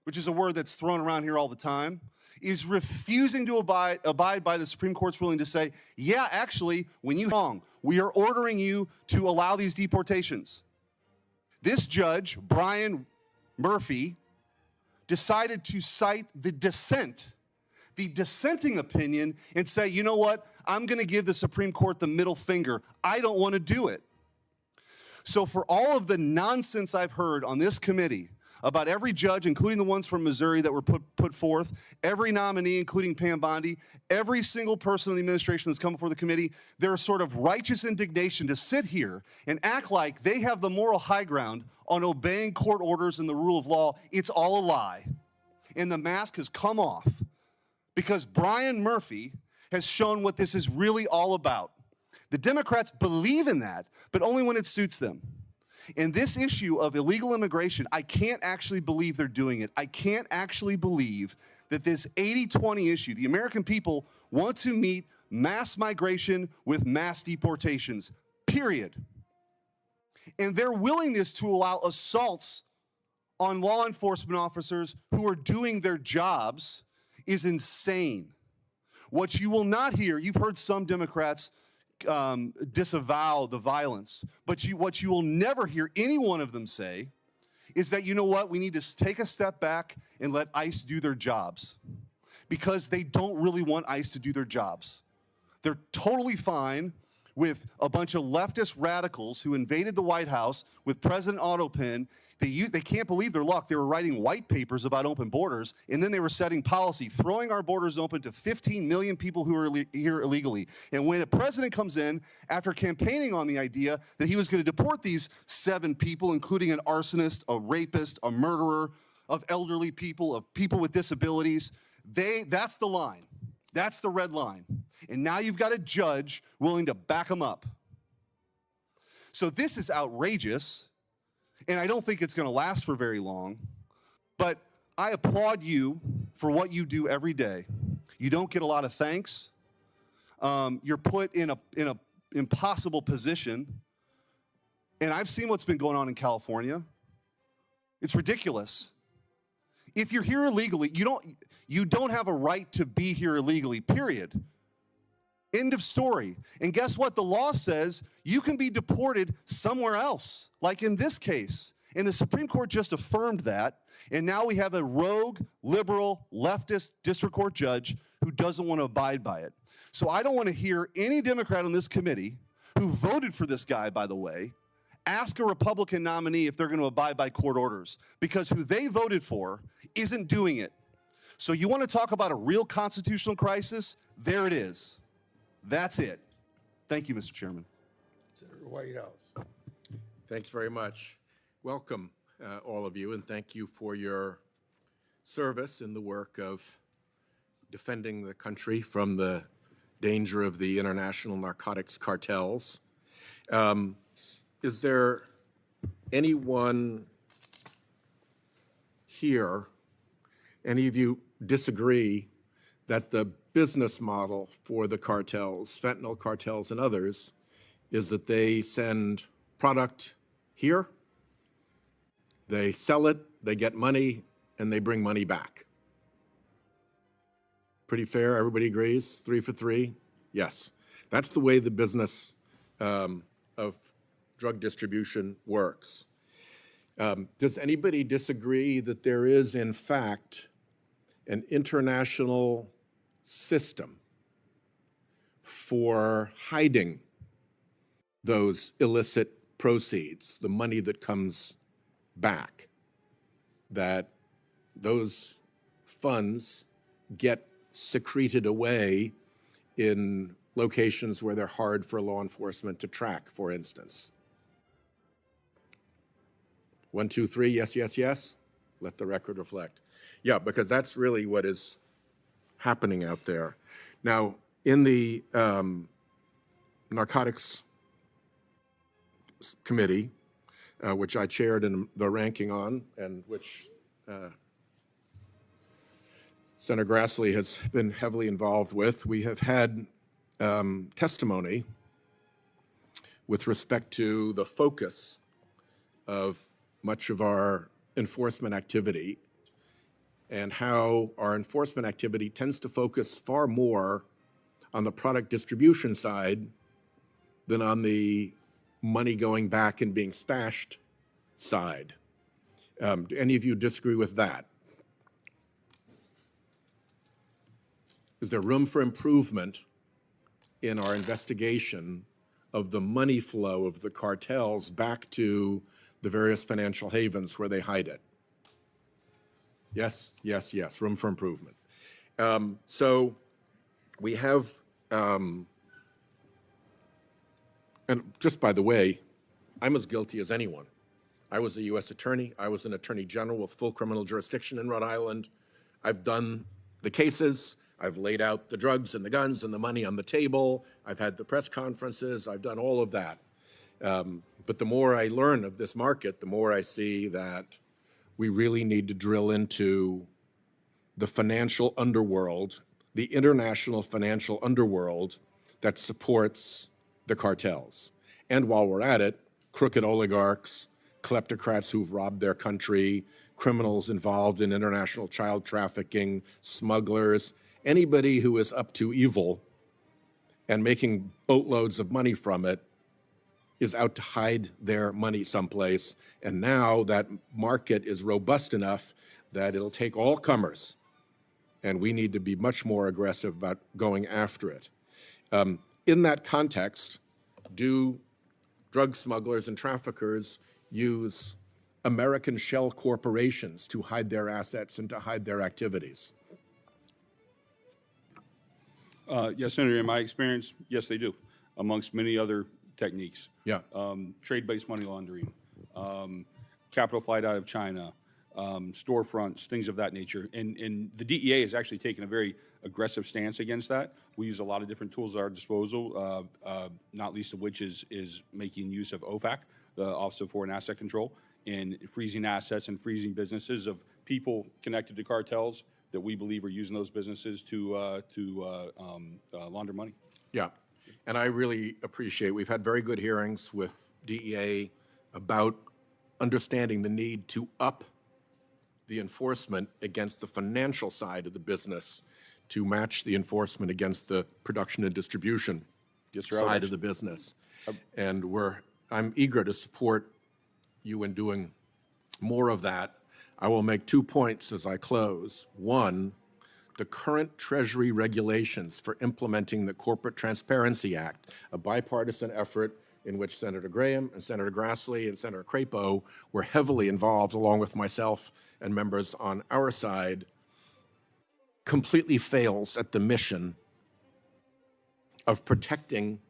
which is a word that's thrown around here all the time, is refusing to abide by the Supreme Court's ruling to say, yeah, actually, when you wrong, we are ordering you to allow these deportations. This judge, Brian Murphy, decided to cite the dissenting opinion, and say, you know what, I'm going to give the Supreme Court the middle finger. I don't want to do it. So for all of the nonsense I've heard on this committee about every judge, including the ones from Missouri that were put forth, every nominee, including Pam Bondi, every single person in the administration that's come before the committee, there's sort of righteous indignation to sit here and act like they have the moral high ground on obeying court orders and the rule of law. It's all a lie. And the mask has come off because Brian Murphy has shown what this is really all about. The Democrats believe in that, but only when it suits them. In this issue of illegal immigration, I can't actually believe they're doing it. I can't actually believe that this 80-20 issue, the American people want to meet mass migration with mass deportations, period. And their willingness to allow assaults on law enforcement officers who are doing their jobs is insane. What you will not hear, you've heard some Democrats disavow the violence, but what you will never hear any one of them say is that, you know what, we need to take a step back and let ICE do their jobs, because they don't really want ICE to do their jobs. They're totally fine with a bunch of leftist radicals who invaded the White House with President Autopin. They can't believe their luck. They were writing white papers about open borders, and then they were setting policy, throwing our borders open to 15 million people who are here illegally. And when a president comes in, after campaigning on the idea that he was going to deport these 7 people, including an arsonist, a rapist, a murderer, of elderly people, of people with disabilities, that's the line. That's the red line. And now you've got a judge willing to back them up. So this is outrageous. And I don't think it's going to last for very long, but I applaud you for what you do every day. You don't get a lot of thanks. You're put in a impossible position, and I've seen what's been going on in California. It's ridiculous. If you're here illegally, you don't have a right to be here illegally, period. End of story. And guess what? The law says you can be deported somewhere else, like in this case. And the Supreme Court just affirmed that. And now we have a rogue, liberal, leftist district court judge who doesn't want to abide by it. So I don't want to hear any Democrat on this committee who voted for this guy, by the way, ask a Republican nominee if they're going to abide by court orders, because who they voted for isn't doing it. So you want to talk about a real constitutional crisis? There it is. That's it. Thank you, Mr. Chairman. Senator Whitehouse. Thanks very much. Welcome, all of you, and thank you for your service in the work of defending the country from the danger of the international narcotics cartels. Is there anyone here, any of you disagree that the business model for the cartels, fentanyl cartels and others, is that they send product here, they sell it, they get money, and they bring money back? Pretty fair, everybody agrees? 3 for 3? Yes. That's the way the business of drug distribution works. Does anybody disagree that there is, in fact, an international system for hiding those illicit proceeds, the money that comes back, that those funds get secreted away in locations where they're hard for law enforcement to track, for instance? 1, 2, 3, yes, yes, yes. Let the record reflect. Yeah, because that's really what is happening out there. Now, in the Narcotics Committee, which I chaired in the ranking on, and which Senator Grassley has been heavily involved with, we have had testimony with respect to the focus of much of our enforcement activity and how our enforcement activity tends to focus far more on the product distribution side than on the money going back and being stashed side. Do any of you disagree with that? Is there room for improvement in our investigation of the money flow of the cartels back to the various financial havens where they hide it? Yes, yes, yes, room for improvement. So we have, and just by the way, I'm as guilty as anyone. I was a U.S. attorney. I was an attorney general with full criminal jurisdiction in Rhode Island. I've done the cases. I've laid out the drugs and the guns and the money on the table. I've had the press conferences. I've done all of that. But the more I learn of this market, the more I see that we really need to drill into the financial underworld, the international financial underworld that supports the cartels. And while we're at it, crooked oligarchs, kleptocrats who've robbed their country, criminals involved in international child trafficking, smugglers, anybody who is up to evil and making boatloads of money from it is out to hide their money someplace. And now that market is robust enough that it'll take all comers. And we need to be much more aggressive about going after it. In that context, do drug smugglers and traffickers use American shell corporations to hide their assets and to hide their activities? Yes, Senator, in my experience, yes, they do, amongst many other techniques. Yeah. Trade-based money laundering, capital flight out of China, storefronts, things of that nature. And the DEA has actually taken a very aggressive stance against that. We use a lot of different tools at our disposal, not least of which is making use of OFAC, the Office of Foreign Asset Control, in freezing assets and freezing businesses of people connected to cartels that we believe are using those businesses to launder money. Yeah, and I really appreciate, we've had very good hearings with DEA about understanding the need to up the enforcement against the financial side of the business to match the enforcement against the production and distribution side of the business. And I'm eager to support you in doing more of that. I will make 2 points as I close. One, the current Treasury regulations for implementing the Corporate Transparency Act, a bipartisan effort in which Senator Graham and Senator Grassley and Senator Crapo were heavily involved, along with myself and members on our side, completely fails at the mission of protecting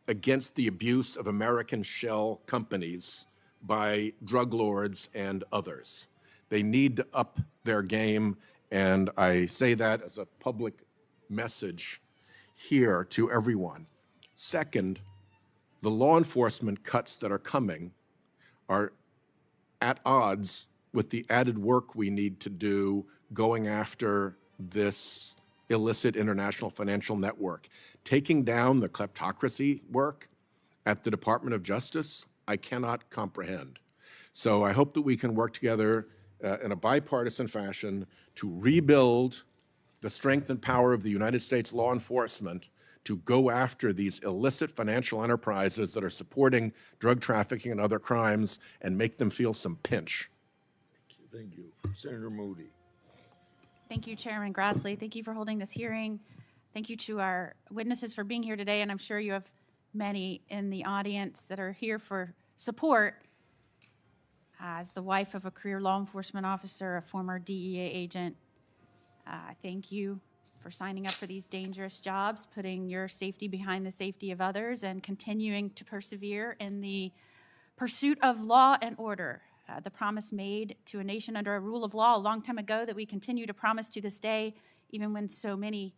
against the abuse of American shell companies by drug lords and others. They need to up their game, and I say that as a public message here to everyone. Second, the law enforcement cuts that are coming are at odds with the added work we need to do going after this illicit international financial network. Taking down the kleptocracy work at the Department of Justice, I cannot comprehend. So I hope that we can work together in a bipartisan fashion to rebuild the strength and power of the United States law enforcement to go after these illicit financial enterprises that are supporting drug trafficking and other crimes and make them feel some pinch. Thank you. Senator Moody. Thank you, Chairman Grassley. Thank you for holding this hearing. Thank you to our witnesses for being here today, and I'm sure you have many in the audience that are here for support. As the wife of a career law enforcement officer, a former DEA agent, I thank you for signing up for these dangerous jobs, putting your safety behind the safety of others, and continuing to persevere in the pursuit of law and order. The promise made to a nation under a rule of law a long time ago that we continue to promise to this day, even when so many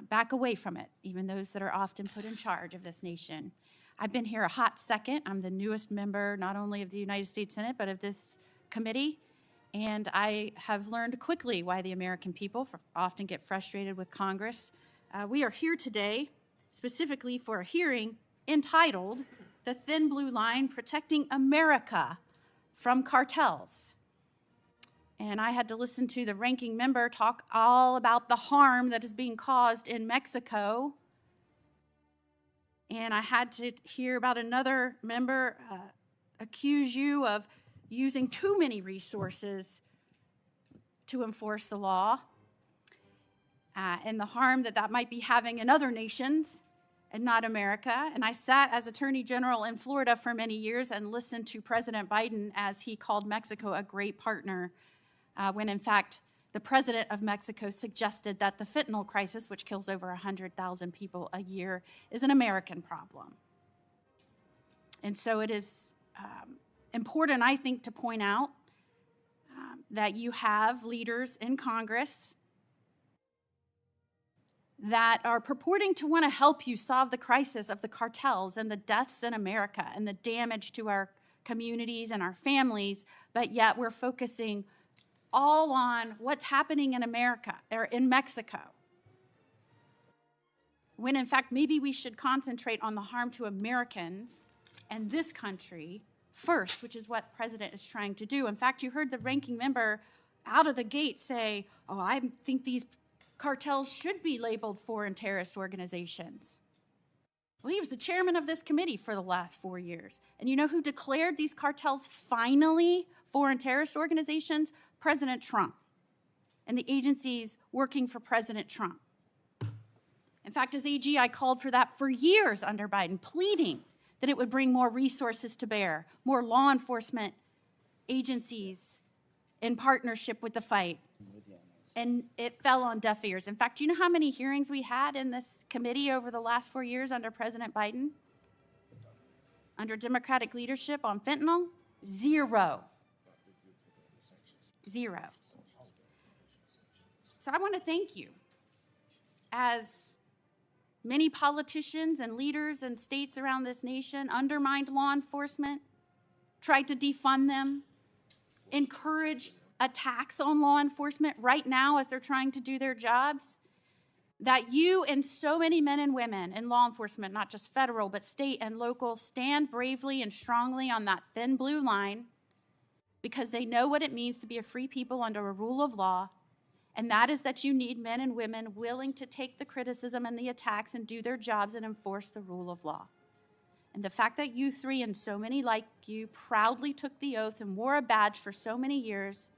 back away from it, even those that are often put in charge of this nation. I've been here a hot second. I'm the newest member, not only of the United States Senate, but of this committee. And I have learned quickly why the American people often get frustrated with Congress. We are here today specifically for a hearing entitled "The Thin Blue Line Protecting America from Cartels." And I had to listen to the ranking member talk all about the harm that is being caused in Mexico. And I had to hear about another member accuse you of using too many resources to enforce the law, and the harm that that might be having in other nations and not America. And I sat as Attorney General in Florida for many years and listened to President Biden as he called Mexico a great partner, when in fact the president of Mexico suggested that the fentanyl crisis, which kills over 100,000 people a year, is an American problem. And so it is important, I think, to point out that you have leaders in Congress that are purporting to want to help you solve the crisis of the cartels and the deaths in America and the damage to our communities and our families, but yet we're focusing all on what's happening in America or in Mexico. When in fact, maybe we should concentrate on the harm to Americans and this country first, which is what the president is trying to do. In fact, you heard the ranking member out of the gate say, oh, I think these cartels should be labeled foreign terrorist organizations. Well, he was the chairman of this committee for the last 4 years. And you know who declared these cartels finally foreign terrorist organizations? President Trump and the agencies working for President Trump. In fact, as AG, I called for that for years under Biden, pleading that it would bring more resources to bear, more law enforcement agencies in partnership with the fight. And it fell on deaf ears. In fact, do you know how many hearings we had in this committee over the last 4 years under President Biden? Under Democratic leadership on fentanyl? Zero. Zero. So I want to thank you. As many politicians and leaders in states around this nation undermined law enforcement, tried to defund them, encourage attacks on law enforcement right now as they're trying to do their jobs, that you and so many men and women in law enforcement, not just federal, but state and local, stand bravely and strongly on that thin blue line because they know what it means to be a free people under a rule of law, and that is that you need men and women willing to take the criticism and the attacks and do their jobs and enforce the rule of law. And the fact that you three and so many like you proudly took the oath and wore a badge for so many years,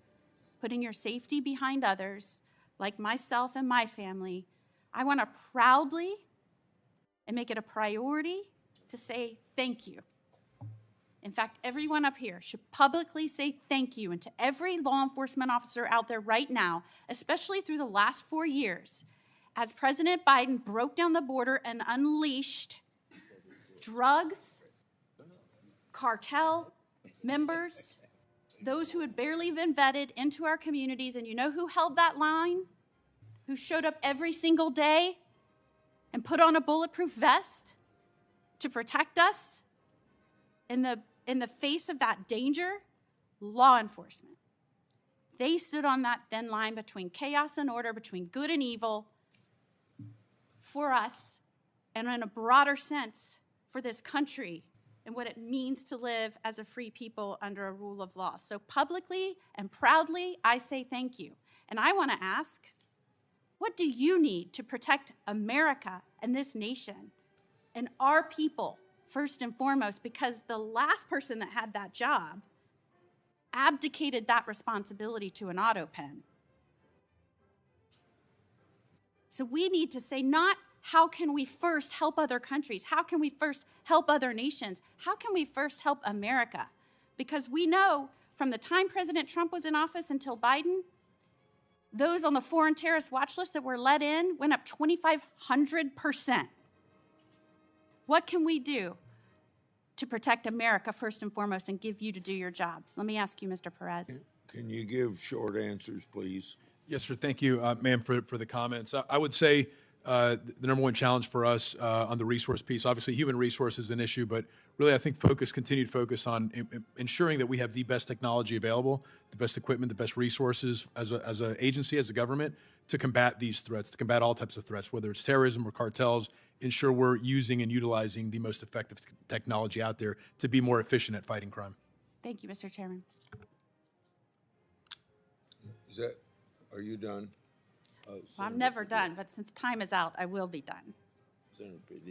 putting your safety behind others, like myself and my family, I want to proudly and make it a priority to say thank you. In fact, everyone up here should publicly say thank you, and to every law enforcement officer out there right now, especially through the last 4 years, as President Biden broke down the border and unleashed drugs, cartel members, those who had barely been vetted into our communities. And you know who held that line? Who showed up every single day and put on a bulletproof vest to protect us in the face of that danger? Law enforcement. They stood on that thin line between chaos and order, between good and evil, for us, and in a broader sense, for this country and what it means to live as a free people under a rule of law. So publicly and proudly, I say thank you. And I want to ask, what do you need to protect America and this nation and our people first and foremost? Because the last person that had that job abdicated that responsibility to an auto pen. So we need to say not how can we first help other countries? How can we first help other nations? How can we first help America? Because we know from the time President Trump was in office until Biden, those on the foreign terrorist watch list that were let in went up 2,500%. What can we do to protect America first and foremost and give you to do your jobs? Let me ask you, Mr. Perez. Can you give short answers, please? Yes, sir. Thank you, ma'am, for the comments. I would say the number one challenge for us on the resource piece, obviously human resource is an issue, but really I think continued focus on ensuring that we have the best technology available, the best equipment, the best resources as an agency, as a government, to combat these threats, to combat all types of threats, whether it's terrorism or cartels, ensure we're using and utilizing the most effective technology out there to be more efficient at fighting crime. Thank you, Mr. Chairman. Are you done? Well, I'm never done, but since time is out, I will be done.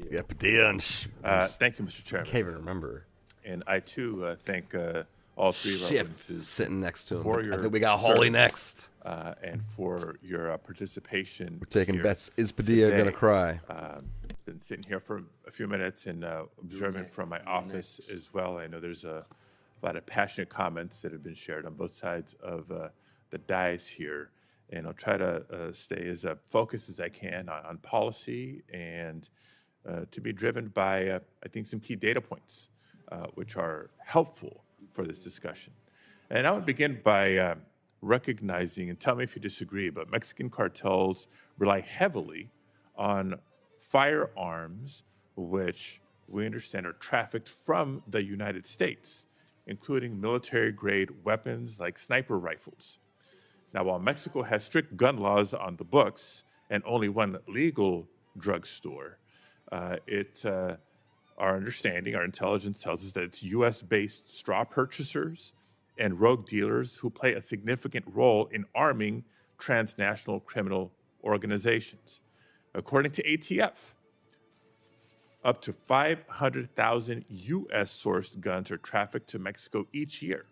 Yeah, Padilla. Thank you, Mr. Chairman. Can't even remember. And I, too, thank all three of our Shit, witnesses sitting next to him. for I your think we got Holly service, next. and for your participation. We're taking here bets. Is Padilla today. gonna cry? Been sitting here for a few minutes and observing from my office as well. I know there's a lot of passionate comments that have been shared on both sides of the dais here. And I'll try to stay as focused as I can on policy and to be driven by, I think, some key data points, which are helpful for this discussion. And I would begin by recognizing, and tell me if you disagree, but Mexican cartels rely heavily on firearms, which we understand are trafficked from the United States, including military-grade weapons like sniper rifles. Now, while Mexico has strict gun laws on the books and only one legal drugstore, our understanding, our intelligence tells us that it's U.S.-based straw purchasers and rogue dealers who play a significant role in arming transnational criminal organizations. According to ATF, up to 500,000 U.S.-sourced guns are trafficked to Mexico each year,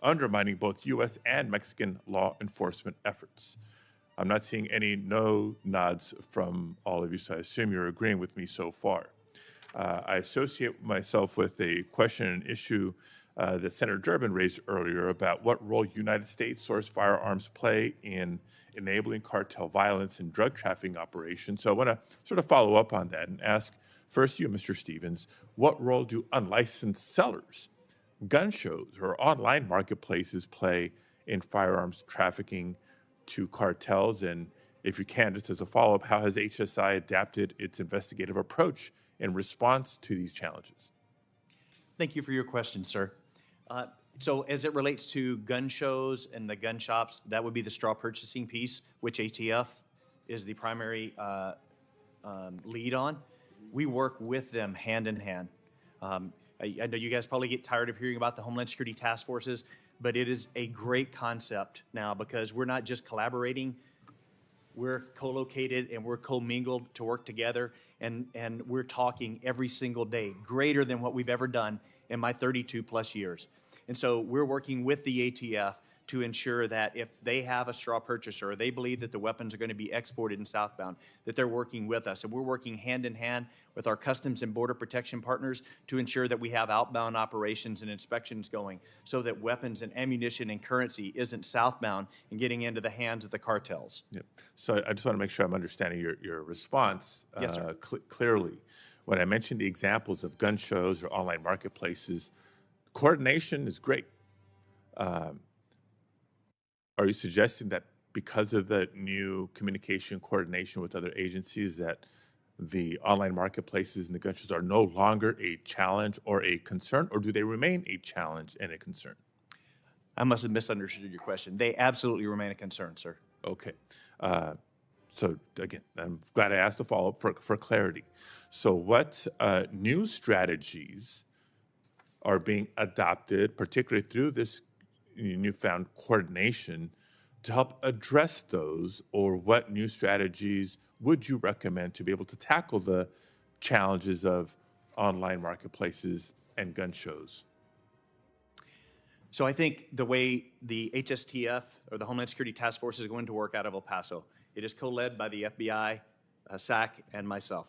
undermining both U.S. and Mexican law enforcement efforts. I'm not seeing any no nods from all of you, so I assume you're agreeing with me so far. I associate myself with a question and issue that Senator Durbin raised earlier about what role United States-sourced firearms play in enabling cartel violence and drug trafficking operations. So I want to sort of follow up on that and ask first you, Mr. Stevens, what role do unlicensed sellers, gun shows, or online marketplaces play in firearms trafficking to cartels? And if you can, just as a follow-up, how has HSI adapted its investigative approach in response to these challenges? Thank you for your question, sir. So as it relates to gun shows and the gun shops, that would be the straw purchasing piece, which ATF is the primary lead on. We work with them hand in hand. I know you guys probably get tired of hearing about the Homeland Security task forces, but it is a great concept now because we're not just collaborating, we're co-located and we're co-mingled to work together, and we're talking every single day, greater than what we've ever done in my 32 plus years. And so we're working with the ATF to ensure that if they have a straw purchaser or they believe that the weapons are going to be exported in southbound, that they're working with us. And we're working hand in hand with our Customs and Border Protection partners to ensure that we have outbound operations and inspections going so that weapons and ammunition and currency isn't southbound and getting into the hands of the cartels. Yep. So I just want to make sure I'm understanding your response Yes, sir. Clearly. When I mentioned the examples of gun shows or online marketplaces, coordination is great. Are you suggesting that because of the new communication coordination with other agencies that the online marketplaces and the gun shows are no longer a challenge or a concern, or do they remain a challenge and a concern? I must have misunderstood your question. They absolutely remain a concern, sir. Okay. So again, I'm glad I asked a follow-up for clarity. So what new strategies are being adopted, particularly through this newfound coordination, to help address those, or what new strategies would you recommend to be able to tackle the challenges of online marketplaces and gun shows? So I think the way the HSTF, or the Homeland Security Task Force, is going to work out of El Paso, it is co-led by the FBI, SAC, and myself.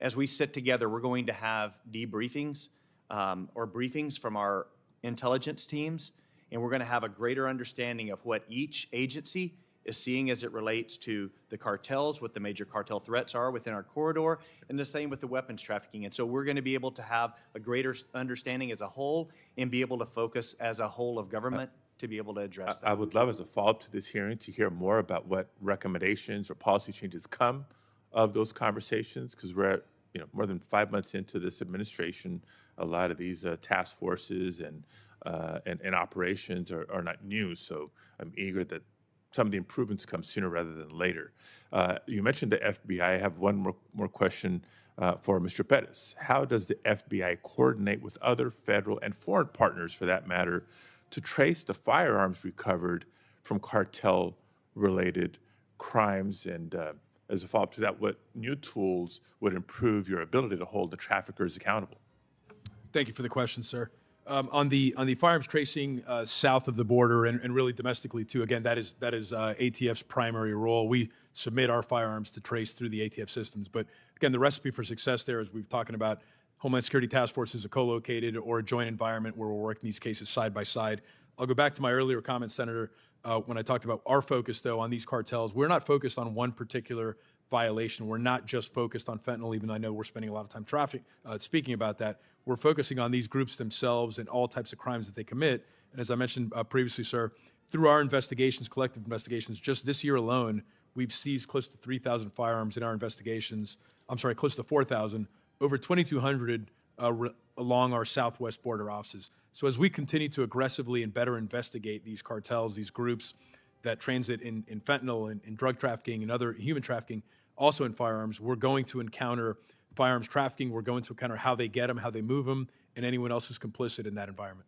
As we sit together, we're going to have debriefings or briefings from our intelligence teams, and we're going to have a greater understanding of what each agency is seeing as it relates to the cartels, what the major cartel threats are within our corridor, and the same with the weapons trafficking. And so we're going to be able to have a greater understanding as a whole and be able to focus as a whole of government to be able to address that. I would love, as a follow-up to this hearing, to hear more about what recommendations or policy changes come of those conversations, because we're at, more than 5 months into this administration. A lot of these task forces and operations are not new, so I'm eager that some of the improvements come sooner rather than later. You mentioned the FBI. I have one more question for Mr. Perez. How does the FBI coordinate with other federal and foreign partners, for that matter, to trace the firearms recovered from cartel-related crimes? And as a follow-up to that, what new tools would improve your ability to hold the traffickers accountable? Thank you for the question, sir. On the firearms tracing south of the border and really domestically too, again, that is ATF's primary role. We submit our firearms to trace through the ATF systems. But again, the recipe for success there, as we've talking about, Homeland Security Task Force is a co-located or a joint environment where we're working these cases side by side. I'll go back to my earlier comment, Senator, when I talked about our focus, though, on these cartels. We're not focused on one particular violation. We're not just focused on fentanyl, even though I know we're spending a lot of time speaking about that. We're focusing on these groups themselves and all types of crimes that they commit. And as I mentioned previously, sir, through our investigations, collective investigations, just this year alone, we've seized close to 3,000 firearms in our investigations. I'm sorry, close to 4,000, over 2,200 along our southwest border offices. So as we continue to aggressively and better investigate these cartels, these groups that transit in fentanyl and in drug trafficking and other human trafficking, also in firearms, we're going to encounter firearms trafficking. We're going to encounter how they get them, how they move them, and anyone else who's complicit in that environment.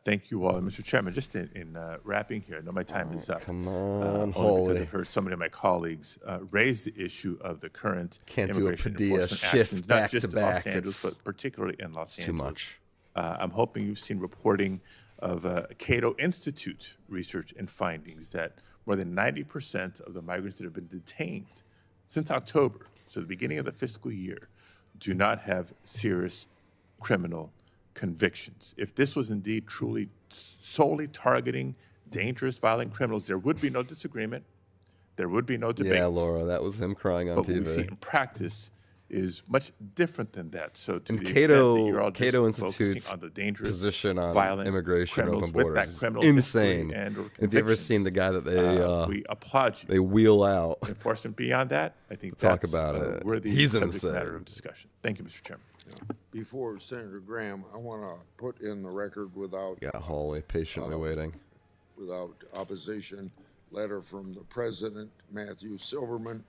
Thank you all. And Mr. Chairman, just in wrapping here, I know my time is up. Come on, only Holy. because I've heard so many of my colleagues raise the issue of the current Can't do a immigration Padilla enforcement shift actions, back not just to in Los back. Angeles, It's but particularly in Los too Angeles. much. I'm hoping you've seen reporting of Cato Institute research and findings that more than 90% of the migrants that have been detained since October, so the beginning of the fiscal year, do not have serious criminal convictions. If this was indeed truly solely targeting dangerous, violent criminals, there would be no disagreement. There would be no debate. Yeah, Laura, that was him crying on But TV. what we see in practice is much different than that. So to And the Cato- extent that you're all Cato just focusing Institute's on the dangerous, position on violent immigration and criminals open with borders that is criminal history insane. and/or Have you ever seen the guy that we applaud you. they wheel out? Enforcement beyond that, I think Talk that's about it. worthy He's subject insane. matter of discussion. Thank you, Mr. Chairman. Before Senator Graham, I want to put in the record without Yeah, Holly, patiently waiting. without opposition, letter from the President, Matthew Silverman,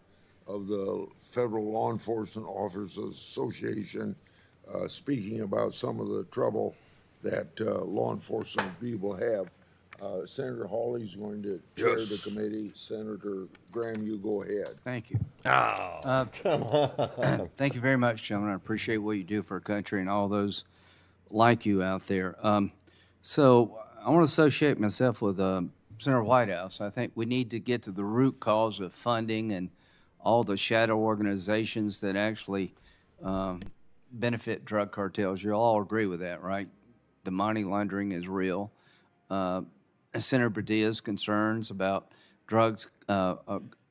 of the Federal Law Enforcement Officers Association, speaking about some of the trouble that law enforcement people have. Senator Hawley's going to chair the committee. Senator Graham, you go ahead. Thank you. Come on. Thank you very much, gentlemen. I appreciate what you do for our country and all those like you out there. So I want to associate myself with Senator Whitehouse. I think we need to get to the root cause of funding and all the shadow organizations that actually benefit drug cartels. You all agree with that, right? The money laundering is real. Senator Padilla's concerns about drugs,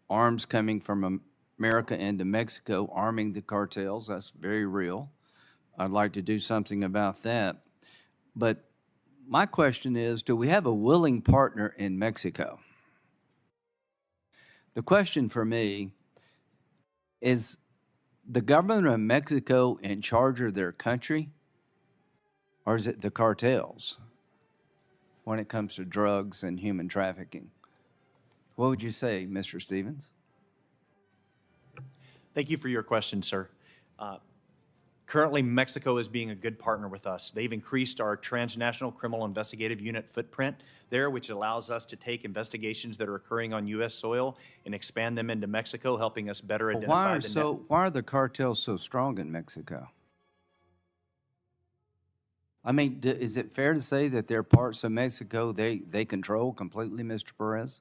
arms coming from America into Mexico, arming the cartels, that's very real. I'd like to do something about that. But my question is, do we have a willing partner in Mexico? The question for me is the government of Mexico in charge of their country, or is it the cartels when it comes to drugs and human trafficking? What would you say, Mr. Stevens? Thank you for your question, sir. Currently, Mexico is being a good partner with us. They've increased our transnational criminal investigative unit footprint there, which allows us to take investigations that are occurring on U.S. soil and expand them into Mexico, helping us better identify Why are the cartels so strong in Mexico? I mean, is it fair to say that there are parts of Mexico they control completely, Mr. Perez?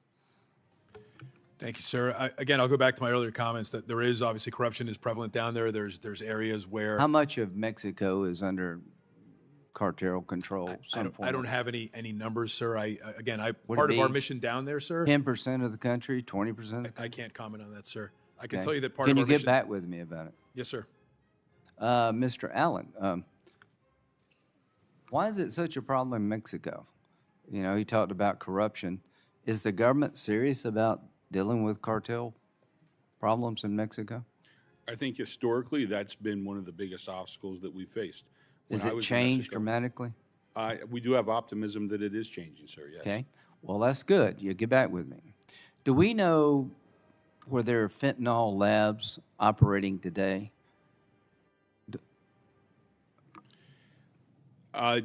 Thank you, sir. Again, I'll go back to my earlier comments that there is obviously corruption is prevalent down there. There's areas where How much of Mexico is under cartel control? I don't have any numbers, sir. Would Part it of our be mission down there, sir. 10% of the country, 20%? I can't comment on that, sir. I can Okay. tell you that part Can of you our get mission. back with me about it? Yes, sir. Mr. Allen, why is it such a problem in Mexico? You know, he talked about corruption. Is the government serious about dealing with cartel problems in Mexico? I think historically that's been one of the biggest obstacles that we faced. Is it changed dramatically? We do have optimism that it is changing, sir, yes. Okay. Well, that's good. You get back with me. Do we know where there are fentanyl labs operating today? I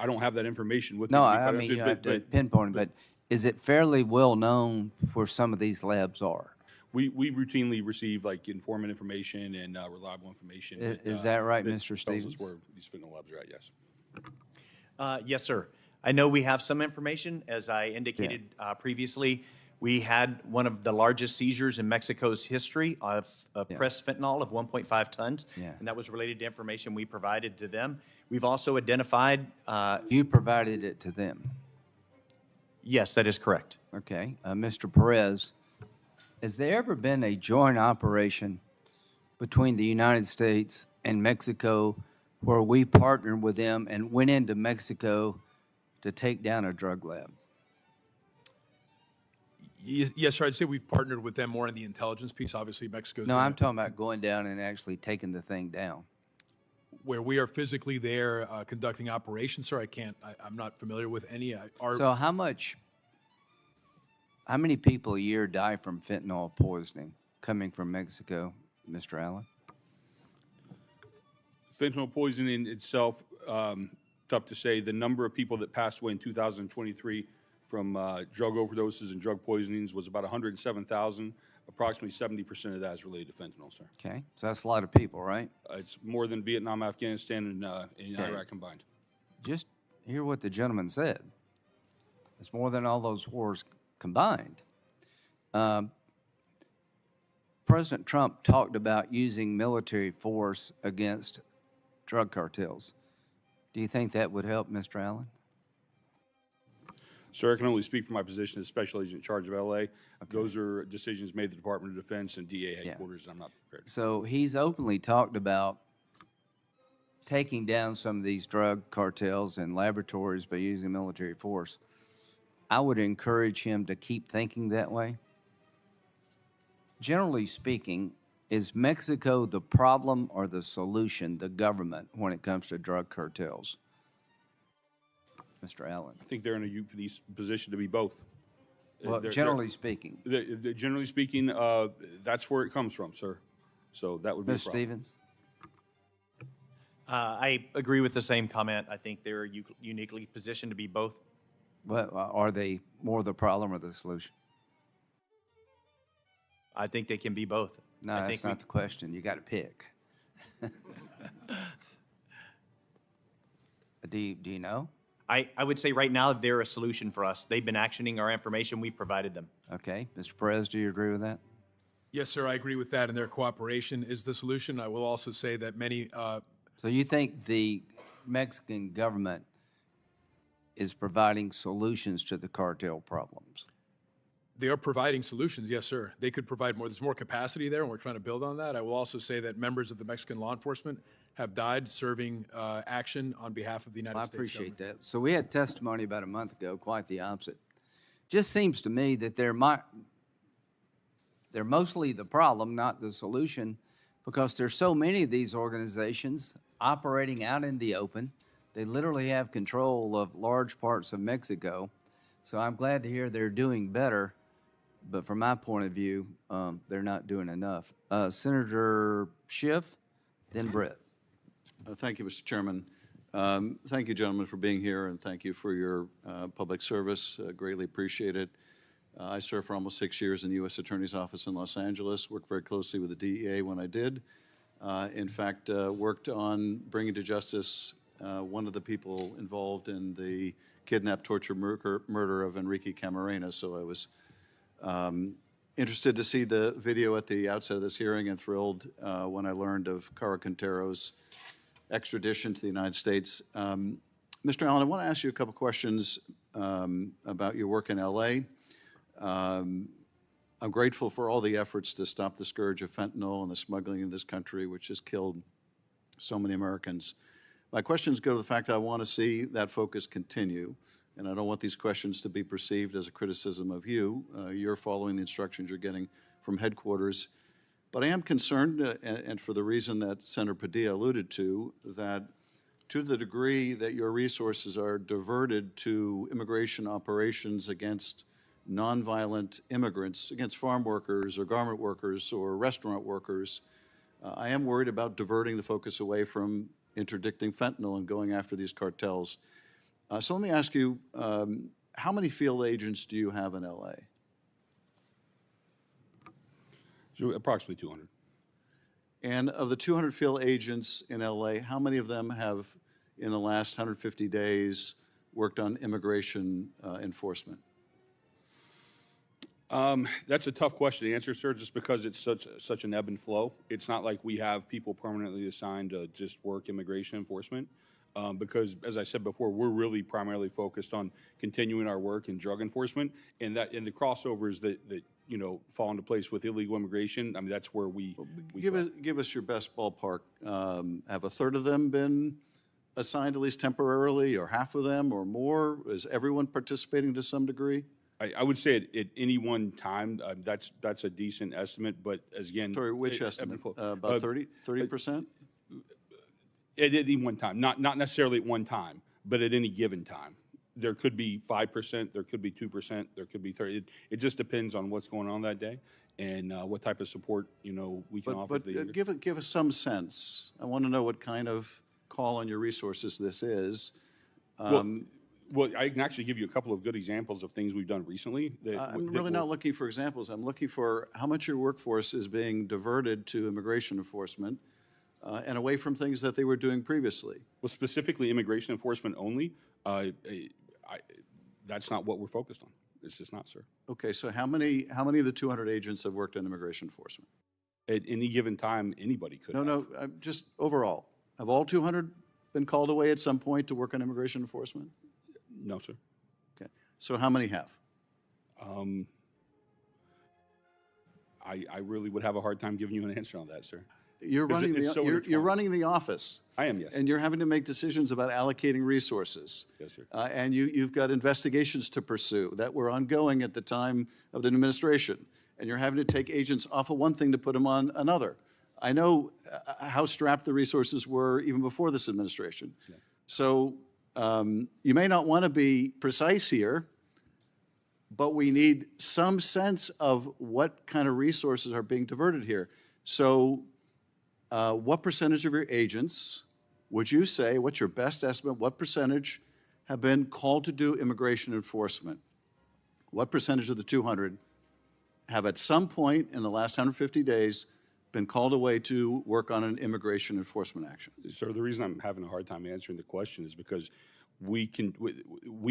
don't have that information with No, me. I mean, you have to pinpoint it, but is it fairly well known where some of these labs are? We routinely receive like informant information and reliable information. Is that right, that Mr. tells us Stevens? where these fentanyl labs are at, yes. Yes, sir. I know we have some information. As I indicated previously, we had one of the largest seizures in Mexico's history of pressed fentanyl of 1.5 tons, and that was related to information we provided to them. We've also identified... You provided it to them? Yes, that is correct. Okay. Mr. Perez, has there ever been a joint operation between the United States and Mexico where we partnered with them and went into Mexico to take down a drug lab? Yes, sir. I'd say we've partnered with them more in the intelligence piece. Obviously, Mexico's No, I'm talking about going down and actually taking the thing down. where we are physically there conducting operations, sir. I'm not familiar with any. So how many people a year die from fentanyl poisoning coming from Mexico, Mr. Allen? Fentanyl poisoning itself, tough to say. The number of people that passed away in 2023 from drug overdoses and drug poisonings was about 107,000. Approximately 70% of that is related to fentanyl, sir. Okay, so that's a lot of people, right? It's more than Vietnam, Afghanistan, and Iraq combined. Just hear what the gentleman said. It's more than all those wars combined. President Trump talked about using military force against drug cartels. Do you think that would help, Mr. Allen? Sir, I can only speak for my position as Special Agent in charge of L.A. Okay. Those are decisions made at the Department of Defense and DA headquarters, and I'm not prepared. So he's openly talked about taking down some of these drug cartels and laboratories by using military force. I would encourage him to keep thinking that way. Generally speaking, is Mexico the problem or the solution, the government, when it comes to drug cartels? Mr. Allen. I think they're in a unique position to be both. Well, generally speaking. Generally speaking, that's where it comes from, sir. So that would be a problem. Stevens? I agree with the same comment. I think they're uniquely positioned to be both. Well, are they more the problem or the solution? I think they can be both. No, that's not the question. You got to pick. Do you know? I would say right now they're a solution for us. They've been actioning our information we've provided them. Okay. Mr. Perez, do you agree with that? Yes, sir, I agree with that, and their cooperation is the solution. I will also say that many... So you think the Mexican government is providing solutions to the cartel problems? They are providing solutions, yes, sir. They could provide more. There's more capacity there, and we're trying to build on that. I will also say that members of the Mexican law enforcement have died serving action on behalf of the United States government. I appreciate that. So we had testimony about a month ago, quite the opposite. Just seems to me that they're mostly the problem, not the solution, because there's so many of these organizations operating out in the open. They literally have control of large parts of Mexico. So I'm glad to hear they're doing better. But from my point of view, they're not doing enough. Senator Schiff, then Brett. Thank you, Mr. Chairman. Thank you, gentlemen, for being here, and thank you for your public service. Greatly appreciate it. I served for almost 6 years in the U.S. Attorney's Office in Los Angeles, worked very closely with the DEA when I did. In fact, worked on bringing to justice one of the people involved in the kidnap, torture, murder of Enrique Camarena. So I was interested to see the video at the outset of this hearing and thrilled when I learned of Cara Quintero's extradition to the United States. Mr. Allen, I want to ask you a couple questions about your work in L.A. I'm grateful for all the efforts to stop the scourge of fentanyl and the smuggling in this country, which has killed so many Americans. My questions go to the fact that I want to see that focus continue, and I don't want these questions to be perceived as a criticism of you. You're following the instructions you're getting from headquarters. But I am concerned, and for the reason that Senator Padilla alluded to the degree that your resources are diverted to immigration operations against nonviolent immigrants, against farm workers or garment workers or restaurant workers, I am worried about diverting the focus away from interdicting fentanyl and going after these cartels. So let me ask you, how many field agents do you have in LA? So approximately 200. And of the 200 field agents in LA, how many of them have, in the last 150 days, worked on immigration enforcement? That's a tough question to answer, sir, just because it's such an ebb and flow. It's not like we have people permanently assigned to just work immigration enforcement. Because, as I said before, we're really primarily focused on continuing our work in drug enforcement, and the crossovers that fall into place with illegal immigration. I mean, that's where we give us your best ballpark. Have a third of them been assigned at least temporarily, or half of them, or more? Is everyone participating to some degree? I would say at any one time, that's a decent estimate. But as again, sorry, which estimate? About 30%? At any one time, not necessarily at one time, but at any given time. There could be 5%, there could be 2%, there could be 30%. It just depends on what's going on that day and what type of support we can offer. But give us some sense. I want to know what kind of call on your resources this is. Well, I can actually give you a couple of good examples of things we've done recently. I'm really not looking for examples. I'm looking for how much your workforce is being diverted to immigration enforcement and away from things that they were doing previously. Well, specifically immigration enforcement only, that's not what we're focused on. It's just not, sir. Okay, so how many of the 200 agents have worked on immigration enforcement? At any given time, anybody could have. No, just overall. Have all 200 been called away at some point to work on immigration enforcement? No, sir. Okay, so how many have? I really would have a hard time giving you an answer on that, sir. You're running the office. I am, yes. And you're having to make decisions about allocating resources. Yes, sir. And you've got investigations to pursue that were ongoing at the time of the administration. And you're having to take agents off of one thing to put them on another. I know how strapped the resources were even before this administration. Yeah. So you may not want to be precise here, but we need some sense of what kind of resources are being diverted here. So what percentage of your agents would you say, what's your best estimate, what percentage have been called to do immigration enforcement? What percentage of the 200 have at some point in the last 150 days been called away to work on an immigration enforcement action? Sir, the reason I'm having a hard time answering the question is because we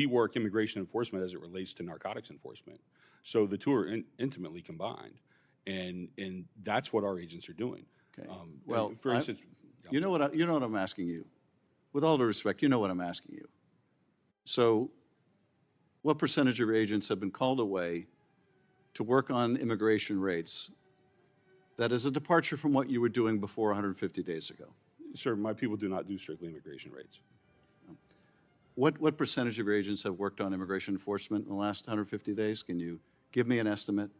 work immigration enforcement as it relates to narcotics enforcement. So the two are intimately combined, and that's what our agents are doing. Okay. Well, for instance, you know what I'm asking you. With all due respect, you know what I'm asking you. So, what percentage of your agents have been called away to work on immigration raids? That is a departure from what you were doing before 150 days ago. Sir, my people do not do strictly immigration raids. What percentage of your agents have worked on immigration enforcement in the last 150 days? Can you give me an estimate?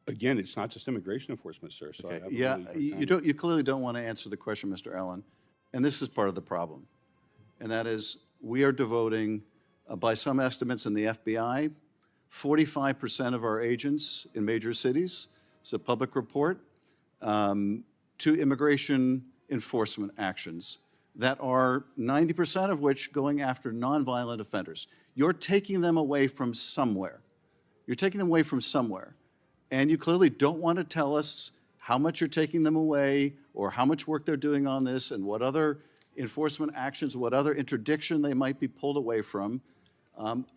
Again, it's not just immigration enforcement, sir. So okay. You clearly don't want to answer the question, Mr. Allen, and this is part of the problem, and that is we are devoting, by some estimates in the FBI, 45% of our agents in major cities, it's a public report, to immigration enforcement actions that are 90% of which going after nonviolent offenders. You're taking them away from somewhere. You're taking them away from somewhere. And you clearly don't want to tell us how much you're taking them away or how much work they're doing on this and what other enforcement actions, what other interdiction they might be pulled away from.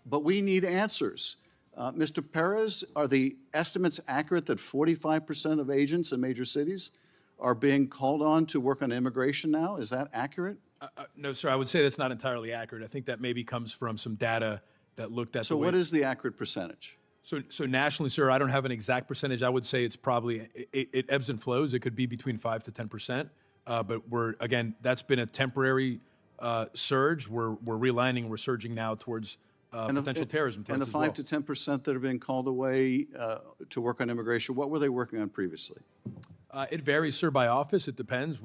But we need answers. Mr. Perez, are the estimates accurate that 45% of agents in major cities are being called on to work on immigration now? Is that accurate? No, sir, I would say that's not entirely accurate. I think that maybe comes from some data that looked at So what is the accurate percentage? So nationally, sir, I don't have an exact percentage. I would say it's probably, it ebbs and flows. It could be between 5 to 10%. But again, that's been a temporary surge. We're realigning, we're surging now towards potential terrorism threats. And the 5 to 10% that are being called away to work on immigration, what were they working on previously? It varies, sir, by office. It depends.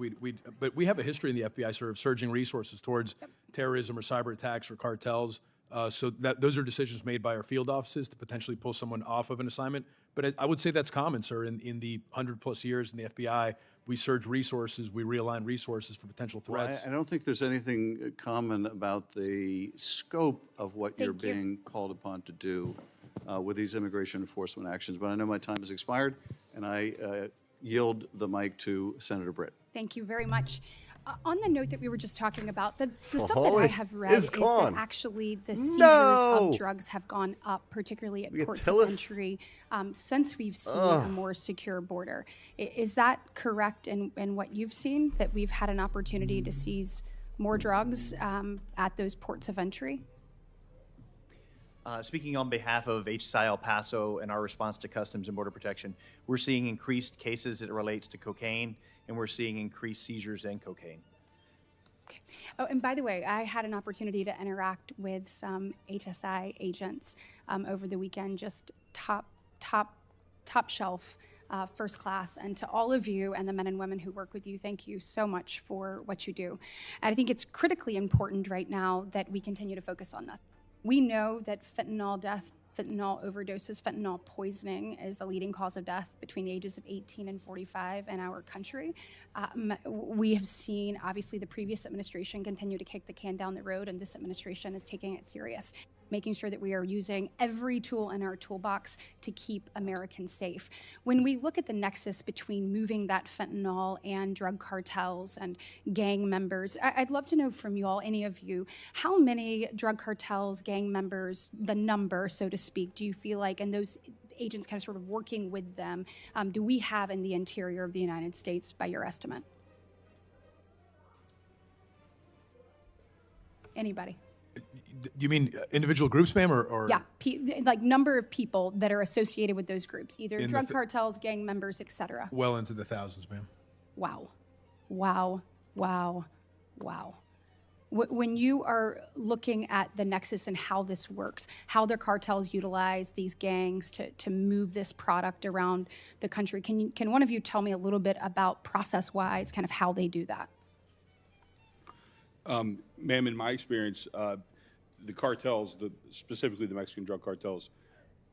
But we have a history in the FBI, sir, of surging resources towards terrorism or cyber attacks or cartels. So those are decisions made by our field offices to potentially pull someone off of an assignment. But I would say that's common, sir. In the 100+ years in the FBI, we surge resources, we realign resources for potential threats. Well, I don't think there's anything common about the scope of what you're being called upon to do with these immigration enforcement actions. But I know my time has expired, and I yield the mic to Senator Britt. Thank you very much. On the note that we were just talking about, the stuff that Holly I have read is that actually the seizures No. of drugs have gone up, particularly at You ports tell of us. entry, since we've seen Ugh. a more secure border. Is that correct in what you've seen, that we've had an opportunity to seize more drugs at those ports of entry? Speaking on behalf of HSI El Paso and our response to Customs and Border Protection, we're seeing increased cases as it relates to cocaine, and we're seeing increased seizures and cocaine. Okay. Oh, and by the way, I had an opportunity to interact with some HSI agents over the weekend, just top shelf, first class. And to all of you and the men and women who work with you, thank you so much for what you do. And I think it's critically important right now that we continue to focus on this. We know that fentanyl death, fentanyl overdoses, fentanyl poisoning is the leading cause of death between the ages of 18 and 45 in our country. We have seen, obviously, the previous administration continue to kick the can down the road, and this administration is taking it serious, making sure that we are using every tool in our toolbox to keep Americans safe. When we look at the nexus between moving that fentanyl and drug cartels and gang members, I'd love to know from you all, any of you, how many drug cartels, gang members, the number, so to speak, do you feel like, and those agents kind of sort of working with them, do we have in the interior of the United States by your estimate? Anybody? Do you mean individual groups, ma'am, or? Yeah, like number of people that are associated with those groups, either In the drug cartels, gang members, et cetera. Well into the thousands, ma'am. Wow, wow, wow, wow. When you are looking at the nexus and how this works, how the cartels utilize these gangs to move this product around the country, can one of you tell me a little bit about process-wise, kind of how they do that? Ma'am, in my experience, the cartels, specifically the Mexican drug cartels,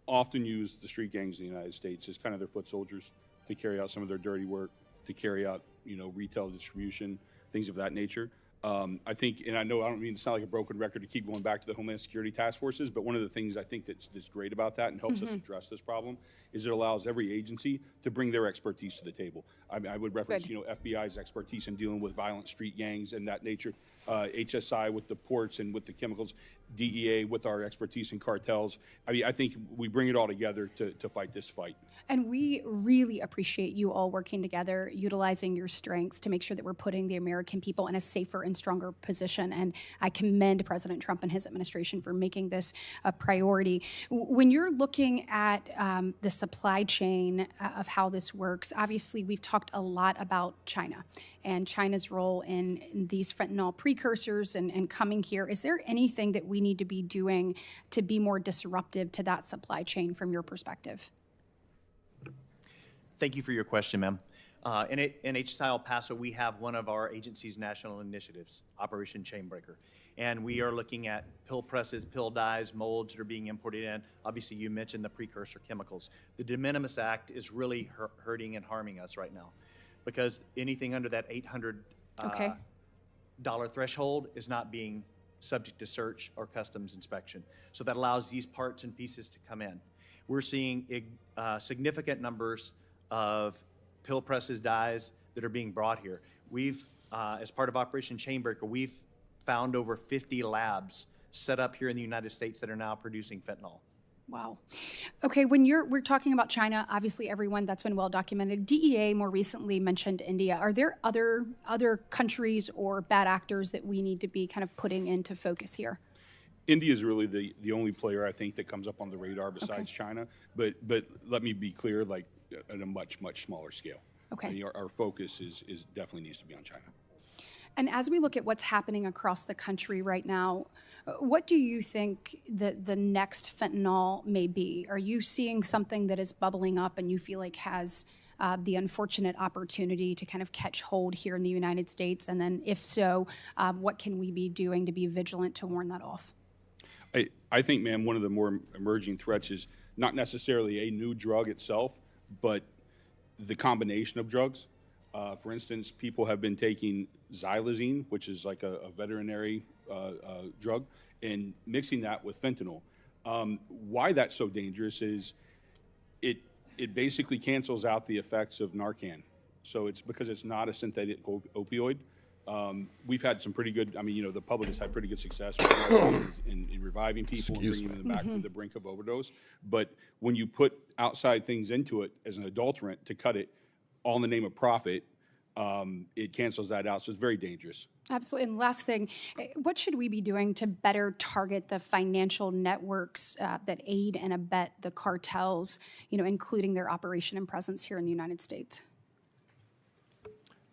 often use the street gangs in the United States as kind of their foot soldiers to carry out some of their dirty work, to carry out, retail distribution, things of that nature. I think, and I know I don't mean to sound like a broken record to keep going back to the Homeland Security task forces, but one of the things I think that's great about that and helps us address this problem is it allows every agency to bring their expertise to the table. I would reference, FBI's expertise in dealing with violent street gangs and that nature, HSI with the ports and with the chemicals, DEA with our expertise in cartels. I think we bring it all together to fight this fight. And we really appreciate you all working together, utilizing your strengths to make sure that we're putting the American people in a safer and stronger position. And I commend President Trump and his administration for making this a priority. When you're looking at the supply chain of how this works, obviously we've talked a lot about China and China's role in these fentanyl precursors and coming here. Is there anything that we need to be doing to be more disruptive to that supply chain from your perspective? Thank you for your question, ma'am. In HSI El Paso, we have one of our agency's national initiatives, Operation Chainbreaker. And we are looking at pill presses, pill dyes, molds that are being imported in. Obviously, you mentioned the precursor chemicals. The De Minimis Act is really hurting and harming us right now because anything under that $800 threshold is not being subject to search or customs inspection. So that allows these parts and pieces to come in. We're seeing significant numbers of pill presses, dyes that are being brought here. We've, as part of Operation Chainbreaker, we've found over 50 labs set up here in the United States that are now producing fentanyl. Wow. Okay, when we're talking about China, obviously everyone, that's been well documented. DEA more recently mentioned India. Are there other countries or bad actors that we need to be kind of putting into focus here? India is really the only player I think that comes up on the radar besides China. But let me be clear, like at a much smaller scale. Okay. I mean, our focus is definitely needs to be on China. And as we look at what's happening across the country right now, what do you think the next fentanyl may be? Are you seeing something that is bubbling up and you feel like has the unfortunate opportunity to kind of catch hold here in the United States? And then if so, what can we be doing to be vigilant to warn that off? I think, man, one of the more emerging threats is not necessarily a new drug itself, but the combination of drugs. For instance, people have been taking xylazine, which is like a veterinary drug, and mixing that with fentanyl. Why that's so dangerous is it basically cancels out the effects of Narcan. So it's because it's not a synthetic opioid. We've had some pretty good, the public has had pretty good success in reviving people and bringing them back from the brink of overdose. But when you put outside things into it as an adulterant to cut it, all in the name of profit, it cancels that out. So it's very dangerous. Absolutely. And last thing, what should we be doing to better target the financial networks that aid and abet the cartels, including their operation and presence here in the United States?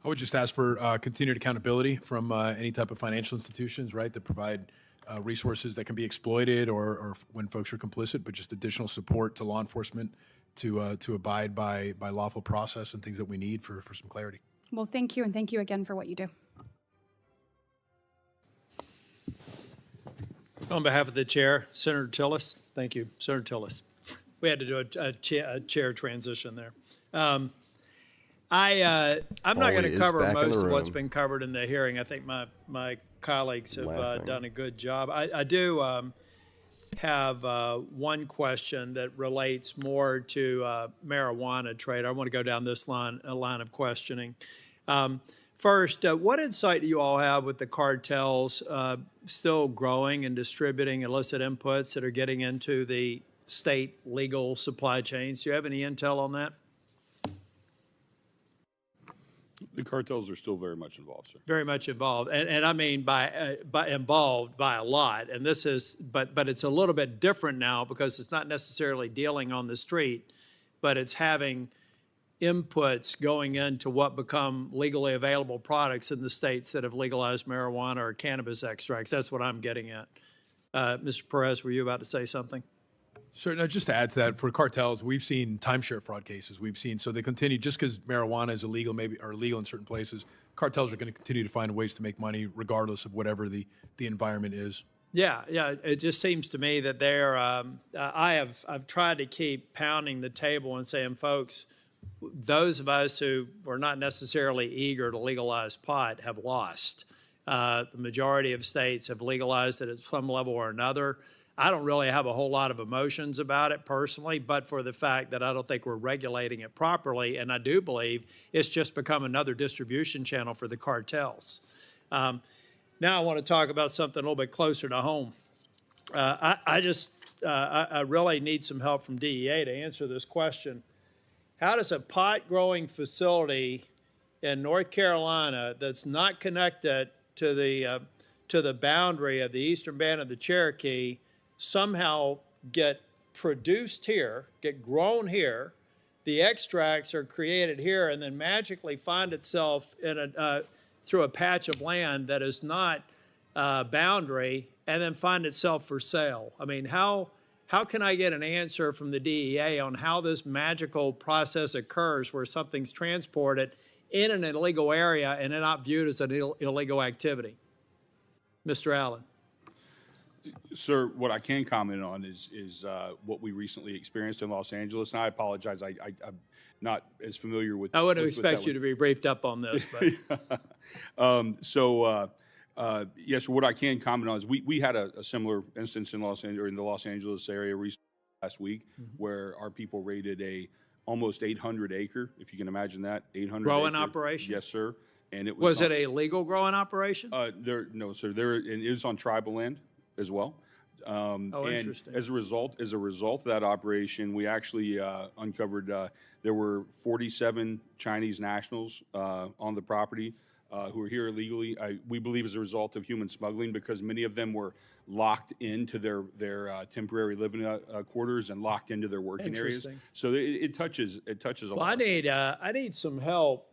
I would just ask for continued accountability from any type of financial institutions, right, that provide resources that can be exploited or when folks are complicit, but just additional support to law enforcement to abide by lawful process and things that we need for some clarity. Well, thank you, and thank you again for what you do. On behalf of the chair, Senator Tillis, thank you, Senator Tillis. We had to do a chair transition there. I'm not going to cover most of what's been covered in the hearing. I think my colleagues have done a good job. I do have one question that relates more to marijuana trade. I want to go down this line of questioning. First, what insight do you all have with the cartels still growing and distributing illicit inputs that are getting into the state legal supply chains? Do you have any intel on that? The cartels are still very much involved, sir. Very much involved, and I mean by involved by a lot. And this is, but it's a little bit different now because it's not necessarily dealing on the street, but it's having inputs going into what become legally available products in the states that have legalized marijuana or cannabis extracts. That's what I'm getting at. Mr. Perez, were you about to say something? Sure. No, just to add to that, for cartels, we've seen timeshare fraud cases. So they continue, just because marijuana is illegal, or illegal in certain places, cartels are going to continue to find ways to make money regardless of whatever the environment is. Yeah. It just seems to me that they're. I've tried to keep pounding the table and saying, folks, those of us who were not necessarily eager to legalize pot have lost. The majority of states have legalized it at some level or another. I don't really have a whole lot of emotions about it personally, but for the fact that I don't think we're regulating it properly, and I do believe it's just become another distribution channel for the cartels. Now I want to talk about something a little bit closer to home. I really need some help from DEA to answer this question. How does a pot growing facility in North Carolina that's not connected to the boundary of the eastern band of the Cherokee somehow get produced here, get grown here, the extracts are created here, and then magically find itself in through a patch of land that is not boundary, and then find itself for sale? I mean, how can I get an answer from the DEA on how this magical process occurs where something's transported in an illegal area and then not viewed as an illegal activity? Mr. Allen. Sir, what I can comment on is what we recently experienced in Los Angeles. And I apologize, I'm not as familiar with. I wouldn't expect you to be briefed up on this. But. Yes, what I can comment on is we had a similar instance in the Los Angeles area recently last week, where our people raided a almost 800 acre, if you can imagine that, 800 growing acre. Operation. Yes, sir. And it was it a legal growing operation? No, sir. And it was on tribal land as well. And interesting. As a result of that operation, we actually uncovered there were 47 Chinese nationals on the property. Who are here illegally, we believe as a result of human smuggling, because many of them were locked into their temporary living quarters and locked into their working areas. So it touches a lot. I need some help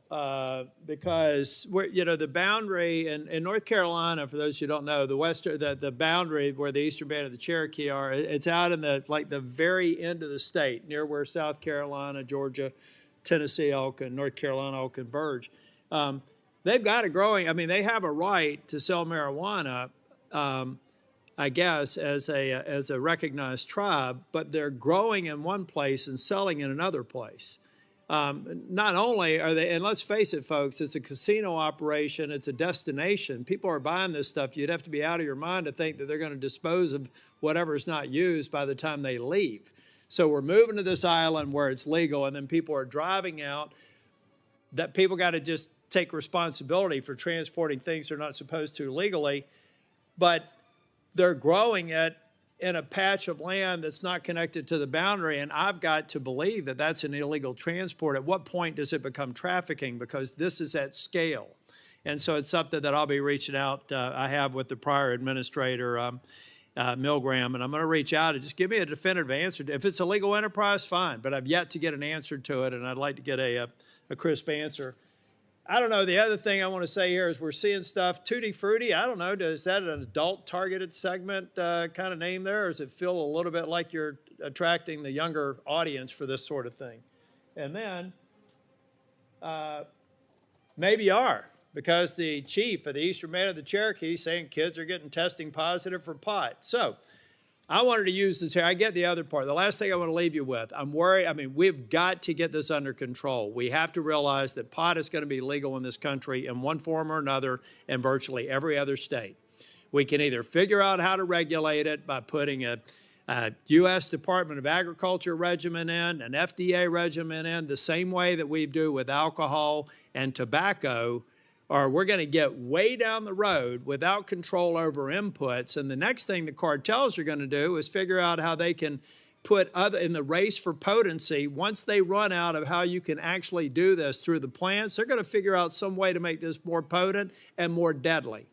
because the boundary in North Carolina, for those who don't know, the boundary where the eastern band of the Cherokee are, it's out in the very end of the state, near where South Carolina, Georgia, Tennessee all North Carolina all converge. They've got a growing, they have a right to sell marijuana I guess, as a recognized tribe, but they're growing in one place and selling in another place. Not only are they, and let's face it, folks, it's a casino operation, it's a destination. People are buying this stuff. You'd have to be out of your mind to think that they're going to dispose of whatever's not used by the time they leave. So we're moving to this island where it's legal, and then people are driving out. That people got to just take responsibility for transporting things they're not supposed to legally, but they're growing it in a patch of land that's not connected to the boundary, and I've got to believe that that's an illegal transport. At what point does it become trafficking? Because this is at scale. And so it's something that I'll be reaching out. I have with the prior administrator, Milgram, and I'm going to reach out and just give me a definitive answer. If it's a legal enterprise, fine, but I've yet to get an answer to it, and I'd like to get a crisp answer. I don't know. The other thing I want to say here is we're seeing stuff, Tutti Frutti. I don't know. Is that an adult targeted segment kind of name there? Or does it feel a little bit like you're attracting the younger audience for this sort of thing? And then maybe you are, because the chief of the Eastern Band of the Cherokee is saying kids are getting testing positive for pot. So I wanted to use this here. I get the other part. The last thing I want to leave you with, I'm worried. I mean, we've got to get this under control. We have to realize that pot is going to be legal in this country in one form or another in virtually every other state. We can either figure out how to regulate it by putting a U.S. Department of Agriculture regimen in, an FDA regimen in, the same way that we do with alcohol and tobacco, or we're going to get way down the road without control over inputs. And the next thing the cartels are going to do is figure out how they can put other in the race for potency. Once they run out of how you can actually do this through the plants, they're going to figure out some way to make this more potent and more deadly.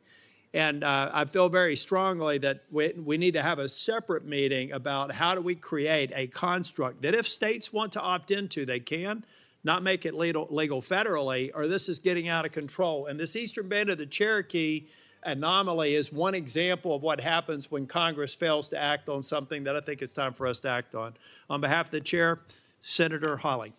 And I feel very strongly that we need to have a separate meeting about how do we create a construct that if states want to opt into, they can, not make it legal federally, or this is getting out of control. And this Eastern Band of the Cherokee anomaly is one example of what happens when Congress fails to act on something that I think it's time for us to act on. On behalf of the chair, Senator Hawley.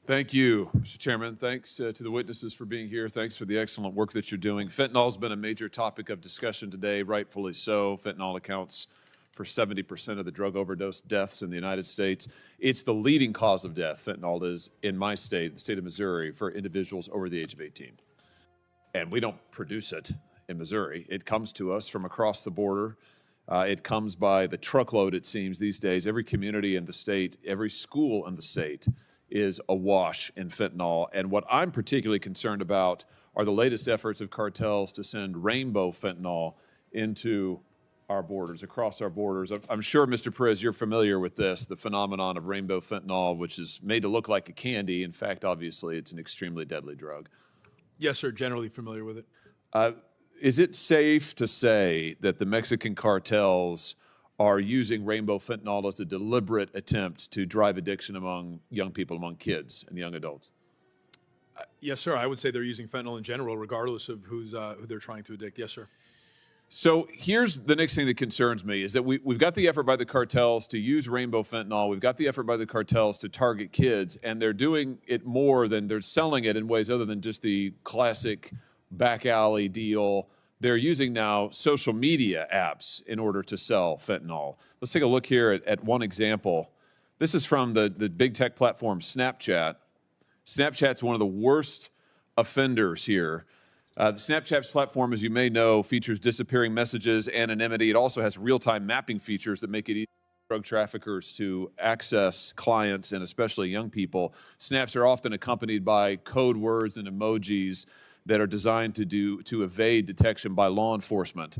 Thank you, Mr. Chairman. Thanks to the witnesses for being here. Thanks for the excellent work that you're doing. Fentanyl has been a major topic of discussion today, rightfully so. Fentanyl accounts for 70% of the drug overdose deaths in the United States. It's the leading cause of death, fentanyl is, in my state, the state of Missouri, for individuals over the age of 18. And we don't produce it in Missouri. It comes to us from across the border. It comes by the truckload, it seems, these days. Every community in the state, every school in the state is awash in fentanyl. And what I'm particularly concerned about are the latest efforts of cartels to send rainbow fentanyl into our borders, across our borders. I'm sure, Mr. Perez, you're familiar with this, the phenomenon of rainbow fentanyl, which is made to look like a candy. In fact, obviously, it's an extremely deadly drug. Yes, sir, generally familiar with it. Is it safe to say that the Mexican cartels are using rainbow fentanyl as a deliberate attempt to drive addiction among young people, among kids and young adults? Yes, sir. I would say they're using fentanyl in general, regardless of who they're trying to addict. Yes, sir. So here's the next thing that concerns me is that we've got the effort by the cartels to use rainbow fentanyl. We've got the effort by the cartels to target kids, and they're doing it more than they're selling it in ways other than just the classic back alley deal. They're using now social media apps in order to sell fentanyl. Let's take a look here at one example. This is from the big tech platform Snapchat. Snapchat's one of the worst offenders here. The Snapchat's platform, as you may know, features disappearing messages, anonymity. It also has real-time mapping features that make it easy for drug traffickers to access clients and especially young people. Snaps are often accompanied by code words and emojis that are designed to evade detection by law enforcement.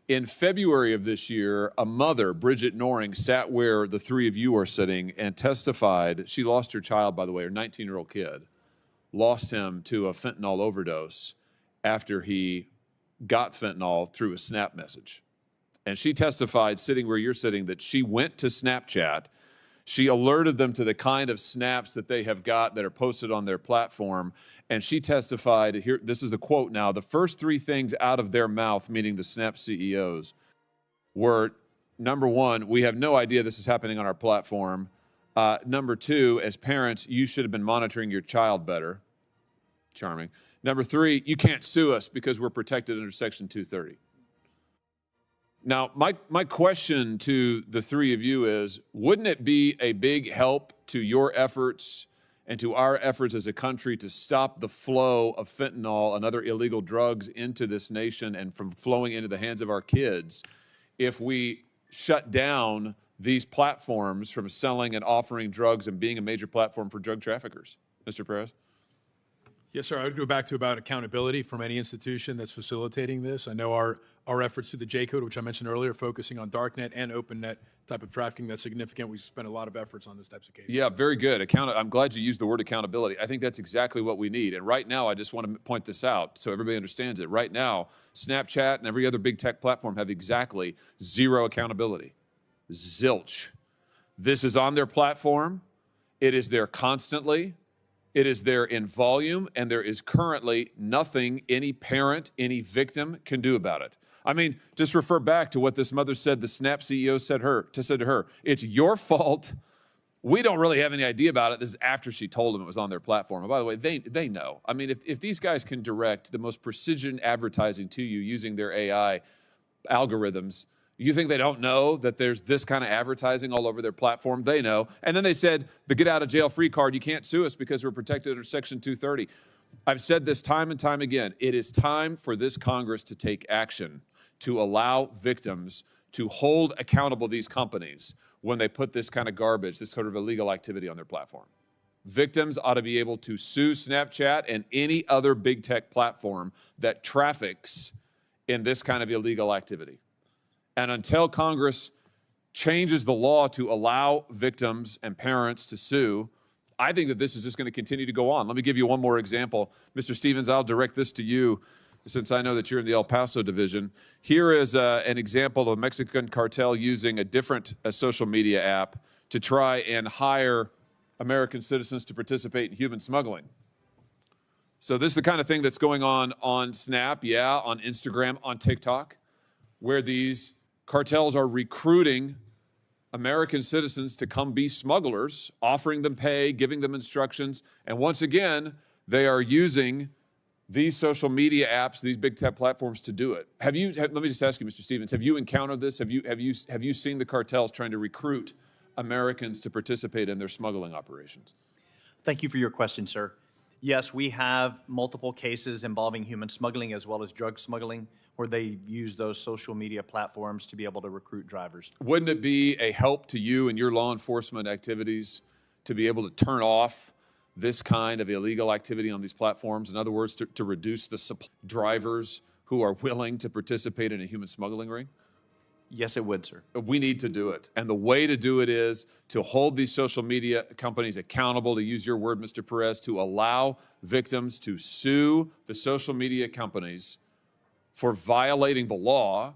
In February of this year, a mother, Bridget Noring, sat where the three of you are sitting and testified. She lost her child, by the way, her 19-year-old kid, lost him to a fentanyl overdose after he got fentanyl through a Snap message. And she testified, sitting where you're sitting, that she went to Snapchat. She alerted them to the kind of snaps that they have got that are posted on their platform. And she testified, here, this is the quote now, the first three things out of their mouth, meaning the Snap CEOs, were, number one, we have no idea this is happening on our platform. Number two, as parents, you should have been monitoring your child better. Charming. Number three, you can't sue us because we're protected under Section 230. Now, my question to the three of you is, wouldn't it be a big help to your efforts and to our efforts as a country to stop the flow of fentanyl and other illegal drugs into this nation and from flowing into the hands of our kids if we shut down these platforms from selling and offering drugs and being a major platform for drug traffickers? Mr. Perez? Yes, sir. I would go back to about accountability from any institution that's facilitating this. I know our efforts through the J-Code, which I mentioned earlier, focusing on darknet and opennet type of trafficking, that's significant. We spend a lot of efforts on those types of cases. Yeah, very good. I'm glad you used the word accountability. I think that's exactly what we need. And right now, I just want to point this out so everybody understands it. Right now, Snapchat and every other big tech platform have exactly zero accountability. Zilch. This is on their platform. It is there constantly. It is there in volume, and there is currently nothing any parent, any victim can do about it. I mean, just refer back to what this mother said the Snap CEO said to her. It's your fault. We don't really have any idea about it. This is after she told them it was on their platform. And by the way, they know. I mean, if these guys can direct the most precision advertising to you using their AI algorithms, you think they don't know that there's this kind of advertising all over their platform? They know. And then they said, the get out of jail free card, you can't sue us because we're protected under Section 230. I've said this time and time again. It is time for this Congress to take action to allow victims to hold accountable these companies when they put this kind of garbage, this sort of illegal activity on their platform. Victims ought to be able to sue Snapchat and any other big tech platform that traffics in this kind of illegal activity. And until Congress changes the law to allow victims and parents to sue, I think that this is just going to continue to go on. Let me give you one more example. Mr. Stevens, I'll direct this to you since I know that you're in the El Paso division. Here is an example of a Mexican cartel using a different social media app to try and hire American citizens to participate in human smuggling. So this is the kind of thing that's going on Snap, yeah, on Instagram, on TikTok, where these cartels are recruiting American citizens to come be smugglers, offering them pay, giving them instructions. And once again, they are using these social media apps, these big tech platforms to do it. Let me just ask you, Mr. Stevens, have you encountered this? Have you seen the cartels trying to recruit Americans to participate in their smuggling operations? Thank you for your question, sir. Yes, we have multiple cases involving human smuggling as well as drug smuggling, where they use those social media platforms to be able to recruit drivers. Wouldn't it be a help to you and your law enforcement activities to be able to turn off this kind of illegal activity on these platforms? In other words, to reduce the drivers who are willing to participate in a human smuggling ring? Yes, it would, sir. We need to do it. And the way to do it is to hold these social media companies accountable, to use your word, Mr. Perez, to allow victims to sue the social media companies for violating the law,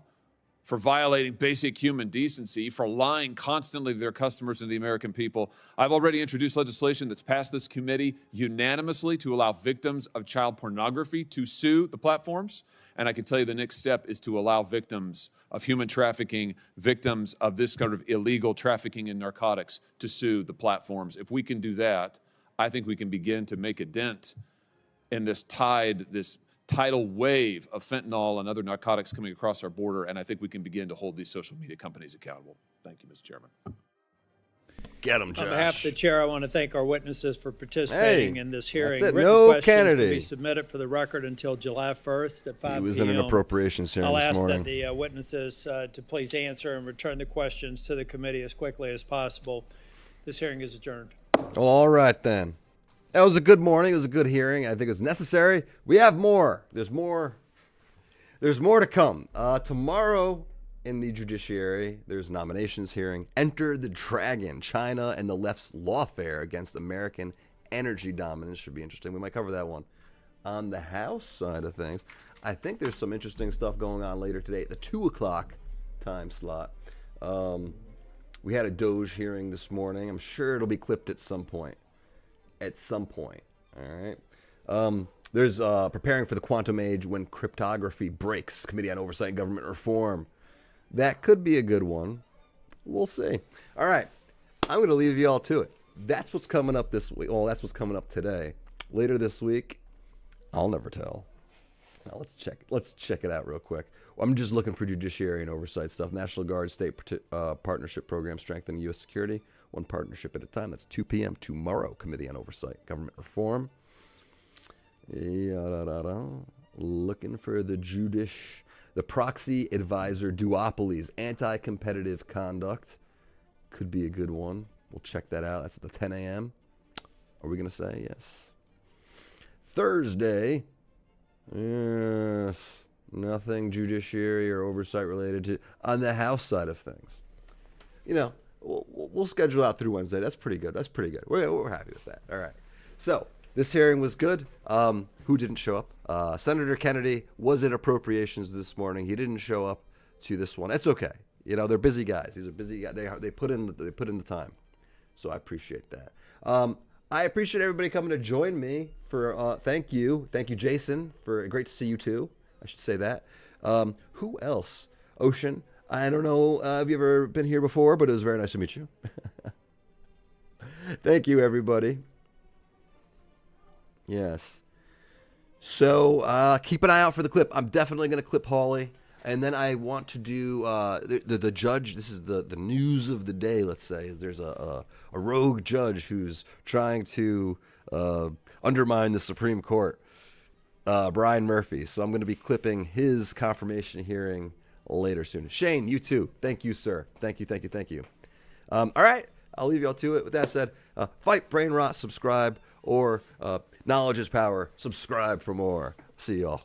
for violating basic human decency, for lying constantly to their customers and the American people. I've already introduced legislation that's passed this committee unanimously to allow victims of child pornography to sue the platforms. And I can tell you the next step is to allow victims of human trafficking, victims of this kind of illegal trafficking in narcotics to sue the platforms. If we can do that, I think we can begin to make a dent in this tidal wave of fentanyl and other narcotics coming across our border, and I think we can begin to hold these social media companies accountable. Thank you, Mr. Chairman. Get them, Josh. On behalf of the chair, I want to thank our witnesses for participating in this hearing. That's it. Written No questions Kennedy. can be submitted for the record until July 1st at 5 p.m. He was in an appropriations hearing I'll this ask morning. that the witnesses to please answer and return the questions to the committee as quickly as possible. This hearing is adjourned. Well, all right then. That was a good morning. It was a good hearing. I think it's necessary. We have more. There's more to come. Tomorrow in the Judiciary, there's nominations hearing. Enter the Dragon, China and the left's lawfare against American energy dominance. Should be interesting. We might cover that one. On the House side of things, I think there's some interesting stuff going on later today at the 2 o'clock time slot. We had a Doge hearing this morning. I'm sure it'll be clipped at some point. All right. There's preparing for the quantum age when cryptography breaks. Committee on Oversight and Government Reform. That could be a good one. We'll see. All right. I'm going to leave you all to it. That's what's coming up this week. Well, that's what's coming up today. Later this week, I'll never tell. Now let's check it out real quick. I'm just looking for Judiciary and Oversight stuff. National Guard State Partnership Program strengthening U.S. security, one partnership at a time. That's 2 p.m. tomorrow. Committee on Oversight, Government Reform. Looking for the proxy advisor duopolies, anti-competitive conduct. Could be a good one. We'll check that out. That's at the 10 a.m. Are we going to say yes? Thursday. Yes. Nothing Judiciary or Oversight related to on the House side of things. You know, we'll schedule out through Wednesday. That's pretty good. We're happy with that. All right. So this hearing was good. Who didn't show up? Senator Kennedy was at appropriations this morning. He didn't show up to this one. It's okay. You know, they're busy guys. These are busy guys. They put in the time. So I appreciate that. I appreciate everybody coming to join me for. Thank you, Jason. Great to see you too. I should say that. Who else? Ocean. I don't know if you've ever been here before, but it was very nice to meet you. Thank you, everybody. Yes. So keep an eye out for the clip. I'm definitely going to clip Hawley. And then I want to do the judge. This is the news of the day, let's say, is there's a rogue judge who's trying to undermine the Supreme Court. Brian Murphy. So I'm going to be clipping his confirmation hearing later soon. Shane, you too. Thank you, sir. Thank you. All right. I'll leave y'all to it. With that said, fight brain rot, subscribe, or knowledge is power. Subscribe for more. See y'all.